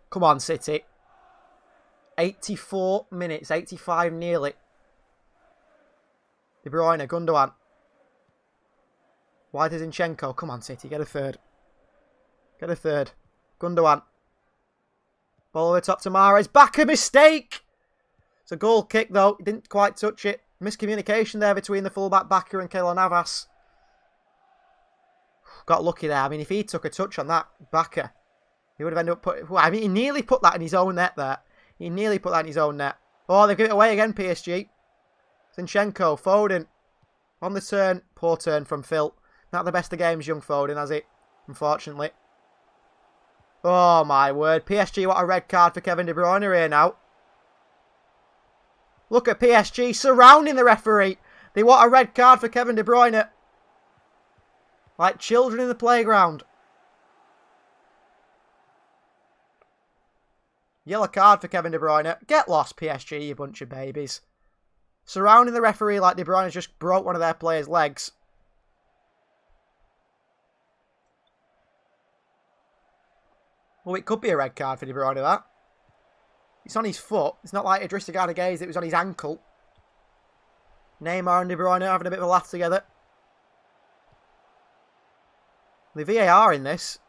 Come on, City. 84 minutes. 85 nearly. De Bruyne. Gundogan. Wide to Zinchenko. Come on, City. Get a third. Get a third. Gundogan. Ball over the top to Mahrez. Back a mistake! It's a goal kick, though. He didn't quite touch it. Miscommunication there between the fullback Bakker and Keylor Navas. Got lucky there. I mean, if he took a touch on that Bakker, he would have ended up putting... Well, I mean, he nearly put that in his own net there. He nearly put that in his own net. Oh, they've given it away again, PSG. Zinchenko, Foden. On the turn. Poor turn from Phil. Not the best of games, young Foden, has it? Unfortunately. Oh, my word. PSG, what a red card for Kevin De Bruyne here now. Look at PSG surrounding the referee. They want a red card for Kevin De Bruyne. Like children in the playground. Yellow card for Kevin De Bruyne. Get lost, PSG, you bunch of babies. Surrounding the referee like De Bruyne has just broke one of their players' legs. Well, it could be a red card for De Bruyne, that. It's on his foot. It's not like Idrissa Gana Gueye, it was on his ankle. Neymar and De Bruyne having a bit of a laugh together. The VAR in this.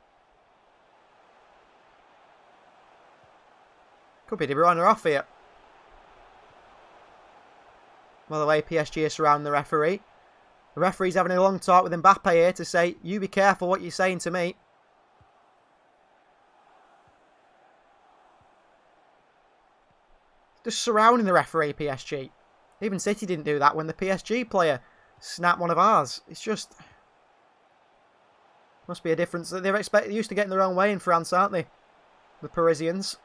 Could be De Bruyne off here. By the way, PSG is surrounding the referee. The referee's having a long talk with Mbappe here to say, you be careful what you're saying to me. Just surrounding the referee, PSG. Even City didn't do that when the PSG player snap one of ours. It's just... Must be a difference. They're used to getting their own way in France, aren't they? The Parisians.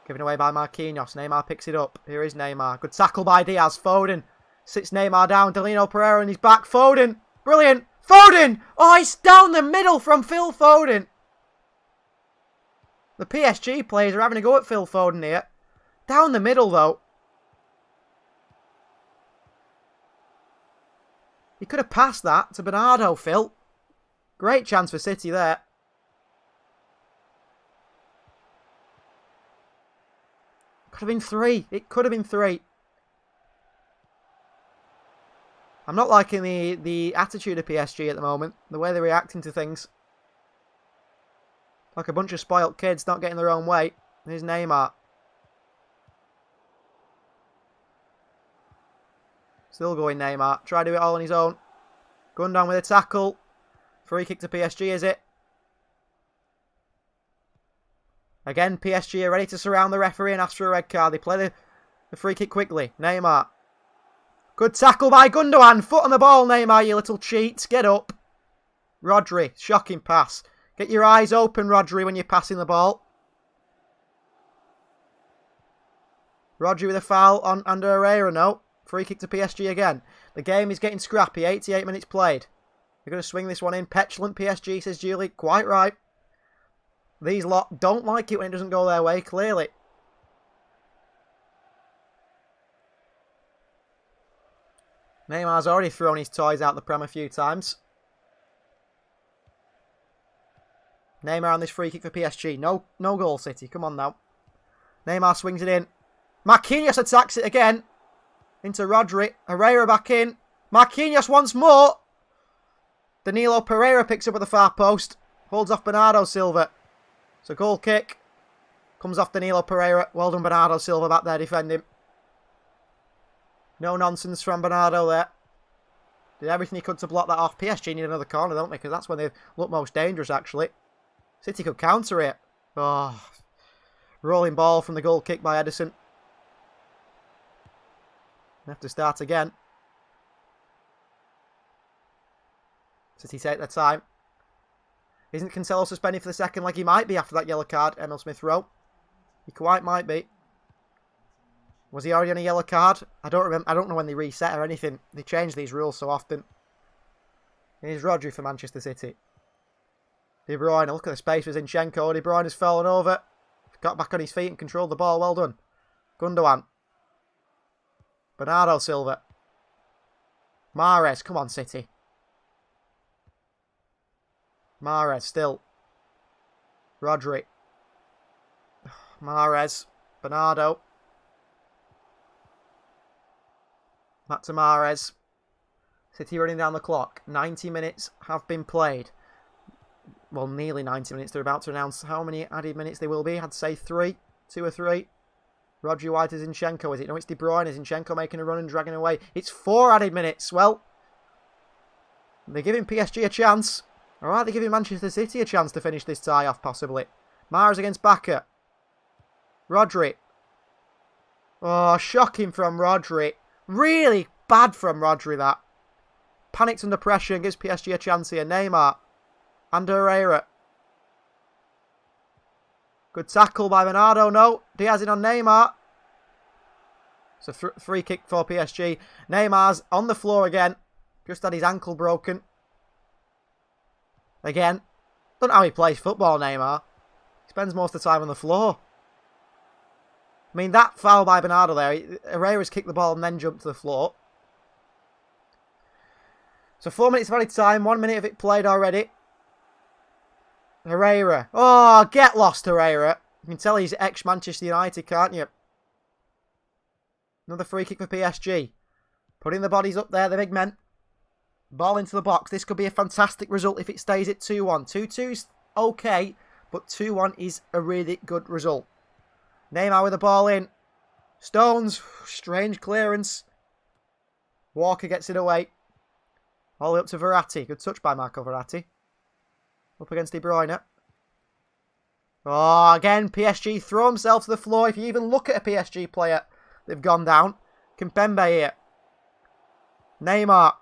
Given away by Marquinhos. Neymar picks it up. Here is Neymar. Good tackle by Diaz. Foden sits Neymar down. Delino Pereira and he's back. Foden. Brilliant. Foden! Oh, it's down the middle from Phil Foden. The PSG players are having a go at Phil Foden here. Down the middle, though. He could have passed that to Bernardo, Phil. Great chance for City there. Could have been 3. It could have been 3. I'm not liking the attitude of PSG at the moment. The way they're reacting to things. Like a bunch of spoilt kids not getting their own way. Here's Neymar. Still going Neymar. Try to do it all on his own. Going down with a tackle. Free kick to PSG, is it? Again, PSG are ready to surround the referee and ask for a red card. They play the free kick quickly. Neymar. Good tackle by Gundogan. Foot on the ball, Neymar, you little cheat. Get up. Rodri. Shocking pass. Get your eyes open, Rodri, when you're passing the ball. Rodri with a foul on under Herrera, no. Free kick to PSG again. The game is getting scrappy. 88 minutes played. They're going to swing this one in. Petulant PSG, says Julie. Quite right. These lot don't like it when it doesn't go their way, clearly. Neymar's already thrown his toys out the Prem a few times. Neymar on this free kick for PSG. No goal, City. Come on now. Neymar swings it in. Marquinhos attacks it again. Into Rodri. Herrera back in. Marquinhos once more. Danilo Pereira picks up at the far post. Holds off Bernardo Silva. It's a goal kick. Comes off Danilo Pereira. Well done, Bernardo Silva back there defending. No nonsense from Bernardo there. Did everything he could to block that off. PSG need another corner, don't they? Because that's when they look most dangerous, actually. City could counter it. Oh. Rolling ball from the goal kick by Edison. They have to start again. City take their time. Isn't Cancelo suspended for the second leg? He might be after that yellow card. Emil Smith-Rowe. He quite might be. Was he already on a yellow card? I don't remember. I don't know when they reset or anything. They change these rules so often. Here's Rodri for Manchester City. De Bruyne. Look at the space for Zinchenko. De Bruyne has fallen over. Got back on his feet and controlled the ball. Well done. Gundogan. Bernardo Silva. Mahrez. Come on, City. Mahrez still. Rodri. Mahrez. Bernardo. Back to Mahrez. City running down the clock. 90 minutes have been played. Well, nearly 90 minutes. They're about to announce how many added minutes they will be. I'd say 3. 2 or 3. Rodri White is Zinchenko, is it? No, it's De Bruyne. Zinchenko making a run and dragging away. It's 4 added minutes. Well, they're giving PSG a chance. Alright, they're giving Manchester City a chance to finish this tie off, possibly. Mahrez against Baka. Rodri. Oh, shocking from Rodri. Really bad from Rodri, that. Panics under pressure and gives PSG a chance here. Neymar. And Herrera. Good tackle by Bernardo. No. Diaz in on Neymar. It's a free kick for PSG. Neymar's on the floor again. Just had his ankle broken. Again. Don't know how he plays football, Neymar. He spends most of the time on the floor. I mean, that foul by Bernardo there. Herrera's kicked the ball and then jumped to the floor. So 4 minutes of added time. 1 minute of it played already. Herrera. Oh, get lost, Herrera. You can tell he's ex-Manchester United, can't you? Another free kick for PSG. Putting the bodies up there, the big men. Ball into the box. This could be a fantastic result if it stays at 2-1. 2-2's okay, but 2-1 is a really good result. Neymar with the ball in. Stones. Strange clearance. Walker gets it away. All the way up to Verratti. Good touch by Marco Verratti. Up against De Bruyne. Oh, again, PSG throw themselves to the floor. If you even look at a PSG player, they've gone down. Kimpembe here. Neymar.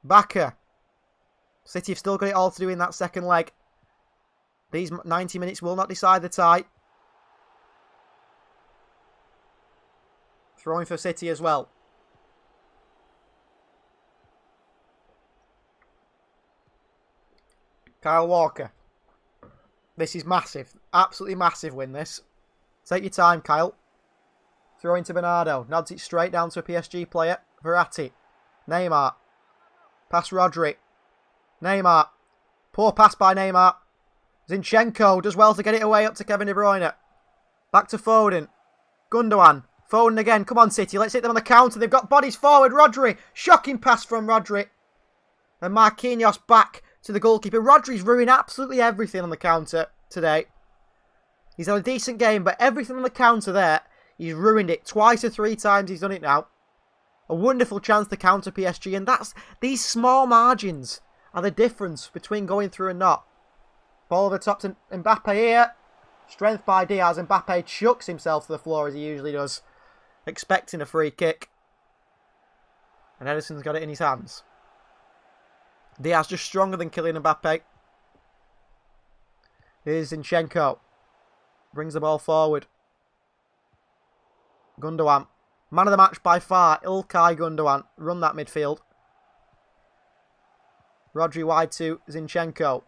Bakker. City have still got it all to do in that second leg. These 90 minutes will not decide the tie. Throwing for City as well. Kyle Walker. This is massive. Absolutely massive win, this. Take your time, Kyle. Throw into Bernardo. Nods it straight down to a PSG player. Verratti. Neymar. Pass Rodri. Neymar. Poor pass by Neymar. Zinchenko does well to get it away up to Kevin De Bruyne. Back to Foden. Gundogan. Foden again. Come on, City. Let's hit them on the counter. They've got bodies forward. Rodri. Shocking pass from Rodri. And Marquinhos back to the goalkeeper. Rodri's ruined absolutely everything on the counter today. He's had a decent game, but everything on the counter there, he's ruined it. Twice or three times he's done it now. A wonderful chance to counter PSG, and that's these small margins are the difference between going through and not. Ball over the top to Mbappe here. Strength by Diaz. Mbappe chucks himself to the floor as he usually does, expecting a free kick. And Edison's got it in his hands. Diaz just stronger than Kylian Mbappe. Here's Zinchenko. Brings the ball forward. Gundogan. Man of the match by far. Ilkay Gundogan. Run that midfield. Rodri wide to Zinchenko.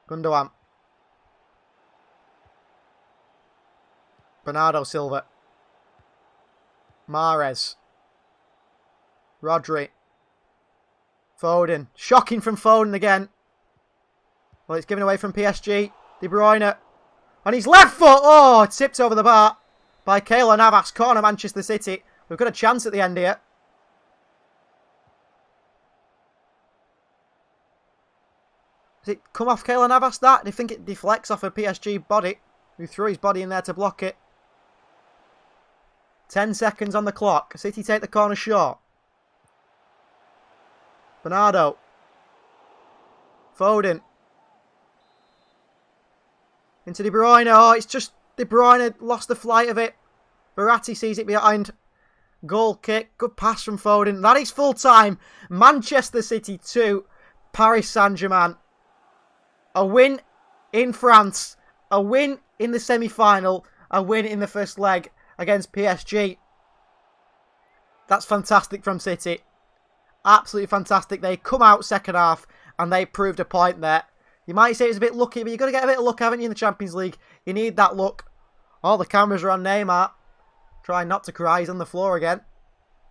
Gundogan. Bernardo Silva. Mahrez. Rodri. Foden. Shocking from Foden again. Well, it's given away from PSG. De Bruyne. On his left foot. Oh, tipped over the bar by Keylor Navas. Corner Manchester City. We've got a chance at the end here. Does it come off Keylor Navas, that? Do you think it deflects off a PSG body? Who threw his body in there to block it. 10 seconds on the clock. City take the corner short. Bernardo. Foden. Into De Bruyne. Oh, it's just De Bruyne lost the flight of it. Verratti sees it behind. Goal kick. Good pass from Foden. That is full time. Manchester City 2. Paris Saint-Germain. A win in France. A win in the semi-final. A win in the first leg against PSG. That's fantastic from City. Absolutely fantastic. They come out second half and they proved a point there. You might say it's a bit lucky, but you've got to get a bit of luck, haven't you, in the Champions League? You need that luck. All the cameras are on Neymar. Trying not to cry. He's on the floor again.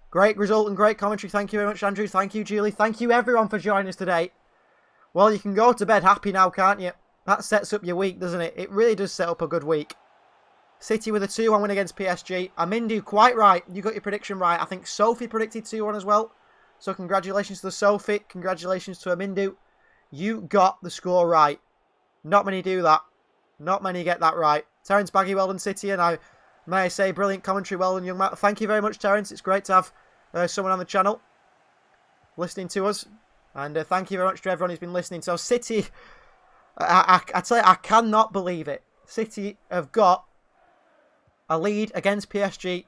Great result and great commentary. Thank you very much, Andrew. Thank you, Julie. Thank you, everyone, for joining us today. Well, you can go to bed happy now, can't you? That sets up your week, doesn't it? It really does set up a good week. City with a 2-1 win against PSG. Amindu, quite right. You got your prediction right. I think Sophie predicted 2-1 as well. So congratulations to Sophie. Congratulations to Amindu. You got the score right. Not many do that. Not many get that right. Terence Baggy, well done, City. And I may say, brilliant commentary. Well done, young man. Thank you very much, Terence. It's great to have someone on the channel listening to us. And thank you very much to everyone who's been listening. So City, I tell you, I cannot believe it. City have got a lead against PSG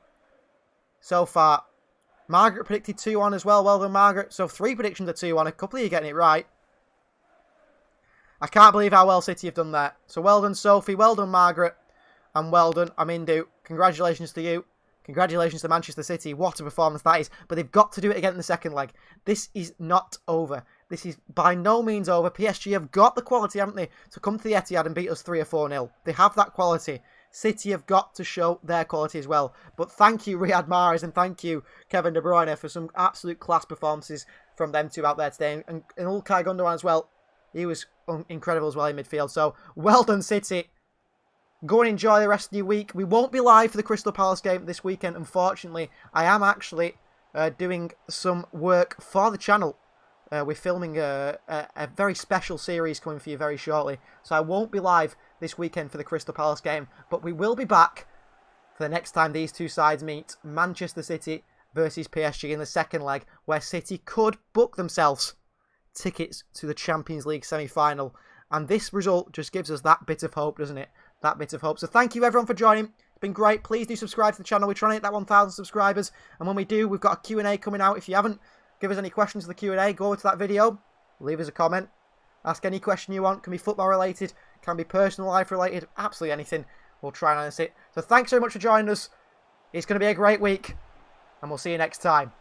so far. Margaret predicted 2-1 as well. Well done, Margaret. So 3 predictions are 2-1. A couple of you getting it right. I can't believe how well City have done that. So well done, Sophie. Well done, Margaret. And well done, Amindu. Congratulations to you. Congratulations to Manchester City. What a performance that is. But they've got to do it again in the second leg. This is not over. This is by no means over. PSG have got the quality, haven't they, to come to the Etihad and beat us 3 or 4-0. They have that quality. City have got to show their quality as well. But thank you, Riyad Mahrez, and thank you, Kevin De Bruyne, for some absolute class performances from them two out there today. And Ilkay Gundogan as well. He was incredible as well in midfield. So, well done, City. Go and enjoy the rest of your week. We won't be live for the Crystal Palace game this weekend, unfortunately. I am actually doing some work for the channel. We're filming a very special series coming for you very shortly. So I won't be live this weekend for the Crystal Palace game. But we will be back for the next time these two sides meet. Manchester City versus PSG in the second leg, where City could book themselves tickets to the Champions League semi-final. And this result just gives us that bit of hope, doesn't it? That bit of hope. So thank you everyone for joining. It's It's been great. Please do subscribe to the channel. We're trying to hit that 1,000 subscribers. And when we do, we've got a Q&A coming out. If you haven't given us any questions for the Q&A, go over to that video. Leave us a comment. Ask any question you want. Can be football related. Can be personal life related. Absolutely anything. We'll try and answer it. So thanks so much for joining us. It's going to be a great week. And we'll see you next time.